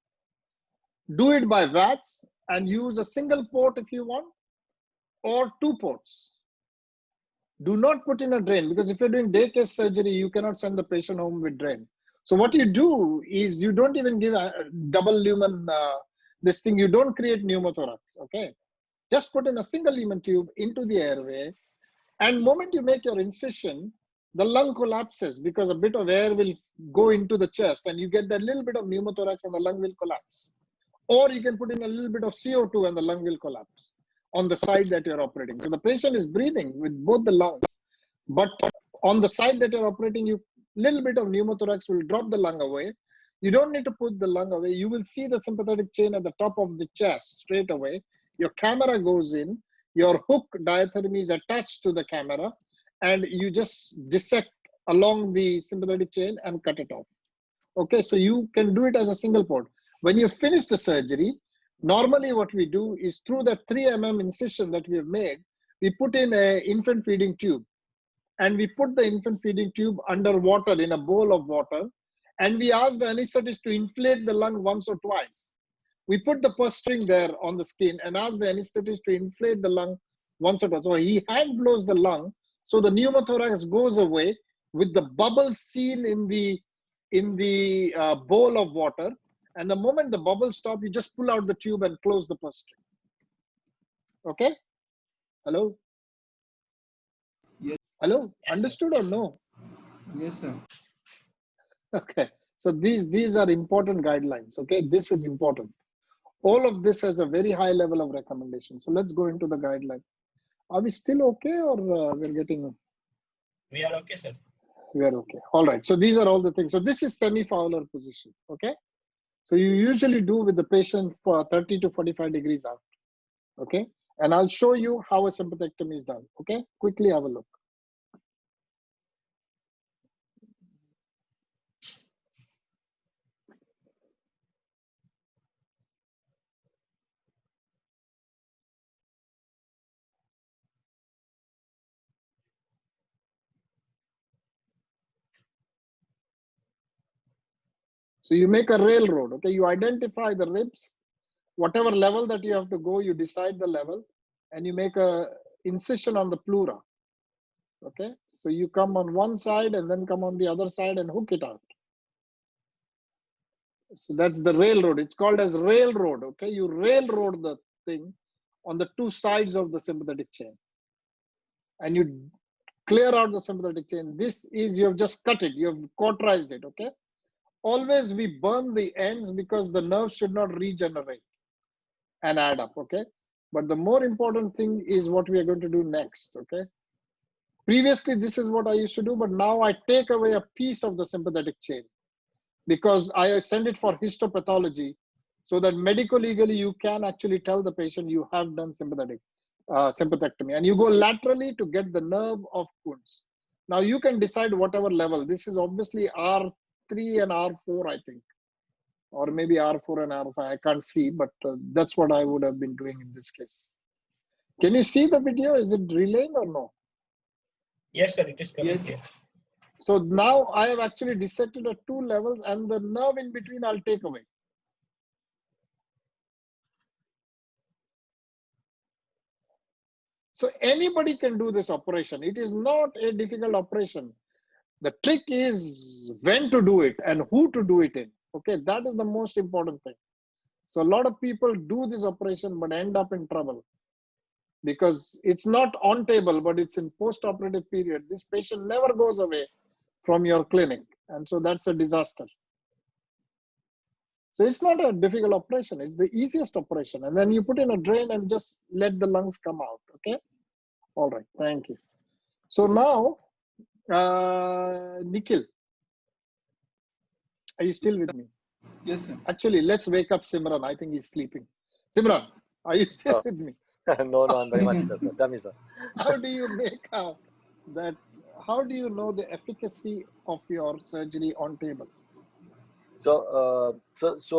Do it by VATs and use a single port if you want, or 2 ports. Do not put in a drain, because if you're doing day case surgery, you cannot send the patient home with drain. So what you do is you don't even give a double lumen, this thing, you don't create pneumothorax, okay? Just put in a single lumen tube into the airway, and moment you make your incision, the lung collapses because a bit of air will go into the chest and you get that little bit of pneumothorax and the lung will collapse. Or you can put in a little bit of CO2 and the lung will collapse on the side that you're operating. So the patient is breathing with both the lungs, but on the side that you're operating, you little bit of pneumothorax will drop the lung away. You don't need to put the lung away. You will see the sympathetic chain at the top of the chest straight away. Your camera goes in, your hook diathermy is attached to the camera, and you just dissect along the sympathetic chain and cut it off. Okay, so you can do it as a single port. When you finish the surgery, normally what we do is through that 3 mm incision that we have made, we put in an infant feeding tube. And we put the infant feeding tube under water in a bowl of water. And we ask the anesthetist to inflate the lung once or twice. We put the purse string there on the skin and ask the anesthetist to inflate the lung once or twice. So he hand blows the lung. So the pneumothorax goes away with the bubbles seen in the bowl of water. And the moment the bubbles stop, you just pull out the tube and close the purse string. Okay? Hello? Yes. Hello? Yes, Understood sir. or no? Yes, sir. Okay. So these are important guidelines. Okay? This is important. All of this has a very high level of recommendation. So let's go into the guidelines. Are we still okay, or we're getting... We are okay, sir. We are okay. All right. So these are all the things. So this is semi-Fowler position. Okay? So you usually do with the patient for 30 to 45 degrees out. Okay? And I'll show you how a sympathectomy is done. Okay? Quickly have a look. So you make a railroad. Okay? You identify the ribs. Whatever level that you have to go, you decide the level. And you make a incision on the pleura. Okay? So you come on one side and then come on the other side and hook it out. So that's the railroad. It's called as railroad. Okay, you railroad the thing on the 2 sides of the sympathetic chain, and you clear out the sympathetic chain. This is, you have just cut it. You have cauterized it. Okay. Always we burn the ends because the nerve should not regenerate and add up. Okay. But the more important thing is what we are going to do next. Okay. Previously, this is what I used to do, but now I take away a piece of the sympathetic chain, because I send it for histopathology, so that medico-legally you can actually tell the patient you have done sympathectomy, and you go laterally to get the nerve of Kuntz. Now you can decide whatever level. This is obviously R3 and R4, I think, or maybe R4 and R5. I can't see, but that's what I would have been doing in this case. Can you see the video? Is it relaying or no? Yes, sir. It is coming Yes. here. So now I have actually dissected at 2 levels, and the nerve in between I'll take away. So anybody can do this operation. It is not a difficult operation. The trick is when to do it and who to do it in. Okay, that is the most important thing. So a lot of people do this operation but end up in trouble, because it's not on table, but it's in post-operative period. This patient never goes away from your clinic, and so that's a disaster. So it's not a difficult operation. It's the easiest operation. And then you put in a drain and just let the lungs come out. Okay. All right. Thank you. So now, Nikhil, are you still with me? Yes, sir. Actually, let's wake up Simran. I think he's sleeping. Simran, are you still with me? No, I'm very much sure, sir. Tell me, sir. How do you make out that? How do you know the efficacy of your surgery on table? So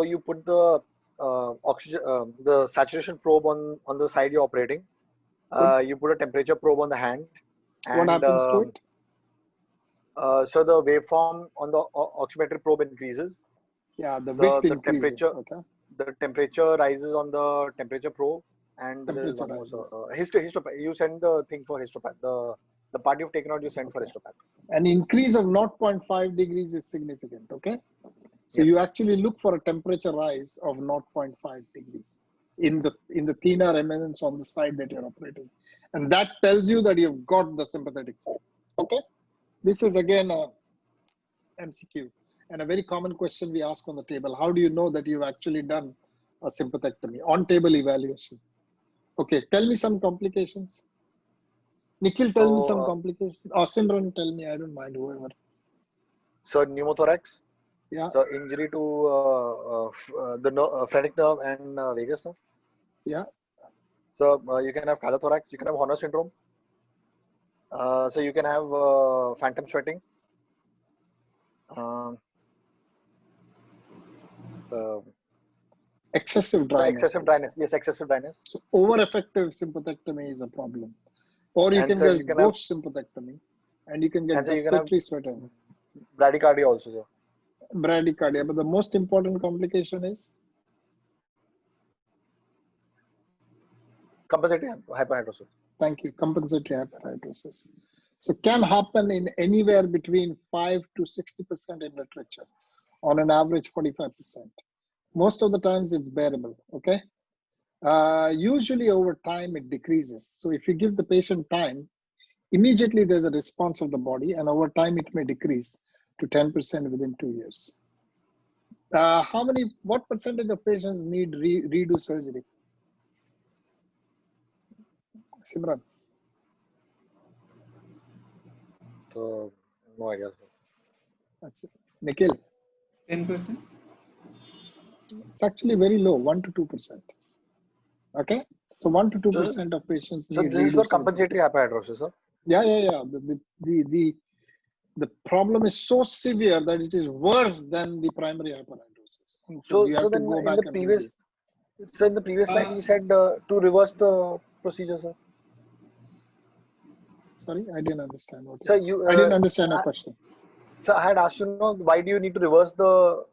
you put the oxygen, the saturation probe on the side you're operating. You put a temperature probe on the hand. And, What happens to it? So the waveform on the oximetry probe increases. Yeah, the width increases. Temperature, okay. The temperature rises on the temperature probe, and there is one more. Histopath. You send the thing for histopath. The part you've taken out, you send for histopath. An increase of 0.5 degrees is significant. Okay, so you actually look for a temperature rise of 0.5 degrees in the thinner eminence on the side that you're operating, and that tells you that you've got the sympathetic side. Okay, this is again a MCQ. And a very common question we ask on the table: how do you know that you've actually done a sympathectomy? On table evaluation. Okay, tell me some complications. Nikhil, tell me some complications. Or Simran, tell me. I don't mind, whoever. So pneumothorax. Yeah. So injury to the phrenic nerve and vagus nerve. Yeah. So you can have calothorax. You can have Horner syndrome. So you can have phantom sweating. Excessive dryness. Excessive dryness. Yes, excessive dryness. So over-effective sympathectomy is a problem. Or you can get ghost sympathectomy, and you can get gustatory sweating. Bradycardia also, sir. Bradycardia, but the most important complication is compensatory hyperhidrosis. Thank you. Compensatory hyperhidrosis. So can happen in anywhere between 5 to 60% in literature, on an average 45%. Most of the times it's bearable, okay? Usually over time it decreases. So if you give the patient time, immediately there's a response of the body, and over time it may decrease to 10% within 2 years. What percentage of patients need redo surgery? Simran? So, no idea. Nikhil? 10%? It's actually very low, 1 to 2%. Okay? So 1 to 2% of patients need redo surgery. So this is for compensatory hyperhidrosis, sir? Yeah. The problem is so severe that it is worse than the primary hyperhidrosis. So you have to go back and redo it. So in the previous slide, you said to reverse the procedure, sir. Sorry, I didn't understand what. So I didn't understand your question. So I had asked you, why do you need to reverse the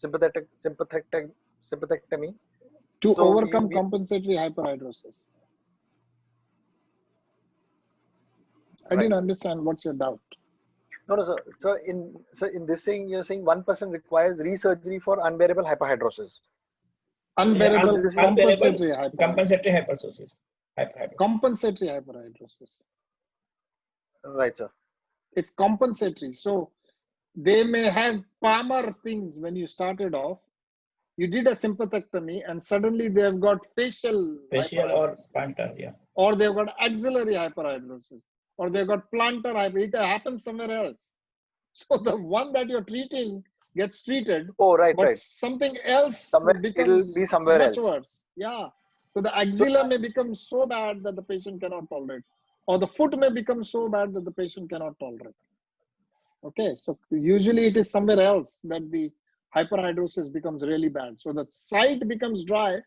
sympathectomy to overcome compensatory hyperhidrosis? I didn't understand. What's your doubt? No, sir. So in this thing, you're saying 1% requires resurgery for unbearable hyperhidrosis. Unbearable compensatory hyperhidrosis. Compensatory hyperhidrosis. Compensatory hyperhidrosis. Right, sir. It's compensatory. So they may have palmar things when you started off. You did a sympathectomy and suddenly they've got facial or plantar, yeah. Or they've got axillary hyperhidrosis. Or they've got plantar hyperhidrosis. It happens somewhere else. So the one that you're treating gets treated. Oh, right, but right. something else becomes it'll be somewhere much else. worse. Yeah. So the axilla may become so bad that the patient cannot tolerate. Or the foot may become so bad that the patient cannot tolerate. Okay, so usually it is somewhere else that the hyperhidrosis becomes really bad. So the site becomes dry,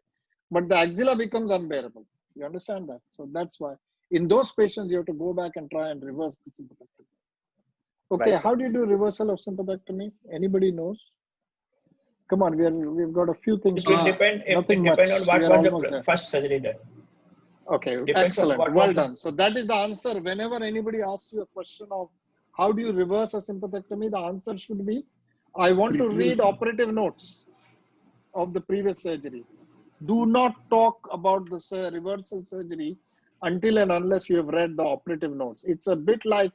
but the axilla becomes unbearable. You understand that? So that's why in those patients, you have to go back and try and reverse the sympathectomy. Okay, right. How do you do reversal of sympathectomy? Anybody knows? Come on, we've got a few things. It will depend. It depends on what was the first surgery done. Okay, excellent. Well done. So that is the answer. Whenever anybody asks you a question of how do you reverse a sympathectomy, the answer should be, I want to read operative notes of the previous surgery. Do not talk about the reversal surgery until and unless you have read the operative notes. It's a bit like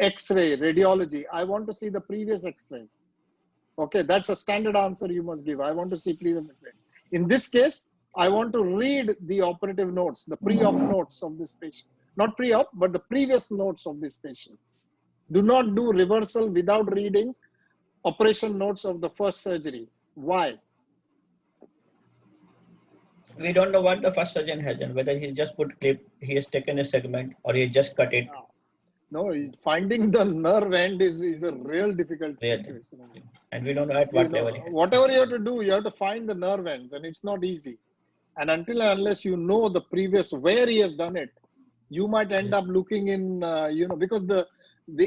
X-ray, radiology. I want to see the previous X-rays. Okay, that's a standard answer you must give. I want to see previous X-rays. In this case, I want to read the operative notes, the pre-op notes of this patient. Not pre-op, but the previous notes of this patient. Do not do reversal without reading operation notes of the first surgery. Why? We don't know what the first surgeon has done, whether he just put clip, he has taken a segment, or he just cut it. No, finding the nerve end is a real difficult Yeah. situation. And we don't know at what level. Whatever you have to do, you have to find the nerve ends, and it's not easy. And until and unless you know the previous where he has done it, you might end up looking in, because the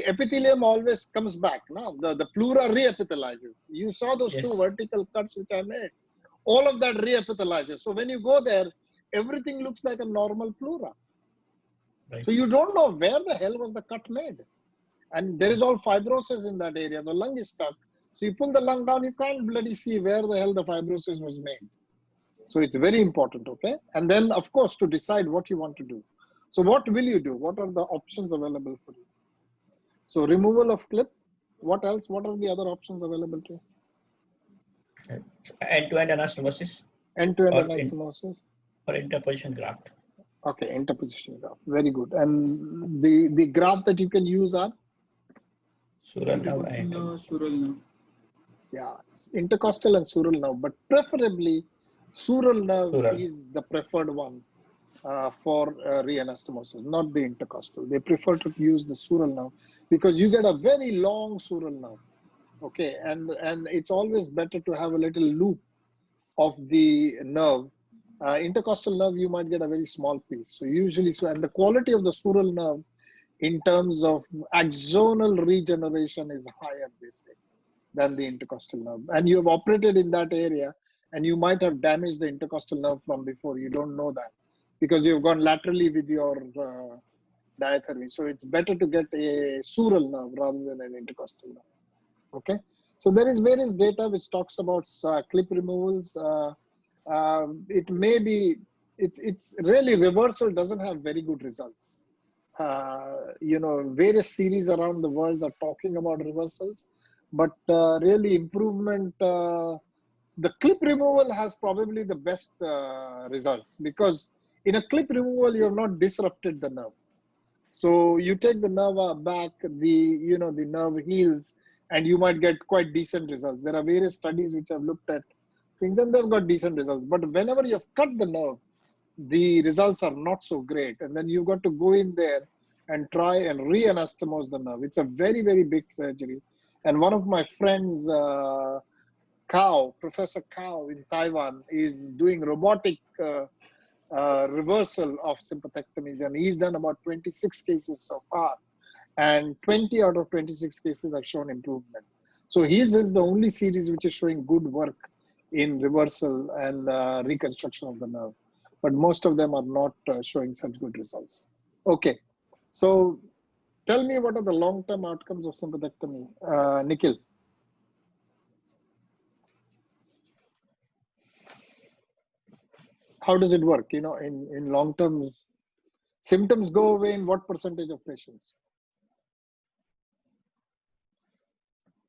epithelium always comes back. No, the pleura reepithelizes. You saw those two vertical cuts which I made. All of that reepithelizes. So when you go there, everything looks like a normal pleura. Right. So you don't know where the hell was the cut made. And there is all fibrosis in that area. The lung is stuck. So you pull the lung down, you can't bloody see where the hell the fibrosis was made. So it's very important, okay? And then, of course, to decide what you want to do. So what will you do? What are the options available for you? So removal of clip. What else? What are the other options available to you? End-to-end anastomosis. End-to-end anastomosis. Or interposition graft. Okay, interposition graft. Very good. And the graft that you can use are? Sural nerve. Yeah, intercostal and sural nerve, but preferably sural nerve is the preferred one for reanastomosis, not the intercostal. They prefer to use the sural nerve because you get a very long sural nerve. Okay, and it's always better to have a little loop of the nerve. Intercostal nerve, you might get a very small piece. So usually, and the quality of the sural nerve in terms of axonal regeneration is higher, they say, than the intercostal nerve. And you have operated in that area, and you might have damaged the intercostal nerve from before. You don't know that because you've gone laterally with your diathermy. So it's better to get a sural nerve rather than an intercostal nerve. Okay, so there is various data which talks about clip removals. It may be, it's really reversal doesn't have very good results. Various series around the world are talking about reversals, but really improvement, the clip removal has probably the best results because in a clip removal, you have not disrupted the nerve. So you take the nerve back, the nerve heals, and you might get quite decent results. There are various studies which have looked at things and they've got decent results. But whenever you have cut the nerve, the results are not so great. And then you've got to go in there and try and reanastomose the nerve. It's a very, very big surgery. And one of my friends, Professor Kao in Taiwan, is doing robotic reversal of sympathectomies. And he's done about 26 cases so far. And 20 out of 26 cases have shown improvement. So his is the only series which is showing good work in reversal and reconstruction of the nerve. But most of them are not showing such good results. Okay, so tell me what are the long-term outcomes of sympathectomy, Nikhil? How does it work? In long-term, symptoms go away in what percentage of patients?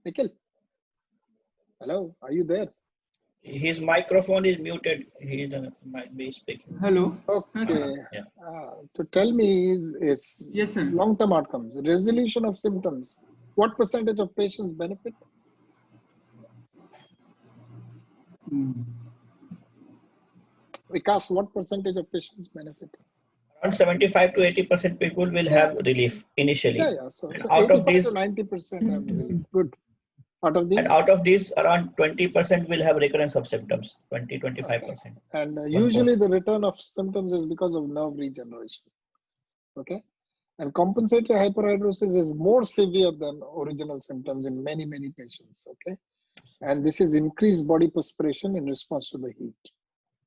Nikhil, hello, are you there? His microphone is muted. He might be speaking. Hello. Okay. Yeah. To tell me is yes, sir. Long-term outcomes, resolution of symptoms. What percentage of patients benefit? Vikas, what percentage of patients benefit? Around 75 to 80% people will have relief initially. Yeah. So out of these, to 90% have relief. Good. Out of these? And out of these, around 20% will have recurrence of symptoms, 20-25%. Okay. And usually the return of symptoms is because of nerve regeneration. Okay. And compensatory hyperhidrosis is more severe than original symptoms in many, many patients. Okay. And this is increased body perspiration in response to the heat.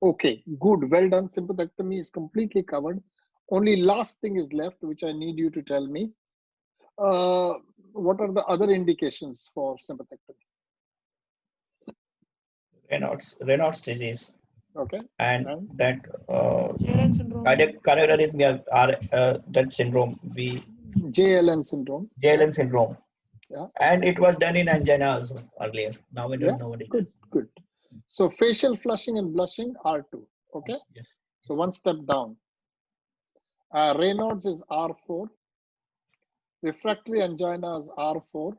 Okay, good. Well done. Sympathectomy is completely covered. Only last thing is left, which I need you to tell me. What are the other indications for sympathectomy? Raynaud's disease. Okay. And that JLN syndrome. cardiac arrhythmia that syndrome. JLN syndrome. JLN syndrome. Yeah. And it was done in angina also earlier. Nowadays, nobody does. Good. So facial flushing and blushing R2. Okay. Yes. So one step down. Raynaud's is R4. Refractory angina is R4.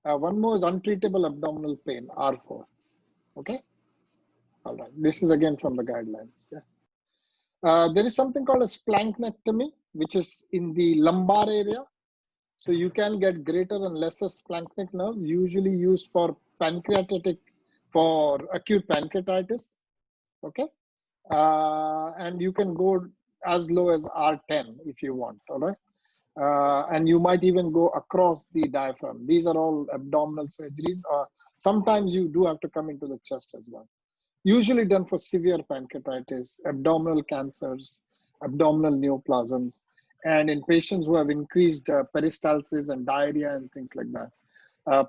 One more is untreatable abdominal pain, R4. Okay. All right. This is again from the guidelines. Yeah. There is something called a splanchnicectomy, which is in the lumbar area. So you can get greater and lesser splanchnic nerves, usually used for acute pancreatitis. Okay. And you can go as low as R10 if you want. All right. And you might even go across the diaphragm. These are all abdominal surgeries. Sometimes you do have to come into the chest as well. Usually done for severe pancreatitis, abdominal cancers, abdominal neoplasms, and in patients who have increased peristalsis and diarrhea and things like that.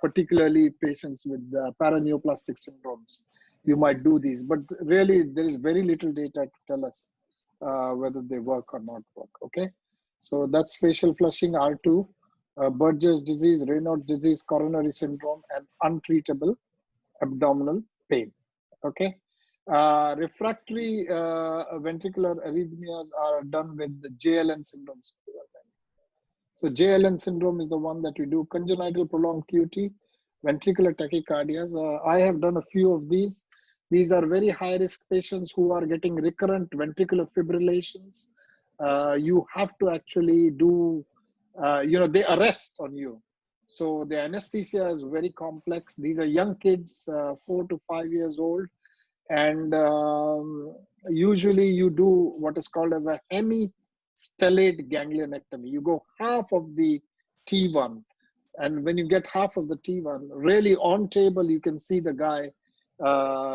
Particularly patients with paraneoplastic syndromes. You might do these, but really there is very little data to tell us whether they work or not work. Okay. So that's facial flushing, R2, Burgess disease, Raynaud's disease, coronary syndrome, and untreatable abdominal pain. Okay. Refractory ventricular arrhythmias are done with the JLN syndrome. So JLN syndrome is the one that we do, congenital prolonged QT, ventricular tachycardias. I have done a few of these. These are very high risk patients who are getting recurrent ventricular fibrillations. You have to actually do, they arrest on you. So the anesthesia is very complex. These are young kids, 4 to 5 years old. And usually you do what is called as a hemi-stellate ganglionectomy. You go half of the T1. And when you get half of the T1, really on table, you can see the guy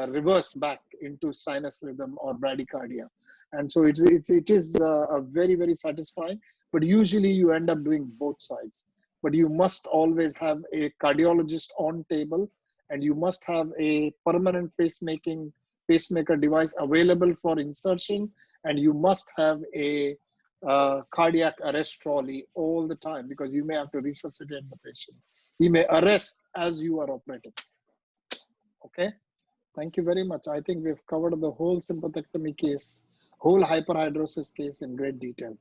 reverse back into sinus rhythm or bradycardia. And so it is a very, very satisfying, but usually you end up doing both sides. But you must always have a cardiologist on table, and you must have a permanent pacemaker device available for insertion, and you must have a cardiac arrest trolley all the time, because you may have to resuscitate the patient. He may arrest as you are operating. Okay. Thank you very much. I think we've covered the whole sympathectomy case, whole hyperhidrosis case in great detail.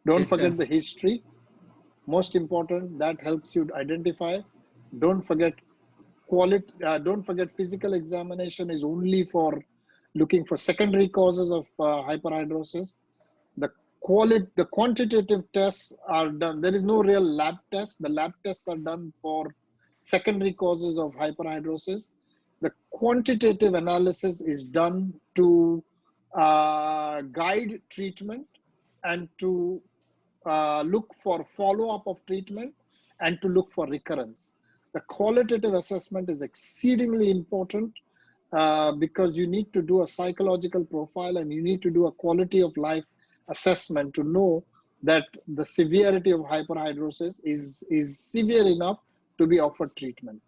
Don't forget the history. Most important, that helps you identify. Don't forget quality. Don't forget physical examination is only for looking for secondary causes of hyperhidrosis. The quantitative tests are done. There is no real lab test. The lab tests are done for secondary causes of hyperhidrosis. The quantitative analysis is done to guide treatment and to look for follow-up of treatment and to look for recurrence. The qualitative assessment is exceedingly important because you need to do a psychological profile and you need to do a quality of life assessment to know that the severity of hyperhidrosis is severe enough to be offered treatment.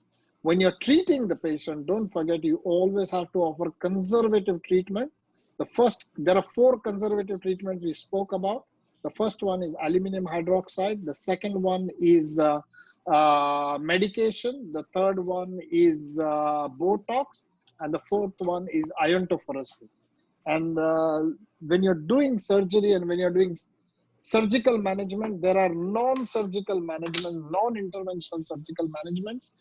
When you're treating the patient, don't forget you always have to offer conservative treatment. There are 4 conservative treatments we spoke about. The first one is aluminum hydroxide. The second one is medication. The third one is Botox. And the fourth one is iontophoresis. And when you're doing surgery and when you're doing surgical management, there are non-surgical management, non-interventional surgical managements.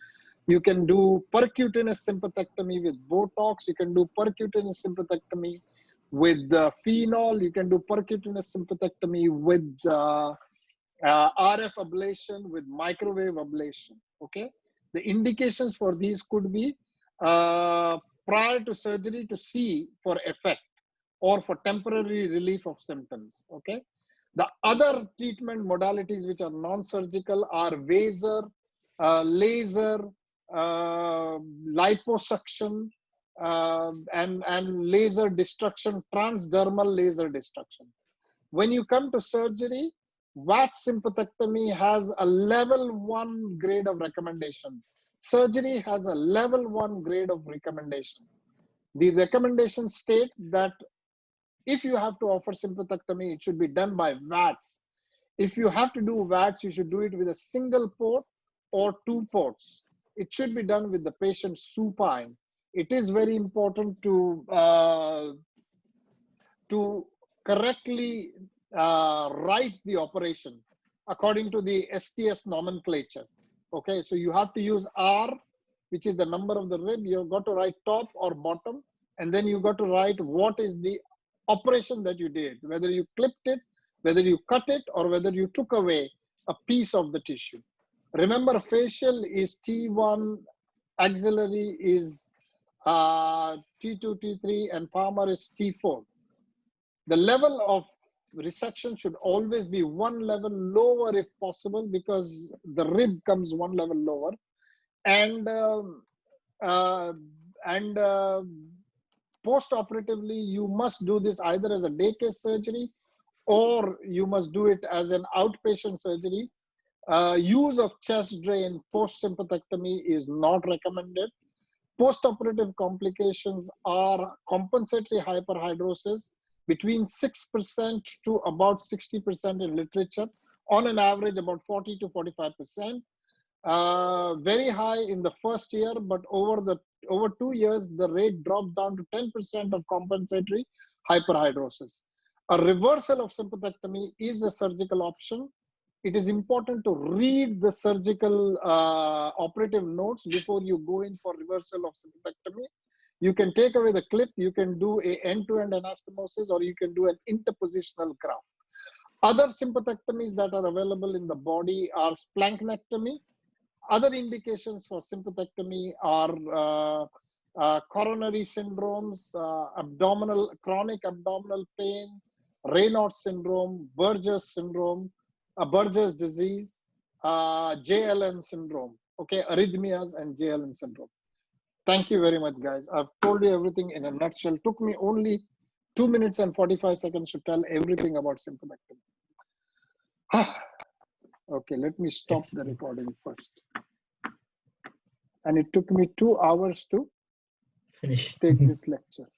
You can do percutaneous sympathectomy with Botox. You can do percutaneous sympathectomy with phenol. You can do percutaneous sympathectomy with RF ablation, with microwave ablation. Okay. The indications for these could be prior to surgery to see for effect or for temporary relief of symptoms. Okay. The other treatment modalities which are non-surgical are vaser, laser, liposuction, and laser destruction, transdermal laser destruction. When you come to surgery, VATs sympathectomy has a level 1 grade of recommendation. Surgery has a level 1 grade of recommendation. The recommendations state that if you have to offer sympathectomy, it should be done by VATs. If you have to do VATs, you should do it with a single port or 2 ports. It should be done with the patient supine. It is very important to correctly write the operation according to the STS nomenclature. Okay, so you have to use R, which is the number of the rib. You've got to write top or bottom. and then you got to write what is the operation that you did, whether you clipped it, whether you cut it, or whether you took away a piece of the tissue. Remember, facial is T1, axillary is T2, T3, and palmar is T4. The level of resection should always be one level lower if possible, because the rib comes one level lower. And post-operatively, you must do this either as a day case surgery or you must do it as an outpatient surgery. Use of chest drain post-sympathectomy is not recommended. Post-operative complications are compensatory hyperhidrosis between 6% to about 60% in literature, on an average about 40 to 45%. Very high in the first year, but over 2 years, the rate drops down to 10% of compensatory hyperhidrosis. A reversal of sympathectomy is a surgical option. It is important to read the surgical operative notes before you go in for reversal of sympathectomy. You can take away the clip, you can do an end-to-end anastomosis, or you can do an interpositional graft. Other sympathectomies that are available in the body are splanchectomy. Other indications for sympathectomy are coronary syndromes, chronic abdominal pain, Raynaud's syndrome, Burgess syndrome, Burgess disease, JLN syndrome, okay, arrhythmias and JLN syndrome. Thank you very much, guys. I've told you everything in a nutshell. Took me only 2 minutes and 45 seconds to tell everything about sympathectomy. Okay, let me stop the recording first. And it took me 2 hours to finish. take this lecture.